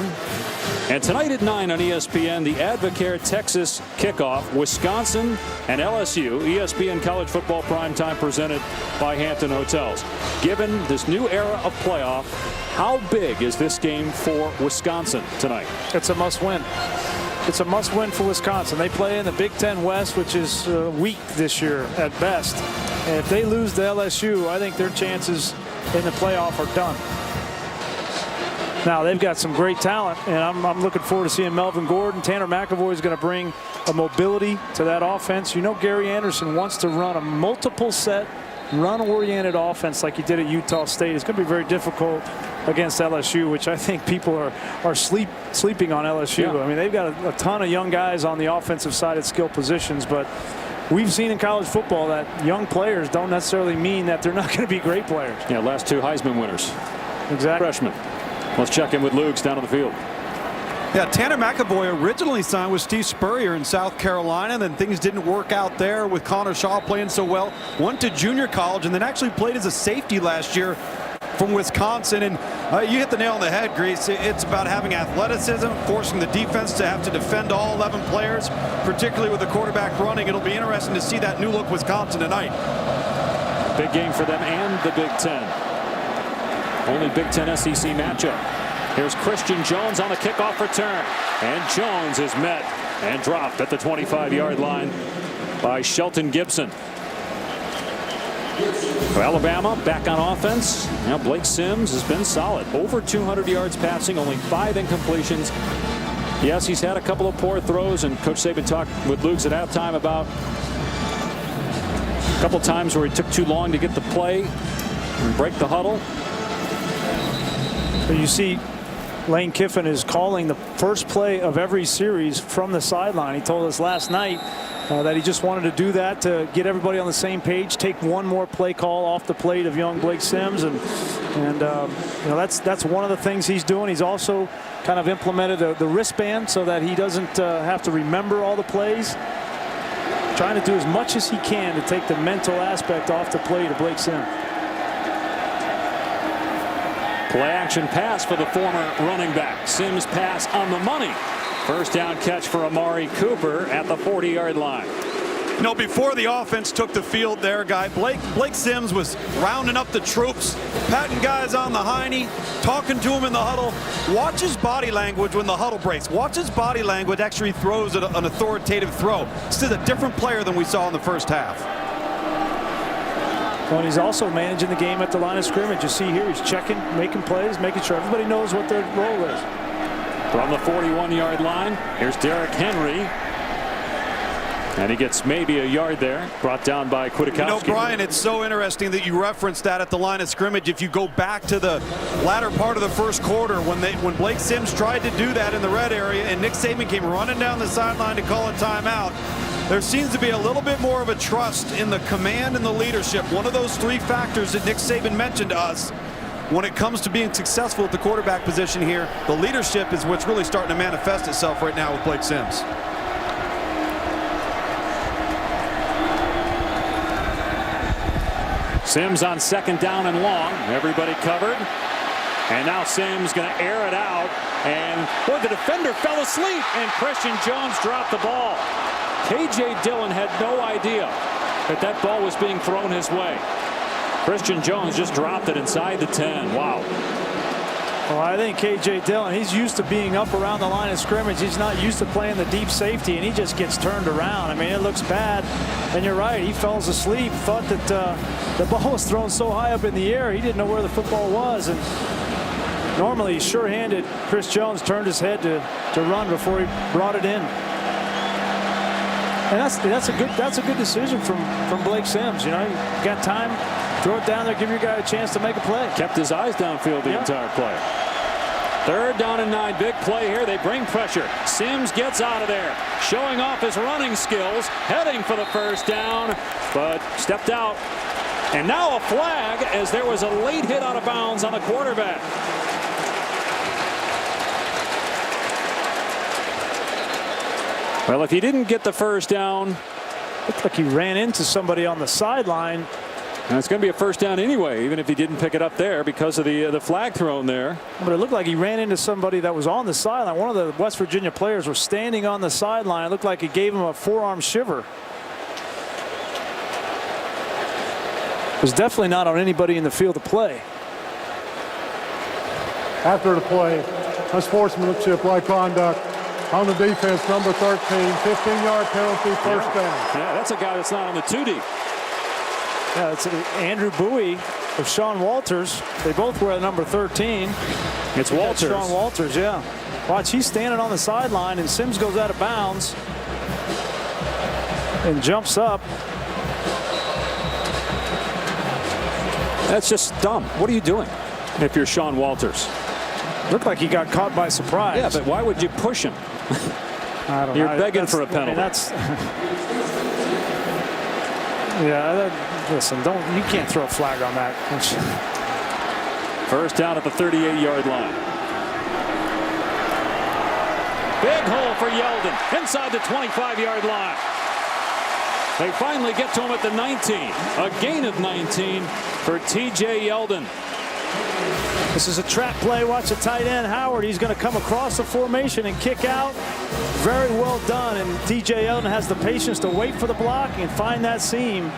And tonight at 9 on ESPN, the Advocare Texas kickoff. Wisconsin and LSU. ESPN College Football Primetime presented by Hampton Hotels. Given this new era of playoff, how big is this game for Wisconsin tonight? It's a must-win. It's a must-win for Wisconsin. They play in the Big Ten West, which is weak this year at best. And if they lose to LSU, I think their chances in the playoff are done. Now, they've got some great talent, and I'm looking forward to seeing Melvin Gordon. Tanner McEvoy is going to bring a mobility to that offense. You know, Gary Anderson wants to run a multiple set, run-oriented offense like he did at Utah State. It's going to be very difficult against LSU, which I think people are sleeping on LSU. Yeah. I mean, they've got a ton of young guys on the offensive side at skill positions, but we've seen in college football that young players don't necessarily mean that they're not going to be great players. Yeah, last 2 Heisman winners. Exactly. Freshmen. Let's check in with Luke's down on the field. Yeah, Tanner McEvoy originally signed with Steve Spurrier in South Carolina, then things didn't work out there with Connor Shaw playing so well. Went to junior college and then actually played as a safety last year from Wisconsin. And you hit the nail on the head, Grease. It's about having athleticism, forcing the defense to have to defend all 11 players, particularly with the quarterback running. It'll be interesting to see that new look Wisconsin tonight. Big game for them and the Big Ten. only Big Ten SEC matchup. Here's Christian Jones on the kickoff return. And Jones is met and dropped at the 25-yard line by Shelton Gibson. For Alabama back on offense. Now Blake Sims has been solid. Over 200 yards passing, only 5 incompletions. Yes, he's had a couple of poor throws, and Coach Saban talked with Luke at halftime about a couple times where he took too long to get the play and break the huddle. But you see, Lane Kiffin is calling the first play of every series from the sideline. He told us last night that he just wanted to do that to get everybody on the same page, take one more play call off the plate of young Blake Sims, and you know, that's one of the things he's doing. He's also kind of implemented the wristband so that he doesn't have to remember all the plays. Trying to do as much as he can to take the mental aspect off the plate of Blake Sims. Play action pass for the former running back. Sims pass on the money. First down catch for Amari Cooper at the 40-yard line. You know, before the offense took the field there, Blake Sims was rounding up the troops, patting guys on the hiney, talking to him in the huddle. Watch his body language when the huddle breaks. Watch his body language actually throws an authoritative throw. This is a different player than we saw in the first half. Well, he's also managing the game at the line of scrimmage. You see here, he's checking, making plays, making sure everybody knows what their role is. From the 41-yard line, here's Derrick Henry. And he gets maybe a yard there, brought down by Kwiatkowski. You know, Brian, it's so interesting that you referenced that at the line of scrimmage. If you go back to the latter part of the first quarter, when Blake Sims tried to do that in the red area and Nick Saban came running down the sideline to call a timeout, there seems to be a little bit more of a trust in the command and the leadership. One of those 3 factors that Nick Saban mentioned to us when it comes to being successful at the quarterback position here, the leadership is what's really starting to manifest itself right now with Blake Sims. Sims on second down and long. Everybody covered. And now Sims going to air it out. And boy, the defender fell asleep. And Christian Jones dropped the ball. K.J. Dillon had no idea that that ball was being thrown his way. Christian Jones just dropped it inside the 10. Wow. Well, I think K.J. Dillon, he's used to being up around the line of scrimmage. He's not used to playing the deep safety, and he just gets turned around. I mean, it looks bad. And you're right, he falls asleep, thought that the ball was thrown so high up in the air, he didn't know where the football was. And normally, sure-handed, Chris Jones turned his head to run before he brought it in. And that's a good decision from Blake Sims. You know, you got time, throw it down there, give your guy a chance to make a play. Kept his eyes downfield the entire play. 3rd down and 9. Big play here. They bring pressure. Sims gets out of there, showing off his running skills, heading for the first down, but stepped out. And now a flag as there was a late hit out of bounds on the quarterback. Well, if he didn't get the first down, looked like he ran into somebody on the sideline. And it's going to be a first down anyway, even if he didn't pick it up there because of the flag thrown there. But it looked like he ran into somebody that was on the sideline. One of the West Virginia players was standing on the sideline. It looked like it gave him a forearm shiver. It was definitely not on anybody in the field of play. After the play, unsportsmanship-like conduct on the defense, number 13, 15-yard penalty, first down. Yeah, that's a guy that's not on the 2 deep. Yeah, it's Andrew Bowie of Sean Walters. They both wear the number 13. It's Walters. Sean Walters, yeah. Watch, he's standing on the sideline, and Sims goes out of bounds and jumps up. That's just dumb. What are you doing if you're Sean Walters? Looked like he got caught by surprise. Yeah, but why would you push him? I don't know. You're begging for a penalty. I mean, that's yeah. Listen, you can't throw a flag on that. First down at the 38-yard line. Big hole for Yeldon inside the 25-yard line. They finally get to him at the 19. A gain of 19 for T.J. Yeldon. This is a trap play. Watch the tight end, Howard. He's going to come across the formation and kick out. Very well done. And T.J. Yeldon has the patience to wait for the block and find that seam.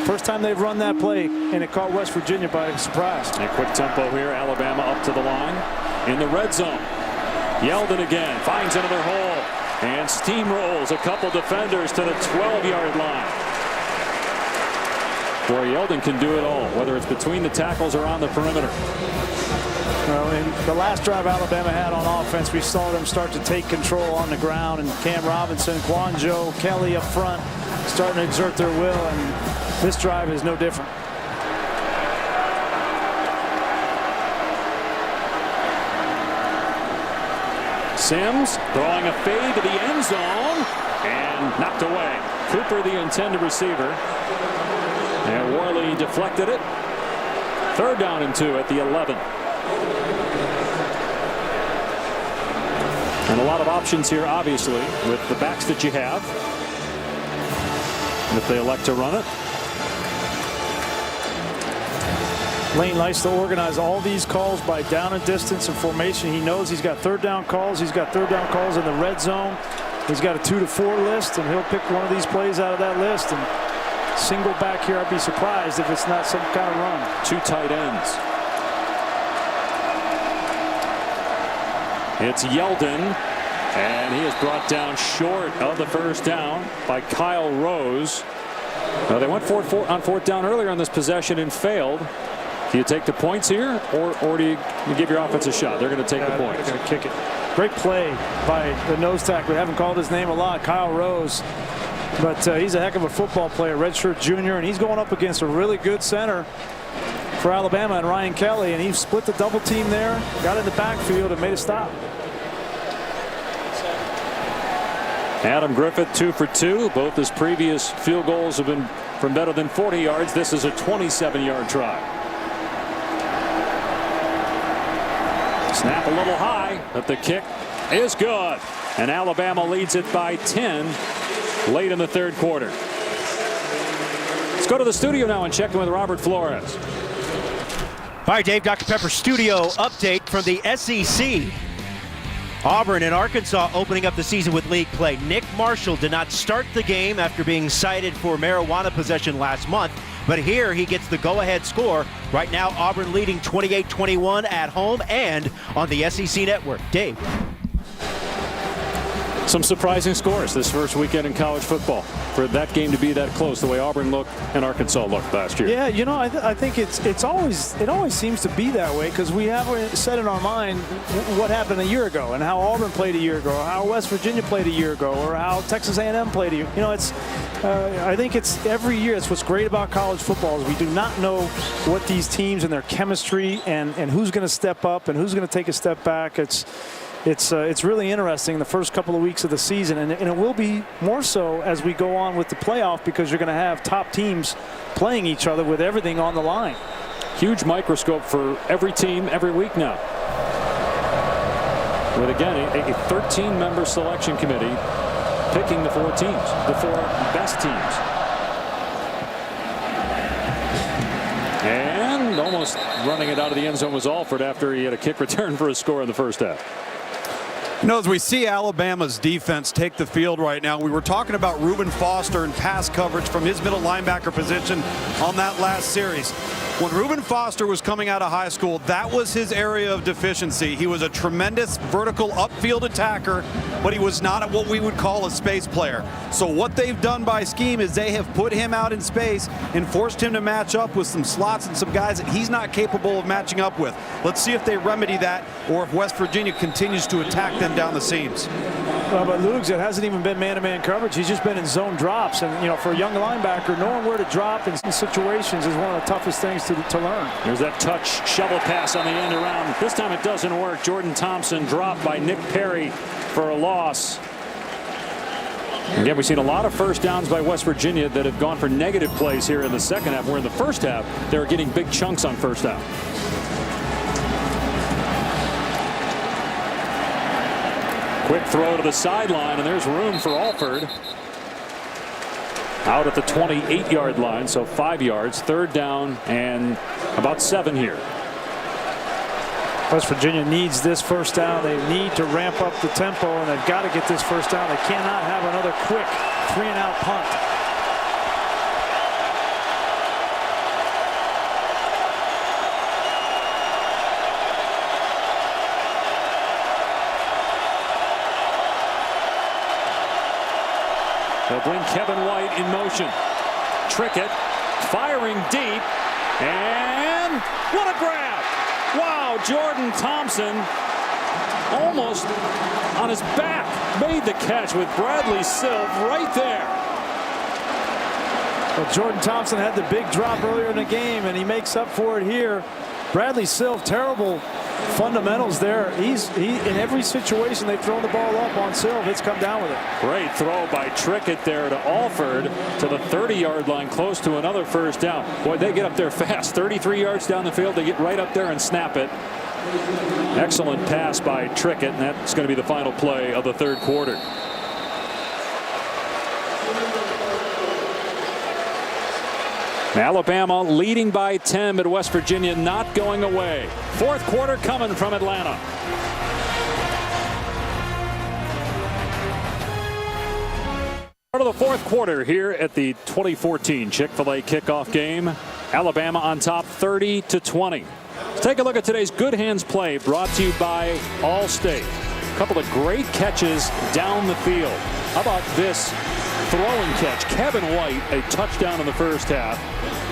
First time they've run that play, and it caught West Virginia by surprise. A quick tempo here. Alabama up to the line in the red zone. Yeldon again finds another hole and steamrolls a couple defenders to the 12-yard line. Boy, Yeldon can do it all, whether it's between the tackles or on the perimeter. Well, in the last drive Alabama had on offense, we saw them start to take control on the ground, and Cam Robinson, Quanjo, Kelly up front starting to exert their will, and this drive is no different. Sims throwing a fade to the end zone and knocked away. Cooper, the intended receiver, and Worley deflected it. 3rd down and 2 at the 11. And a lot of options here, obviously, with the backs that you have, if they elect to run it. Lane likes to organize all these calls by down and distance and formation. He knows he's got 3rd down calls. He's got 3rd down calls in the red zone. He's got a 2 to 4 list, and he'll pick one of these plays out of that list. And single back here, I'd be surprised if it's not some kind of run. 2 tight ends. It's Yeldon, and he is brought down short of the 1st down by Kyle Rose. Now, they went on 4th down earlier on this possession and failed. Do you take the points here, or do you give your offense a shot? They're going to take the points. They're going to kick it. Great play by the nose tackle. We haven't called his name a lot, Kyle Rose. But he's a heck of a football player, redshirt junior, and he's going up against a really good center for Alabama and Ryan Kelly, and he split the double team there, got in the backfield, and made a stop. Adam Griffith 2 for 2. Both his previous field goals have been from better than 40 yards. This is a 27-yard try. Snap a little high, but the kick is good. And Alabama leads it by 10 late in the 3rd quarter. Let's go to the studio now and check in with Robert Flores. All right, Dave, Dr. Pepper studio update from the SEC. Auburn and Arkansas opening up the season with league play. Nick Marshall did not start the game after being cited for marijuana possession last month, but here he gets the go-ahead score. Right now, Auburn leading 28-21 at home and on the SEC Network. Dave. Some surprising scores this first weekend in college football for that game to be that close, the way Auburn looked and Arkansas looked last year. Yeah, you know, I think it always seems to be that way, because we have set in our mind what happened a year ago and how Auburn played a year ago, or how West Virginia played a year ago, or how Texas A&M played a year. You know, it's I think it's every year. It's what's great about college football is we do not know what these teams and their chemistry and who's going to step up and who's going to take a step back. It's really interesting the first couple of weeks of the season, and it will be more so as we go on with the playoff, because you're going to have top teams playing each other with everything on the line. Huge microscope for every team every week now. With, again, a 13-member selection committee picking the 4 teams, the 4 best teams. And almost running it out of the end zone was Alford after he had a kick return for a score in the first half. You know, as we see Alabama's defense take the field right now, we were talking about Reuben Foster and pass coverage from his middle linebacker position on that last series. When Reuben Foster was coming out of high school, that was his area of deficiency. He was a tremendous vertical upfield attacker, but he was not what we would call a space player. So what they've done by scheme is they have put him out in space and forced him to match up with some slots and some guys that he's not capable of matching up with. Let's see if they remedy that, or if West Virginia continues to attack them down the seams. Well, but Lugs, it hasn't even been man-to-man coverage. He's just been in zone drops. And, you know, for a young linebacker, knowing where to drop in situations is one of the toughest things to learn. There's that touch shovel pass on the end around. This time it doesn't work. Jordan Thompson dropped by Nick Perry for a loss. Again, we've seen a lot of first downs by West Virginia that have gone for negative plays here in the second half, where in the first half they were getting big chunks on first down. Quick throw to the sideline, and there's room for Alford. Out at the 28-yard line, so 5 yards. 3rd down and about 7 here. West Virginia needs this first down. They need to ramp up the tempo, and they've got to get this first down. They cannot have another quick 3-and-out punt. They'll bring Kevin White in motion. Trickett firing deep. And what a grab. Wow, Jordan Thompson almost on his back made the catch with Bradley Silv right there. Well, Jordan Thompson had the big drop earlier in the game, and he makes up for it here. Bradley Silv, terrible fundamentals there. He in every situation they've thrown the ball up on Silv, it's come down with it. Great throw by Trickett there to Alford to the 30-yard line, close to another first down. Boy, they get up there fast. 33 yards down the field. They get right up there and snap it. Excellent pass by Trickett, and that's going to be the final play of the third quarter. Alabama leading by 10, but West Virginia not going away. Fourth quarter coming from Atlanta. Part of the fourth quarter here at the 2014 Chick-fil-A kickoff game. Alabama on top 30-20. Let's take a look at today's Good Hands play brought to you by Allstate. A couple of great catches down the field. How about this throwing catch? Kevin White, a touchdown in the first half.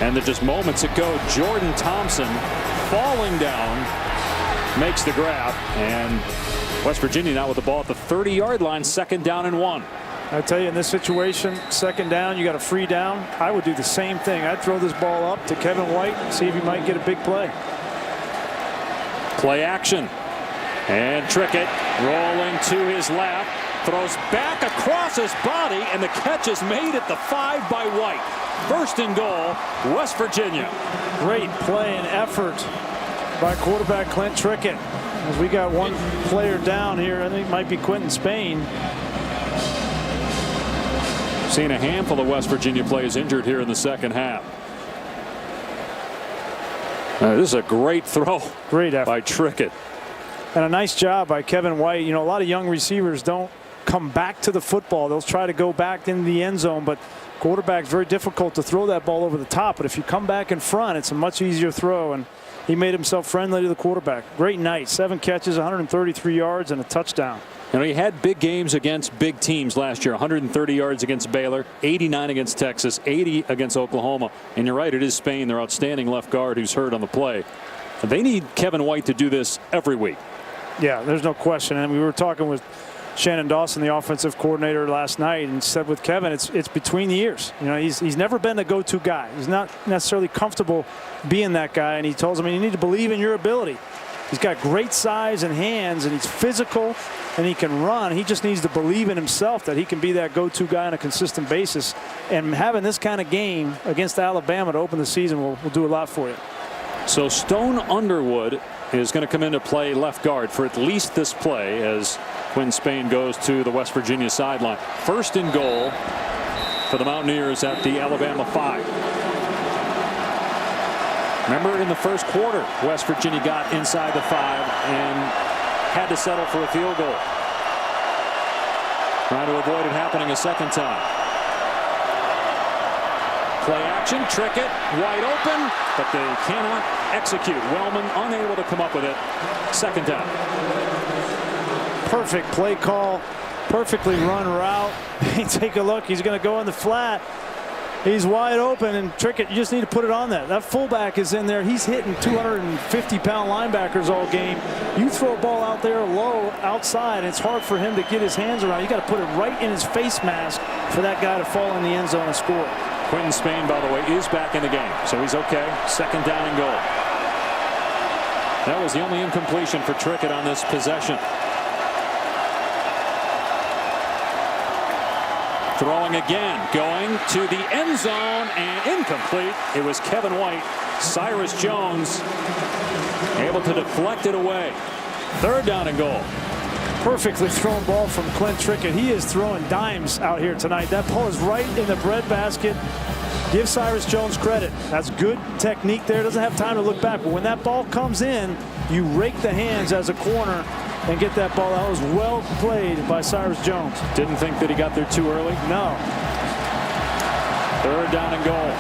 And then just moments ago, Jordan Thompson falling down makes the grab. And West Virginia now with the ball at the 30-yard line, 2nd down and 1. I tell you, in this situation, 2nd down, you got a free down. I would do the same thing. I'd throw this ball up to Kevin White, see if he might get a big play. Play action. And Trickett rolling to his left. Throws back across his body, and the catch is made at the 5 by White. 1st and goal, West Virginia. Great play and effort by quarterback Clint Trickett. As we got one player down here, I think it might be Quentin Spain. Seen a handful of West Virginia players injured here in the second half. This is a great throw. Great effort by Trickett. And a nice job by Kevin White. You know, a lot of young receivers don't come back to the football. They'll try to go back into the end zone, but quarterback's very difficult to throw that ball over the top. But if you come back in front, it's a much easier throw, and he made himself friendly to the quarterback. Great night. 7 catches, 133 yards, and a touchdown. You know, he had big games against big teams last year. 130 yards against Baylor, 89 against Texas, 80 against Oklahoma. And you're right, it is Spain, their outstanding left guard, who's hurt on the play. They need Kevin White to do this every week. Yeah, there's no question. And we were talking with Shannon Dawson, the offensive coordinator, last night, and said with Kevin, it's between the ears. You know, he's never been the go-to guy. He's not necessarily comfortable being that guy, and he tells him, you need to believe in your ability. He's got great size and hands, and he's physical, and he can run. He just needs to believe in himself that he can be that go-to guy on a consistent basis. And having this kind of game against Alabama to open the season will do a lot for you. So Stone Underwood is going to come into play left guard for at least this play as Quinn Spain goes to the West Virginia sideline. 1st and goal for the Mountaineers at the Alabama 5. Remember in the first quarter, West Virginia got inside the 5 and had to settle for a field goal. Trying to avoid it happening a second time. Play action, Trickett, wide open, but they cannot execute. Wellman unable to come up with it. 2nd down. Perfect play call, perfectly run route. Take a look, he's going to go in the flat. He's wide open, and Trickett, you just need to put it on that. That fullback is in there. He's hitting 250-pound linebackers all game. You throw a ball out there low outside, and it's hard for him to get his hands around. You got to put it right in his face mask for that guy to fall in the end zone and score. Quentin Spain, by the way, is back in the game, so he's okay. 2nd down and goal. That was the only incompletion for Trickett on this possession. Throwing again, going to the end zone, and incomplete. It was Kevin White. Cyrus Jones able to deflect it away. 3rd down and goal. Perfectly thrown ball from Clint Trickett. He is throwing dimes out here tonight. That ball is right in the breadbasket. Give Cyrus Jones credit. That's good technique there. Doesn't have time to look back, but when that ball comes in, you rake the hands as a corner and get that ball out. It was well played by Cyrus Jones. Didn't think that he got there too early? No. 3rd down and goal.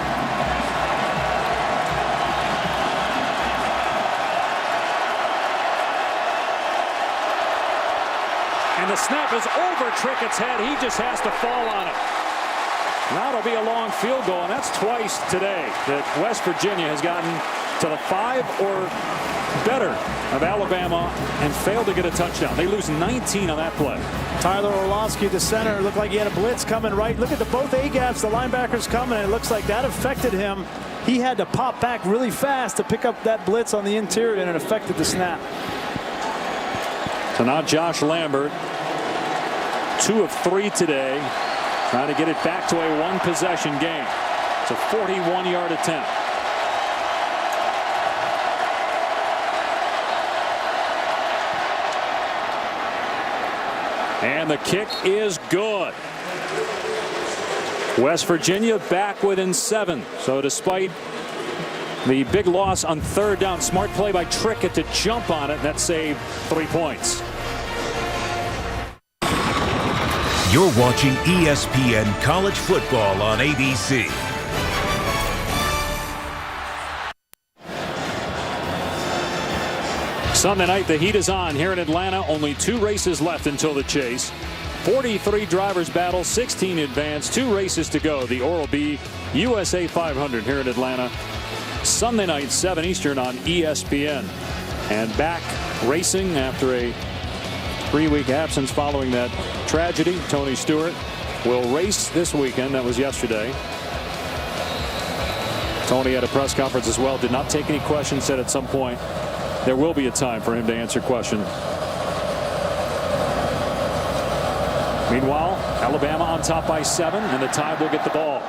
And the snap is over Trickett's head. He just has to fall on it. Now it'll be a long field goal, and that's twice today that West Virginia has gotten to the 5 or better of Alabama and failed to get a touchdown. They lose 19 on that play. Tyler Orlovsky, the center, looked like he had a blitz coming right. Look at the both A-gaps, the linebackers coming, and it looks like that affected him. He had to pop back really fast to pick up that blitz on the interior, and it affected the snap. So now Josh Lambert, 2 of 3 today, trying to get it back to a one-possession game. It's a 41-yard attempt. And the kick is good. West Virginia back within 7. So despite the big loss on 3rd down, smart play by Trickett to jump on it. That saved 3 points. You're watching ESPN College Football on ABC. Sunday night, the heat is on here in Atlanta. Only 2 races left until the chase. 43 drivers battle, 16 advance, 2 races to go. The Oral-B USA 500 here in Atlanta. Sunday night, 7 Eastern on ESPN. And back racing after a 3-week absence following that tragedy. Tony Stewart will race this weekend. That was yesterday. Tony had a press conference as well. Did not take any questions. Said at some point there will be a time for him to answer questions. Meanwhile, Alabama on top by 7, and the Tide will get the ball.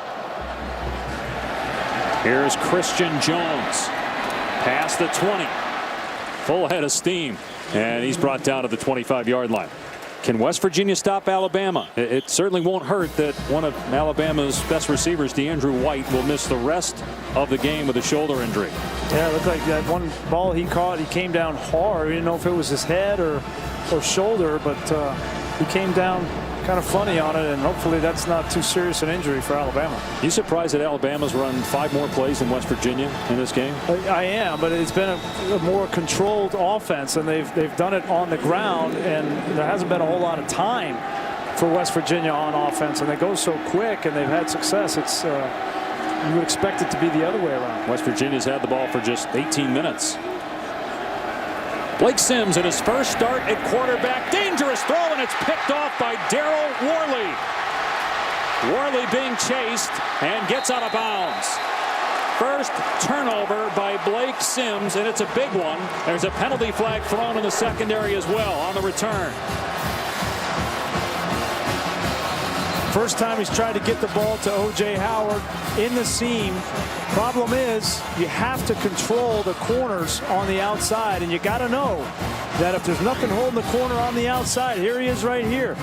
Here's Christian Jones. Past the 20. Full head of steam. And he's brought down to the 25-yard line. Can West Virginia stop Alabama? It certainly won't hurt that one of Alabama's best receivers, DeAndrew White, will miss the rest of the game with a shoulder injury. Yeah, it looked like that one ball he caught, he came down hard. We didn't know if it was his head or shoulder, but he came down kind of funny on it, and hopefully that's not too serious an injury for Alabama. You surprised that Alabama's run 5 more plays than West Virginia in this game? I am, but it's been a more controlled offense, and they've done it on the ground, and there hasn't been a whole lot of time for West Virginia on offense, and they go so quick, and they've had success. It's you would expect it to be the other way around. West Virginia's had the ball for just 18 minutes. Blake Sims in his first start at quarterback. Dangerous throw, and it's picked off by Darryl Worley. Worley being chased and gets out of bounds. First turnover by Blake Sims, and it's a big one. There's a penalty flag thrown in the secondary as well on the return. First time he's tried to get the ball to O.J. Howard in the seam. Problem is, you have to control the corners on the outside, and you got to know that if there's nothing holding the corner on the outside, here he is right here.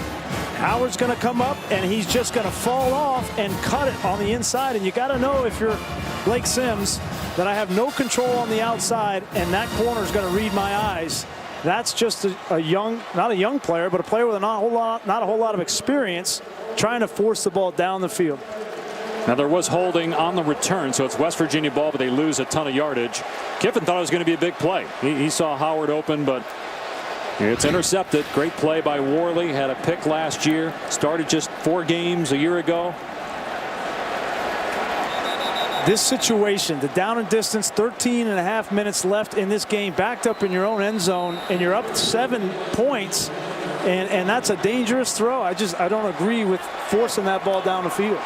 Howard's going to come up, and he's just going to fall off and cut it on the inside. And you got to know, if you're Blake Sims, that I have no control on the outside, and that corner is going to read my eyes. That's just a young, not a young player, but a player with not a whole lot of experience, trying to force the ball down the field. Now there was holding on the return, so it's West Virginia ball, but they lose a ton of yardage. Kiffin thought it was going to be a big play. He saw Howard open, but it's intercepted. Great play by Worley. Had a pick last year. Started just 4 games a year ago. This situation, the down and distance, 13.5 minutes left in this game, backed up in your own end zone, and you're up 7 points, and that's a dangerous throw. I don't agree with forcing that ball down the field.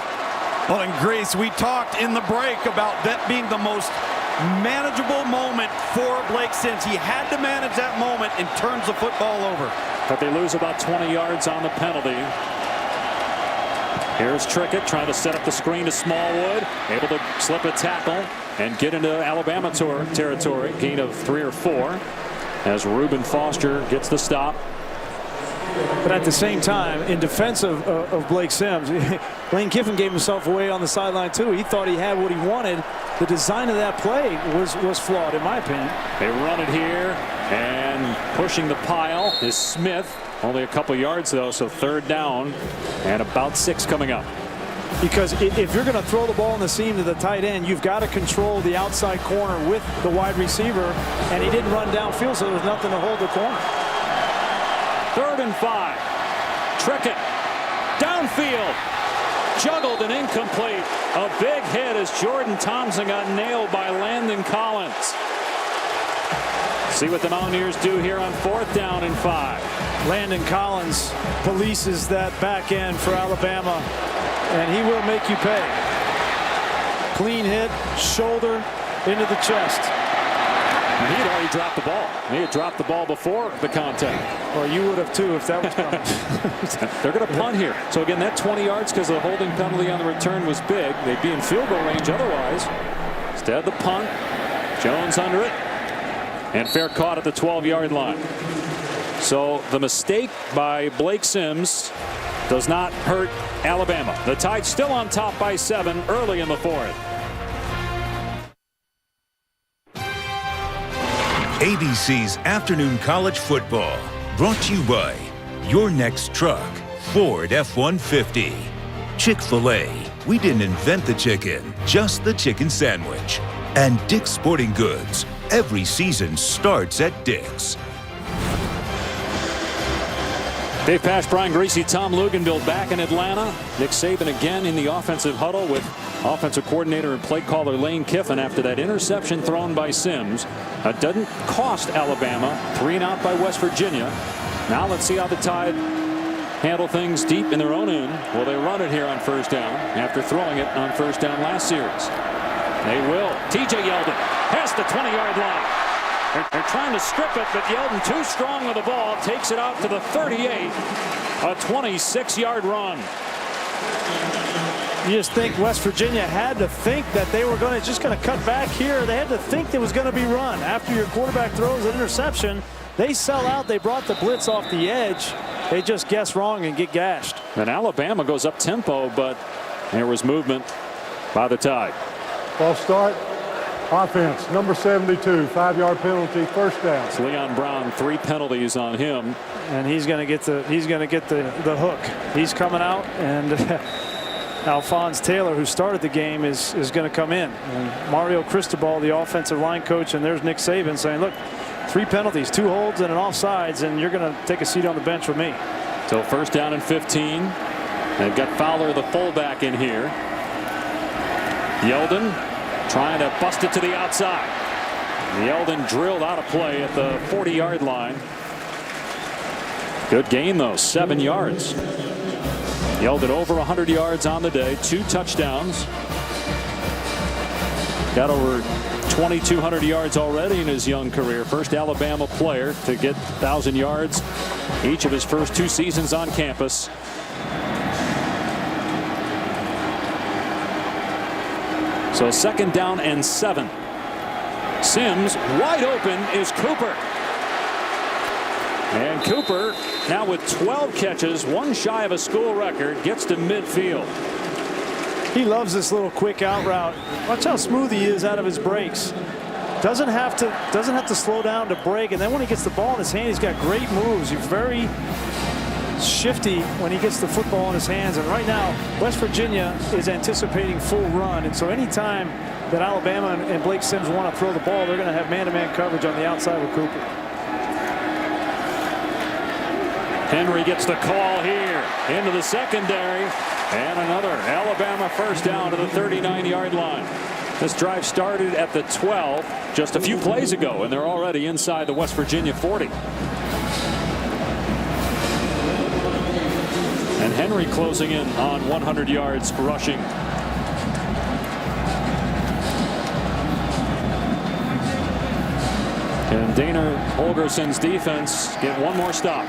Well, in Greece, we talked in the break about that being the most manageable moment for Blake Sims. He had to manage that moment and turns the football over. But they lose about 20 yards on the penalty. Here's Trickett trying to set up the screen to Smallwood, able to slip a tackle and get into Alabama territory. Gain of 3 or 4 as Reuben Foster gets the stop. But at the same time, in defense of Blake Sims, Lane Kiffin gave himself away on the sideline too. He thought he had what he wanted. The design of that play was flawed, in my opinion. They run it here, and pushing the pile is Smith. Only a couple yards though, so 3rd down and about 6 coming up. Because if you're going to throw the ball in the seam to the tight end, you've got to control the outside corner with the wide receiver, and he didn't run downfield, so there was nothing to hold the corner. 3rd and 5. Trickett downfield. Juggled and incomplete. A big hit as Jordan Thompson got nailed by Landon Collins. See what the Mountaineers do here on 4th down and 5. Landon Collins polices that back end for Alabama, and he will make you pay. Clean hit, shoulder into the chest. And he had already dropped the ball. He had dropped the ball before the contact. Well, you would have too if that was coming. They're going to punt here. So again, that 20 yards because the holding penalty on the return was big. They'd be in field goal range otherwise. Instead, the punt. Jones under it. And fair caught at the 12-yard line. So the mistake by Blake Sims does not hurt Alabama. The Tide still on top by 7 early in the 4th. ABC's Afternoon College Football, brought to you by your next truck, Ford F-150. Chick-fil-A, we didn't invent the chicken, just the chicken sandwich. And Dick's Sporting Goods, every season starts at Dick's. Dave Pasch, Brian Greasy, Tom Luganville back in Atlanta. Nick Saban again in the offensive huddle with offensive coordinator and play caller Lane Kiffin after that interception thrown by Sims. That doesn't cost Alabama. 3 and out by West Virginia. Now let's see how the Tide handle things deep in their own end. Will they run it here on 1st down after throwing it on 1st down last series? They will. TJ Yeldon past the 20-yard line. They're trying to strip it, but Yeldon too strong with the ball. Takes it out to the 38. A 26-yard run. You just think West Virginia had to think that they were just going to cut back here. They had to think it was going to be run. After your quarterback throws an interception, they sell out. They brought the blitz off the edge. They just guess wrong and get gashed. And Alabama goes up tempo, but there was movement by the Tide. False start. Offense, number 72, 5-yard penalty, 1st down. It's Leon Brown, 3 penalties on him. And he's going to get the hook. He's coming out, and Alphonse Taylor, who started the game, is going to come in. And Mario Cristobal, the offensive line coach, and there's Nick Saban saying, look, 3 penalties, 2 holds and an offsides, and you're going to take a seat on the bench with me. So 1st down and 15. They've got Fowler, the fullback, in here. Yeldon trying to bust it to the outside. Yeldon drilled out of play at the 40-yard line. Good gain, though, 7 yards. Yeldon over 100 yards on the day, 2 touchdowns. Got over 2,200 yards already in his young career. First Alabama player to get 1,000 yards each of his first 2 seasons on campus. So 2nd down and 7. Sims wide open is Cooper. And Cooper now with 12 catches, 1 shy of a school record, gets to midfield. He loves this little quick out route. Watch how smooth he is out of his breaks. Doesn't have to slow down to break, and then when he gets the ball in his hand, he's got great moves. He's very shifty when he gets the football in his hands. And right now, West Virginia is anticipating full run, and so anytime that Alabama and Blake Sims want to throw the ball, they're going to have man-to-man coverage on the outside with Cooper. Henry gets the call here into the secondary, and another Alabama 1st down to the 39-yard line. This drive started at the 12 just a few plays ago, and they're already inside the West Virginia 40. And Henry closing in on 100 yards rushing. And Dana Holgerson's defense get 1 more stop.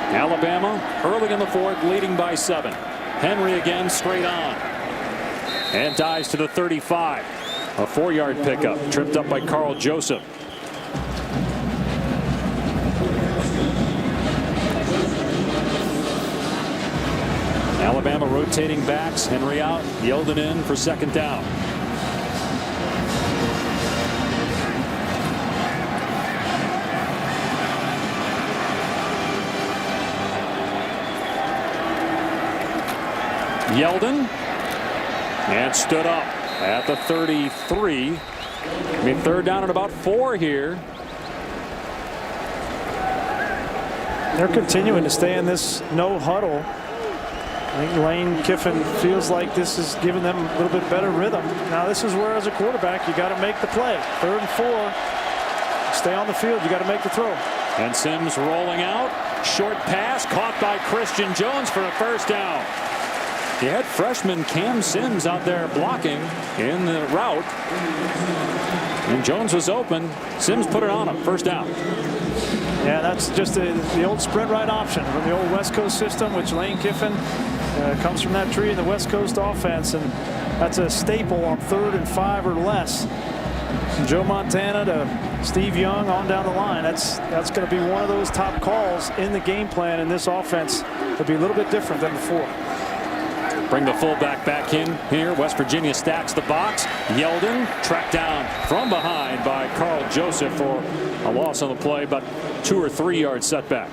Alabama early in the 4th, leading by 7. Henry again straight on. And dives to the 35. A 4-yard pickup, tripped up by Carl Joseph. Alabama rotating backs. Henry out. Yeldon in for 2nd down. Yeldon. And stood up at the 33. I mean, 3rd down and about 4 here. They're continuing to stay in this no huddle. I think Lane Kiffin feels like this is giving them a little bit better rhythm. Now this is where, as a quarterback, you got to make the play. 3rd and 4. Stay on the field. You got to make the throw. And Sims rolling out. Short pass caught by Christian Jones for a first down. You had freshman Cam Sims out there blocking in the route. And Jones was open. Sims put it on him. First down. Yeah, that's just the old sprint right option from the old West Coast system, which Lane Kiffin comes from that tree in the West Coast offense. And that's a staple on 3rd and 5 or less. From Joe Montana to Steve Young on down the line. That's going to be one of those top calls in the game plan in this offense. It'll be a little bit different than before. Bring the fullback back in here. West Virginia stacks the box. Yeldon tracked down from behind by Carl Joseph for a loss on the play, but 2 or 3 yard setback.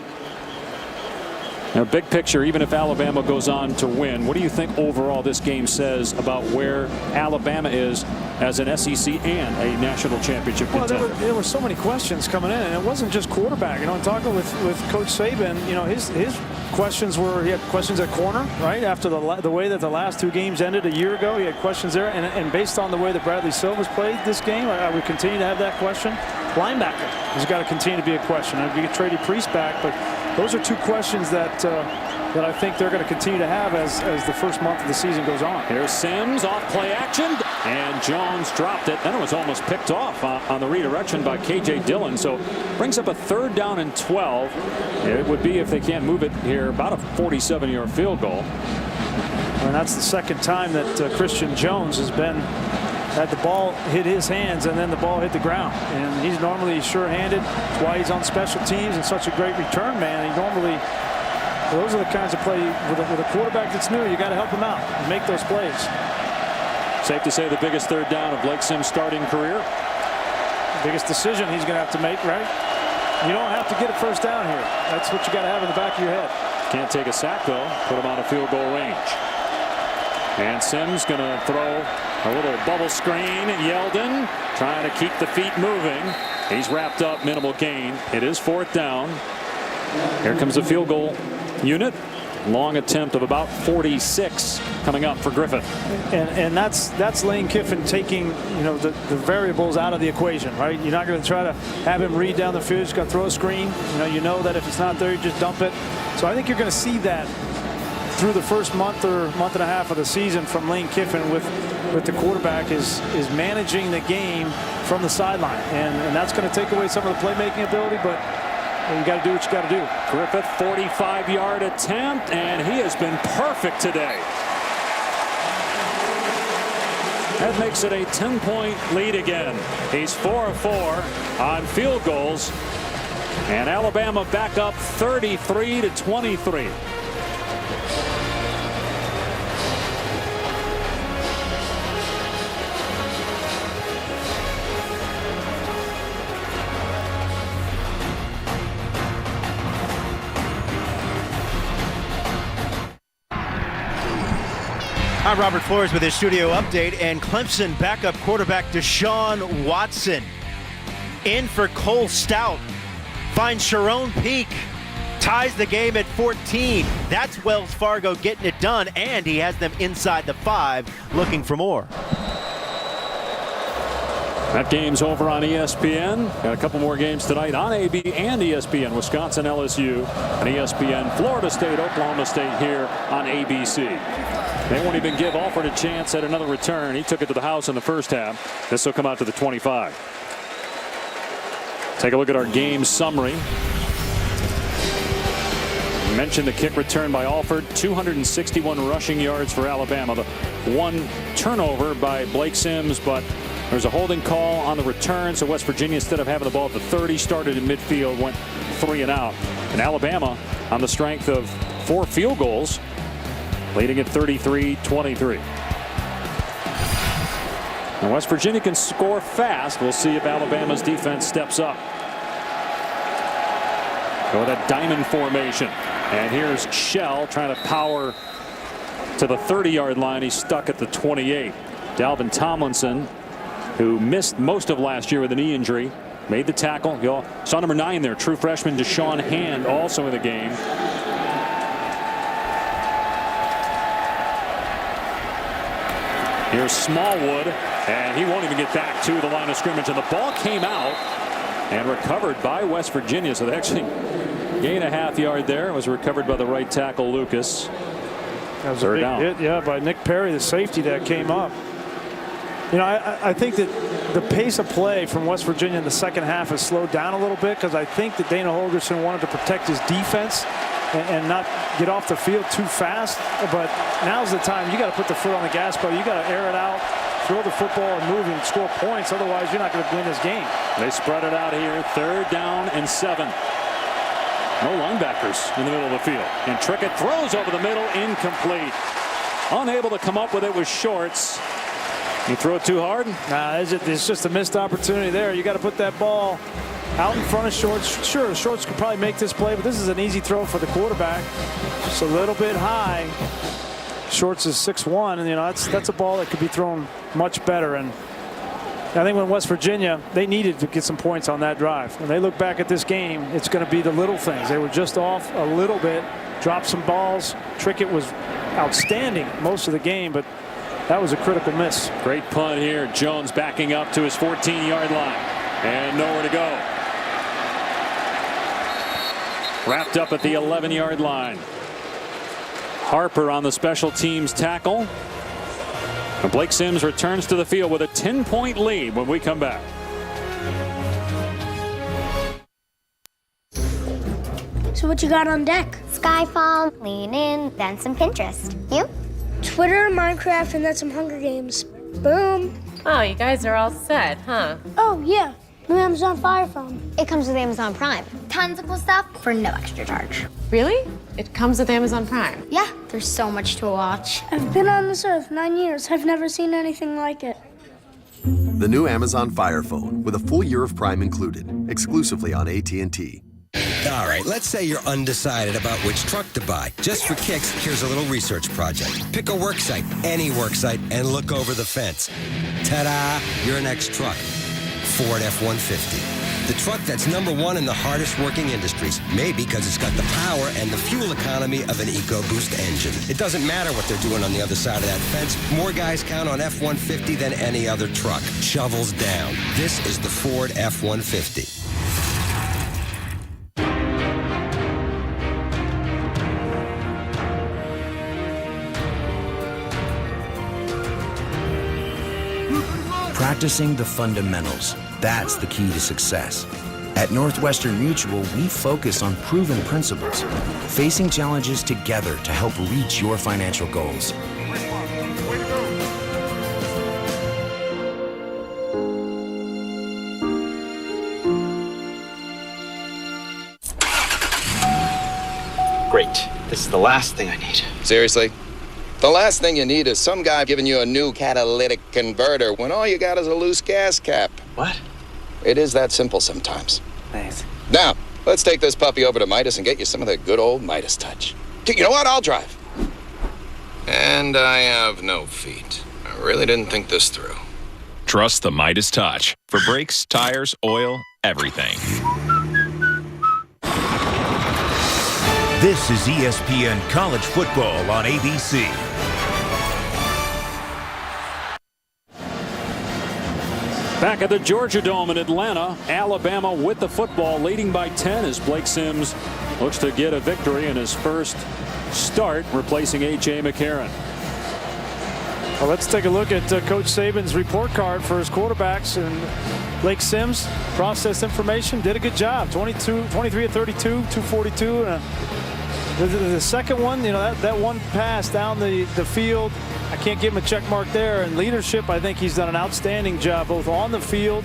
Now, big picture, even if Alabama goes on to win, what do you think overall this game says about where Alabama is as an SEC and a national championship contender? Well, there were so many questions coming in, and it wasn't just quarterback. You know, talking with Coach Saban, you know, his questions were, he had questions at corner, right? After the way that the last 2 games ended a year ago, he had questions there. And based on the way that Bradley Silva's played this game, I would continue to have that question. Linebacker has got to continue to be a question. And we get Trady Priest back, but those are 2 questions that I think they're going to continue to have as the first month of the season goes on. Here's Sims off play action, and Jones dropped it. Then it was almost picked off on the redirection by K.J. Dillon. So brings up a 3rd down and 12. It would be, if they can't move it here, about a 47-yard field goal. And that's the 2nd time that Christian Jones has had the ball hit his hands and then the ball hit the ground. And he's normally sure-handed. That's why he's on special teams and such a great return man. He normally, those are the kinds of play with a quarterback that's new. You got to help him out and make those plays. Safe to say the biggest 3rd down of Blake Sims' starting career. The biggest decision he's going to have to make, right? You don't have to get a first down here. That's what you got to have in the back of your head. Can't take a sack, though. Put him on a field goal range. And Sims going to throw a little bubble screen. Yeldon trying to keep the feet moving. He's wrapped up, minimal gain. It is 4th down. Here comes the field goal unit. Long attempt of about 46 coming up for Griffith. And that's Lane Kiffin taking, you know, the variables out of the equation, right? You're not going to try to have him read down the field. You're just going to throw a screen. You know that if it's not there, you just dump it. So I think you're going to see that through the first month or month and a half of the season from Lane Kiffin with the quarterback is managing the game from the sideline. And that's going to take away some of the playmaking ability, but you got to do what you got to do. Griffith, 45-yard attempt, and he has been perfect today. That makes it a 10-point lead again. He's 4 of 4 on field goals, and Alabama back up 33-23. I'm Robert Flores with his studio update, and Clemson backup quarterback Deshaun Watson in for Cole Stout. Finds Sharon Peak, ties the game at 14. That's Wells Fargo getting it done, and he has them inside the 5 looking for more. That game's over on ESPN. Got a couple more games tonight on AB and ESPN. Wisconsin, LSU, on ESPN. Florida State, Oklahoma State here on ABC. They won't even give Alford a chance at another return. He took it to the house in the first half. This will come out to the 25. Take a look at our game summary. Mentioned the kick return by Alford. 261 rushing yards for Alabama. The 1 turnover by Blake Sims, but there's a holding call on the return. So West Virginia, instead of having the ball at the 30, started in midfield, went 3 and out. And Alabama, on the strength of 4 field goals, leading at 33-23. And West Virginia can score fast. We'll see if Alabama's defense steps up. Go with a diamond formation. And here's Shell trying to power to the 30-yard line. He's stuck at the 28. Dalvin Tomlinson, who missed most of last year with a knee injury, made the tackle. You saw number 9 there, true freshman Deshaun Hand, also in the game. Here's Smallwood, and he won't even get back to the line of scrimmage. And the ball came out and recovered by West Virginia. So they actually gained a half-yard there. It was recovered by the right tackle, Lucas. That was a big hit, yeah, by Nick Perry, the safety that came up. You know, I think that the pace of play from West Virginia in the second half has slowed down a little bit because I think that Dana Holgorsen wanted to protect his defense and not get off the field too fast. But now's the time. You got to put the foot on the gas pedal. You got to air it out, throw the football, and move and score points. Otherwise, you're not going to win this game. They spread it out here. 3rd down and 7. No linebackers in the middle of the field. And Trickett throws over the middle, incomplete. Unable to come up with it with Shorts. You throw it too hard? Nah, it's just a missed opportunity there. You got to put that ball out in front of Shorts. Sure, Shorts could probably make this play, but this is an easy throw for the quarterback. Just a little bit high. Shorts is 6'1", and you know that's a ball that could be thrown much better. And I think when West Virginia, they needed to get some points on that drive. When they look back at this game, it's going to be the little things. They were just off a little bit, dropped some balls. Trickett was outstanding most of the game, but that was a critical miss. Great punt here. Jones backing up to his 14-yard line. And nowhere to go. Wrapped up at the 11-yard line. Harper on the special teams tackle. And Blake Sims returns to the field with a 10-point lead when we come back. So what you got on deck? Skyfall, Lean In, then some Pinterest. You? Twitter, Minecraft, and then some Hunger Games. Boom. Oh, you guys are all set, huh? Oh, yeah. New Amazon Fire Phone. It comes with Amazon Prime. Tons of cool stuff for no extra charge. Really? It comes with Amazon Prime? Yeah, there's so much to watch. I've been on this earth 9 years. I've never seen anything like it. The new Amazon Fire Phone with a full year of Prime included, exclusively on AT&T. All right, let's say you're undecided about which truck to buy. Just for kicks, here's a little research project. Pick a work site, any work site, and look over the fence. Ta-da! Your next truck. Ford F-150. The truck that's #1 in the hardest working industries. Maybe because it's got the power and the fuel economy of an EcoBoost engine. It doesn't matter what they're doing on the other side of that fence. More guys count on F-150 than any other truck. Shovels down. This is the Ford F-150. Practicing the fundamentals, that's the key to success. At Northwestern Mutual, we focus on proven principles, facing challenges together to help reach your financial goals. Great. This is the last thing I need. Seriously? The last thing you need is some guy giving you a new catalytic converter when all you got is a loose gas cap. What? It is that simple sometimes. Thanks. Now, let's take this puppy over to Midas and get you some of the good old Midas touch. You know what? I'll drive. And I have no feet. I really didn't think this through. Trust the Midas touch for brakes, tires, oil, everything. This is ESPN College Football on ABC. Back at the Georgia Dome in Atlanta, Alabama with the football, leading by 10 as Blake Sims looks to get a victory in his first start, replacing A.J. McCarron. Well, let's take a look at Coach Saban's report card for his quarterbacks. And Blake Sims processed information, did a good job. 23 of 32, 242. The second one, you know, that one pass down the field, I can't give him a check mark there. And leadership, I think he's done an outstanding job both on the field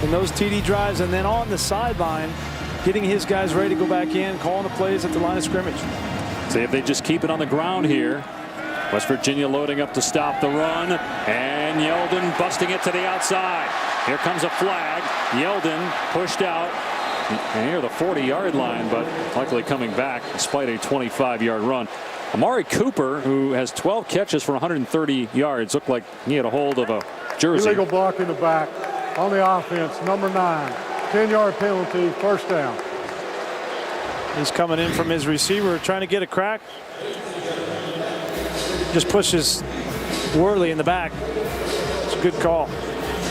in those TD drives and then on the sideline, getting his guys ready to go back in, calling the plays at the line of scrimmage. See if they just keep it on the ground here. West Virginia loading up to stop the run, and Yeldon busting it to the outside. Here comes a flag. Yeldon pushed out near the 40-yard line, but likely coming back despite a 25-yard run. Amari Cooper, who has 12 catches for 130 yards, looked like he had a hold of a jersey. Illegal block in the back on the offense, number 9. 10-yard penalty, first down. He's coming in from his receiver, trying to get a crack. Just pushes Worley in the back. It's a good call.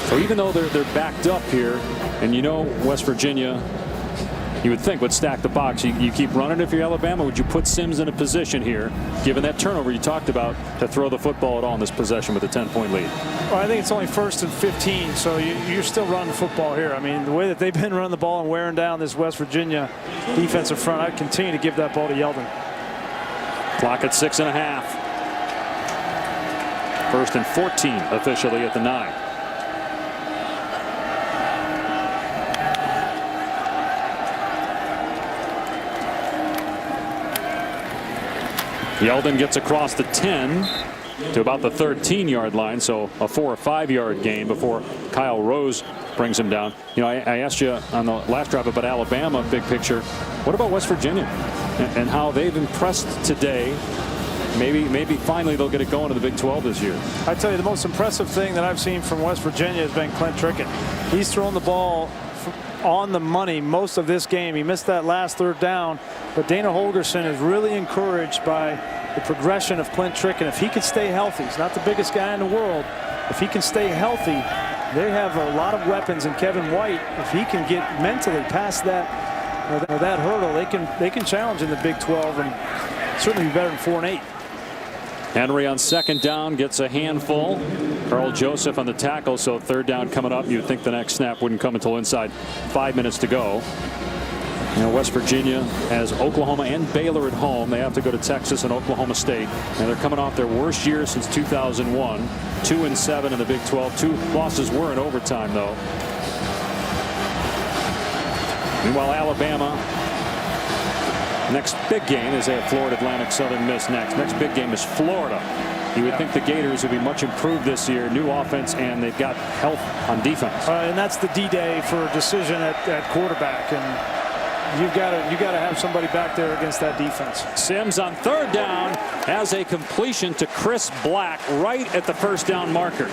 So even though they're backed up here, and you know West Virginia, you would think would stack the box. You keep running if you're Alabama. Would you put Sims in a position here, given that turnover you talked about, to throw the football at all in this possession with a 10-point lead? Well, I think it's only 1st and 15, so you're still running the football here. I mean, the way that they've been running the ball and wearing down this West Virginia defensive front, I'd continue to give that ball to Yeldon. Clock at 6.5. 1st and 14 officially at the 9. Yeldon gets across the 10 to about the 13-yard line, so a 4 or 5-yard gain before Kyle Rose brings him down. You know, I asked you on the last drive about Alabama, big picture. What about West Virginia and how they've impressed today? Maybe finally they'll get it going to the Big 12 this year. I tell you, the most impressive thing that I've seen from West Virginia has been Clint Trickett. He's thrown the ball on the money most of this game. He missed that last 3rd down, but Dana Holgorsen is really encouraged by the progression of Clint Trickett. If he can stay healthy, he's not the biggest guy in the world. If he can stay healthy, they have a lot of weapons in Kevin White. If he can get mentally past that hurdle, they can challenge in the Big 12 and certainly be better than 4-8. Henry on 2nd down gets a handful. Earl Joseph on the tackle, so 3rd down coming up. You'd think the next snap wouldn't come until inside 5 minutes to go. You know, West Virginia has Oklahoma and Baylor at home. They have to go to Texas and Oklahoma State, and they're coming off their worst year since 2001. 2-7 in the Big 12. 2 losses were in overtime, though. Meanwhile, Alabama, next big game is they have Florida Atlantic Southern Miss next. Next big game is Florida. You would think the Gators would be much improved this year. New offense, and they've got health on defense. And that's the D-Day for a decision at quarterback. And you got to have somebody back there against that defense. Sims on 3rd down has a completion to Chris Black right at the 1st down marker.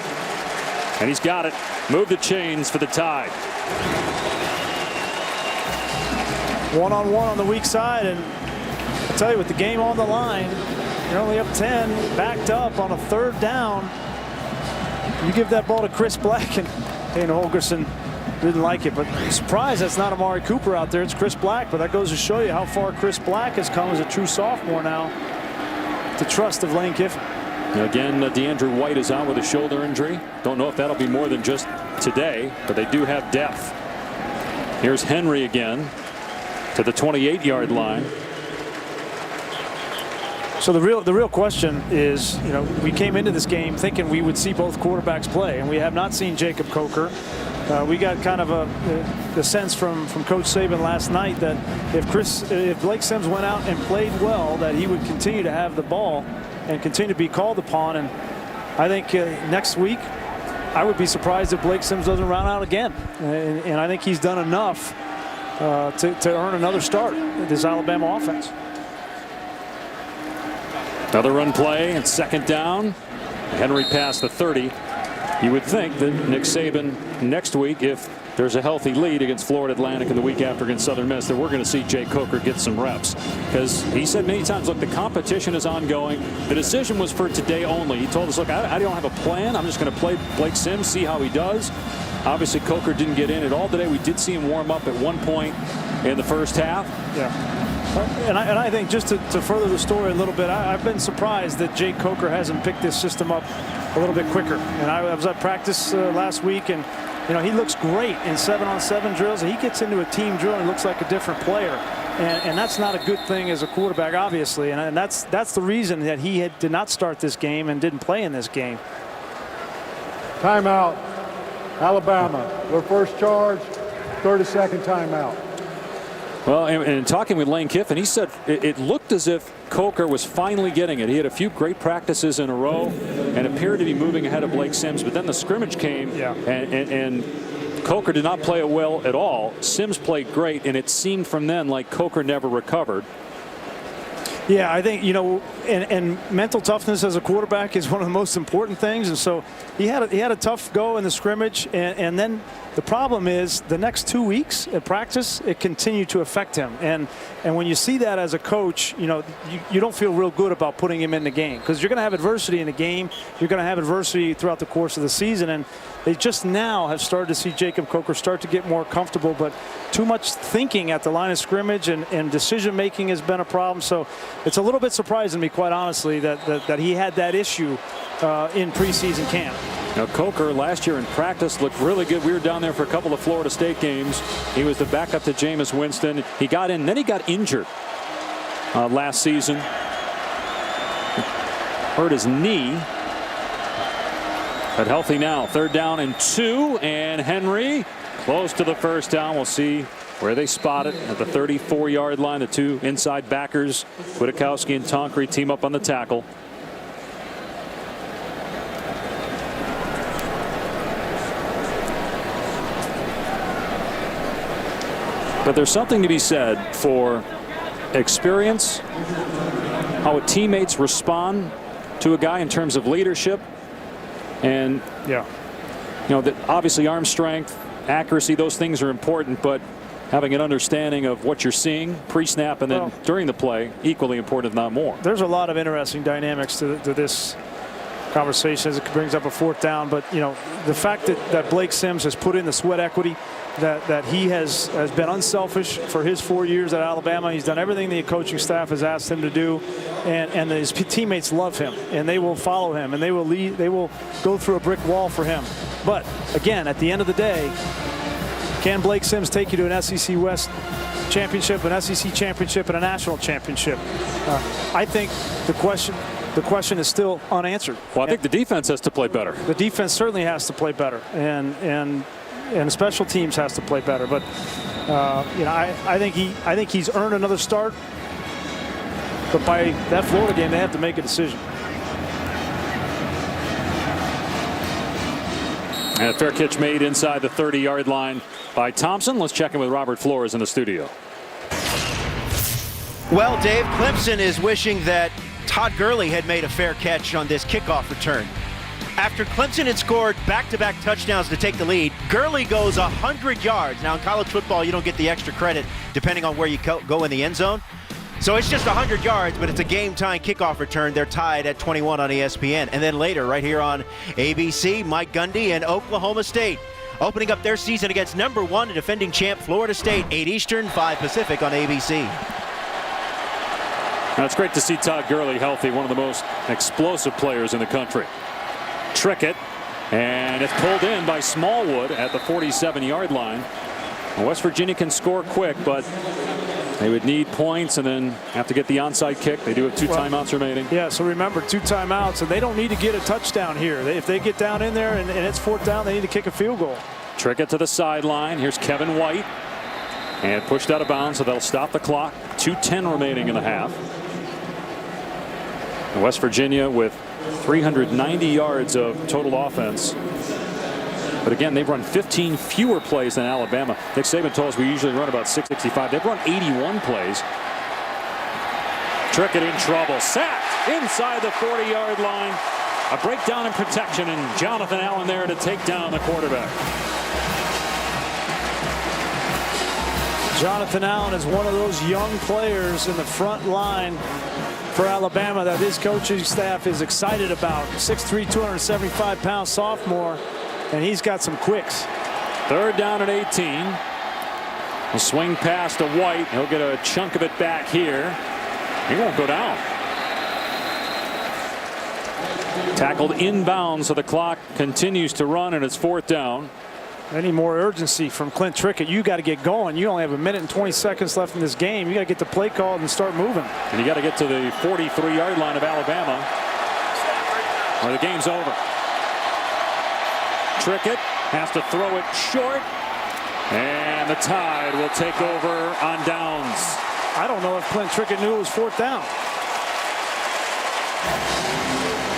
And he's got it. Move the chains for the Tide. One-on-one on the weak side, and I'll tell you, with the game on the line, you're only up 10, backed up on a 3rd down. You give that ball to Chris Black, and Holgorsen didn't like it. But I'm surprised that's not Amari Cooper out there. It's Chris Black. But that goes to show you how far Chris Black has come as a true sophomore now. The trust of Lane Kiffin. Again, DeAndre White is out with a shoulder injury. Don't know if that'll be more than just today, but they do have depth. Here's Henry again to the 28-yard line. So the real question is, you know, we came into this game thinking we would see both quarterbacks play, and we have not seen Jacob Coker. We got kind of the sense from Coach Saban last night that if Blake Sims went out and played well, that he would continue to have the ball and continue to be called upon. And I think next week, I would be surprised if Blake Sims doesn't run out again. And I think he's done enough to earn another start in this Alabama offense. Another run play and 2nd down. Henry past the 30. You would think that Nick Saban next week, if there's a healthy lead against Florida Atlantic and the week after against Southern Miss, that we're going to see Jay Coker get some reps. Because he said many times, look, the competition is ongoing. The decision was for today only. He told us, look, I don't have a plan. I'm just going to play Blake Sims, see how he does. Obviously, Coker didn't get in at all today. We did see him warm up at one point in the first half. Yeah. And I think just to further the story a little bit, I've been surprised that Jay Coker hasn't picked this system up a little bit quicker. And I was at practice last week, and you know, he looks great in 7-on-7 drills. He gets into a team drill and looks like a different player. And that's not a good thing as a quarterback, obviously. And that's the reason that he did not start this game and didn't play in this game. Timeout. Alabama, their first charge, 30-second timeout. Well, and talking with Lane Kiffin, he said it looked as if Coker was finally getting it. He had a few great practices in a row and appeared to be moving ahead of Blake Sims. But then the scrimmage came, and Coker did not play it well at all. Sims played great, and it seemed from then like Coker never recovered. Yeah, I think, you know, and mental toughness as a quarterback is one of the most important things. And so he had a tough go in the scrimmage, and then The problem is the next 2 weeks at practice, it continued to affect him. And when you see that as a coach, you don't feel real good about putting him in the game, because you're going to have adversity in the game. You're going to have adversity throughout the course of the season. And they just now have started to see Jacob Coker start to get more comfortable, but too much thinking at the line of scrimmage and decision making has been a problem. So it's a little bit surprising to me, quite honestly, that he had that issue in preseason camp. Now, Coker last year in practice looked really good. We were down there for a couple of Florida State games. He was the backup to Jameis Winston. He got in, then he got injured last season. Hurt his knee. But healthy now. 3rd down and 2. And Henry close to the first down. We'll see where they spot it at the 34-yard line. The 2 inside backers, Witkowski and Tonkery, team up on the tackle. But there's something to be said for experience, how teammates respond to a guy in terms of leadership. And that obviously arm strength, accuracy, those things are important, but having an understanding of what you're seeing pre-snap and then during the play, equally important, if not more. There's a lot of interesting dynamics to this conversation as it brings up a 4th down. But the fact that Blake Sims has put in the sweat equity, that he has been unselfish for his 4 years at Alabama. He's done everything the coaching staff has asked him to do, and his teammates love him, and they will follow him, and they will go through a brick wall for him. But again, at the end of the day, can Blake Sims take you to an SEC West championship, an SEC championship, and a national championship? I think the question is still unanswered. Well, I think the defense has to play better. The defense certainly has to play better, and special teams has to play better. But I think he's earned another start. But by that Florida game, they have to make a decision. And a fair catch made inside the 30-yard line by Thompson. Let's check in with Robert Flores in the studio. Well, Dave, Clemson is wishing that Todd Gurley had made a fair catch on this kickoff return. After Clemson had scored back-to-back touchdowns to take the lead, Gurley goes 100 yards. Now, in college football, you don't get the extra credit depending on where you go in the end zone. So it's just 100 yards, but it's a game-tying kickoff return. They're tied at 21 on ESPN. And then later, right here on ABC, Mike Gundy and Oklahoma State opening up their season against #1 and defending champ Florida State, 8 Eastern, 5 Pacific on ABC. Now, it's great to see Todd Gurley healthy, one of the most explosive players in the country. Trickett, and it's pulled in by Smallwood at the 47-yard line. West Virginia can score quick, but they would need points and then have to get the onside kick. They do have 2 timeouts remaining. Yeah, so remember, 2 timeouts, and they don't need to get a touchdown here. If they get down in there and it's 4th down, they need to kick a field goal. Trickett to the sideline. Here's Kevin White, and pushed out of bounds, so they'll stop the clock. 2:10 remaining in the half. And West Virginia with 390 yards of total offense. But again, they've run 15 fewer plays than Alabama. Nick Saban told us we usually run about 665. They've run 81 plays. Trickett in trouble. Sacked inside the 40-yard line. A breakdown in protection, and Jonathan Allen there to take down the quarterback. Jonathan Allen is one of those young players in the front line for Alabama that his coaching staff is excited about. 6'3", 275-pound sophomore, and he's got some quicks. 3rd down and 18. A swing pass to White. He'll get a chunk of it back here. He won't go down. Tackled inbounds, so the clock continues to run, and it's 4th down. Any more urgency from Clint Trickett? You got to get going. You only have 1 minute and 20 seconds left in this game. You got to get the play called and start moving. And you got to get to the 43-yard line of Alabama, or the game's over. Trickett has to throw it short, and the Tide will take over on downs. I don't know if Clint Trickett knew it was 4th down.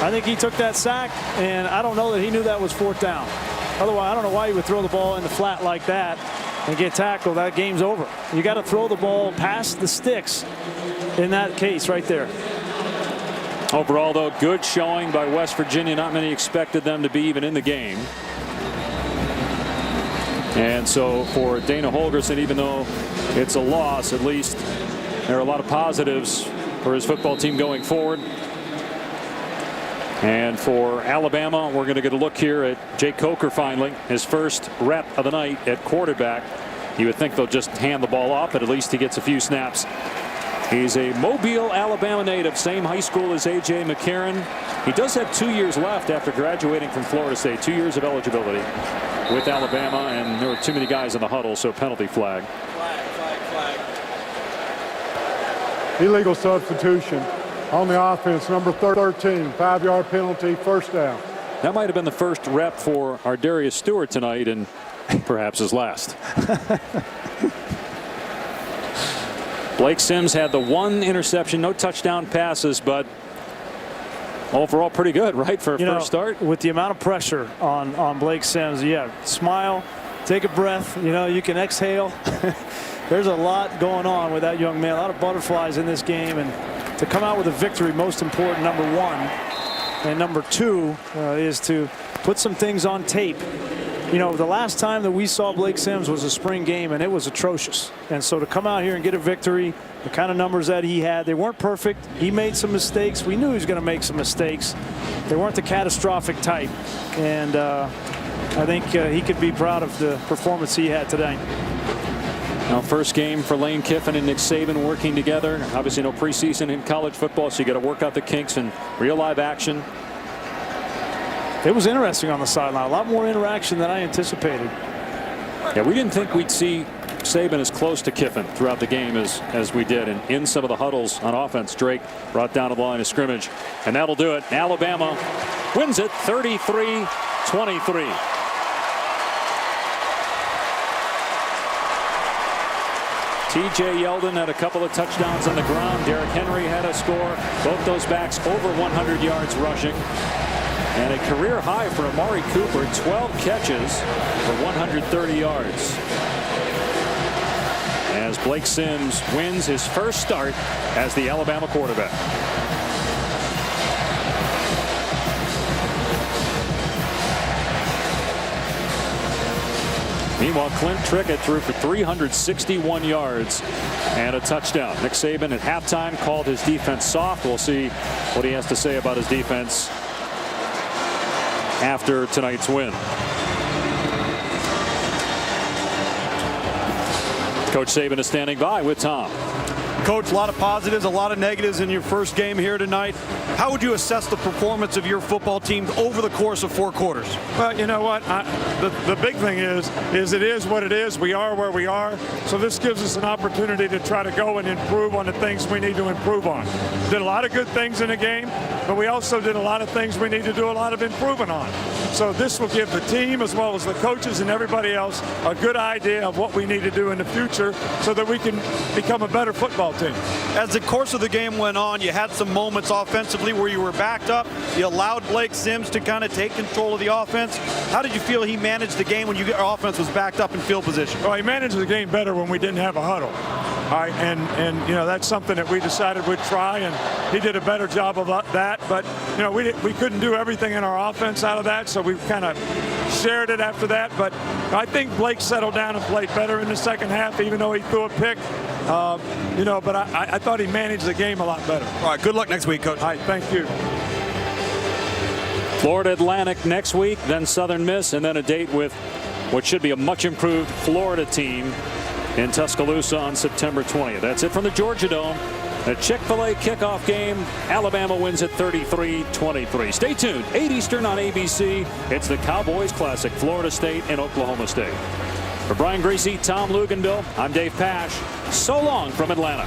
I think he took that sack, and I don't know that he knew that was 4th down. Otherwise, I don't know why he would throw the ball in the flat like that and get tackled. That game's over. You got to throw the ball past the sticks in that case right there. Overall, though, good showing by West Virginia. Not many expected them to be even in the game. And so for Dana Holgorsen, even though it's a loss, at least there are a lot of positives for his football team going forward. And for Alabama, we're going to get a look here at Jake Coker finally, his first rep of the night at quarterback. You would think they'll just hand the ball off, but at least he gets a few snaps. He's a Mobile, Alabama native, same high school as A.J. McCarron. He does have 2 years left after graduating from Florida State, 2 years of eligibility with Alabama, and there were too many guys in the huddle, so penalty flag. Flag. Illegal substitution on the offense, number 13, 5-yard penalty, first down. That might have been the first rep for Ardarius Stewart tonight, and perhaps his last. Blake Sims had the one interception, no touchdown passes, but overall pretty good, right, for a first start? With the amount of pressure on Blake Sims, yeah, smile, take a breath, you can exhale. There's a lot going on with that young man, a lot of butterflies in this game, and to come out with a victory, most important, number one, and number two is to put some things on tape. The last time that we saw Blake Sims was a spring game, and it was atrocious. And so to come out here and get a victory, the kind of numbers that he had, they weren't perfect. He made some mistakes. We knew he was going to make some mistakes. They weren't the catastrophic type. And I think he could be proud of the performance he had today. Now, first game for Lane Kiffin and Nick Saban working together. Obviously no preseason in college football, so you got to work out the kinks in real live action. It was interesting on the sideline. A lot more interaction than I anticipated. Yeah, we didn't think we'd see Saban as close to Kiffin throughout the game as we did. And in some of the huddles on offense, Drake brought down to the line of scrimmage. And that'll do it. Alabama wins it 33-23. TJ Yeldon had a couple of touchdowns on the ground. Derrick Henry had a score. Both those backs over 100 yards rushing. And a career high for Amari Cooper, 12 catches for 130 yards. As Blake Sims wins his first start as the Alabama quarterback. Meanwhile, Clint Trickett threw for 361 yards and a touchdown. Nick Saban at halftime called his defense soft. We'll see what he has to say about his defense after tonight's win. Coach Saban is standing by with Tom. Coach, a lot of positives, a lot of negatives in your first game here tonight. How would you assess the performance of your football team over the course of 4 quarters? Well, you know what? The big thing is it is what it is. We are where we are. So this gives us an opportunity to try to go and improve on the things we need to improve on. Did a lot of good things in the game, but we also did a lot of things we need to do a lot of improvement on. So this will give the team as well as the coaches and everybody else a good idea of what we need to do in the future so that we can become a better football team. As the course of the game went on, you had some moments offensively where you were backed up. You allowed Blake Sims to kind of take control of the offense. How did you feel he managed the game when your offense was backed up in field position? Well, he managed the game better when we didn't have a huddle. All right, and that's something that we decided we'd try, and he did a better job of that. But we couldn't do everything in our offense out of that, so we kind of shared it after that. But I think Blake settled down and played better in the second half, even though he threw a pick. But I thought he managed the game a lot better. All right, good luck next week, Coach. All right, thank you. Florida Atlantic next week, then Southern Miss, and then a date with what should be a much improved Florida team in Tuscaloosa on September 20th. That's it from the Georgia Dome. A Chick-fil-A kickoff game. Alabama wins at 33-23. Stay tuned. 8 Eastern on ABC. It's the Cowboys Classic, Florida State and Oklahoma State. For Brian Greasy, Tom Luganbill, I'm Dave Pash. So long from Atlanta.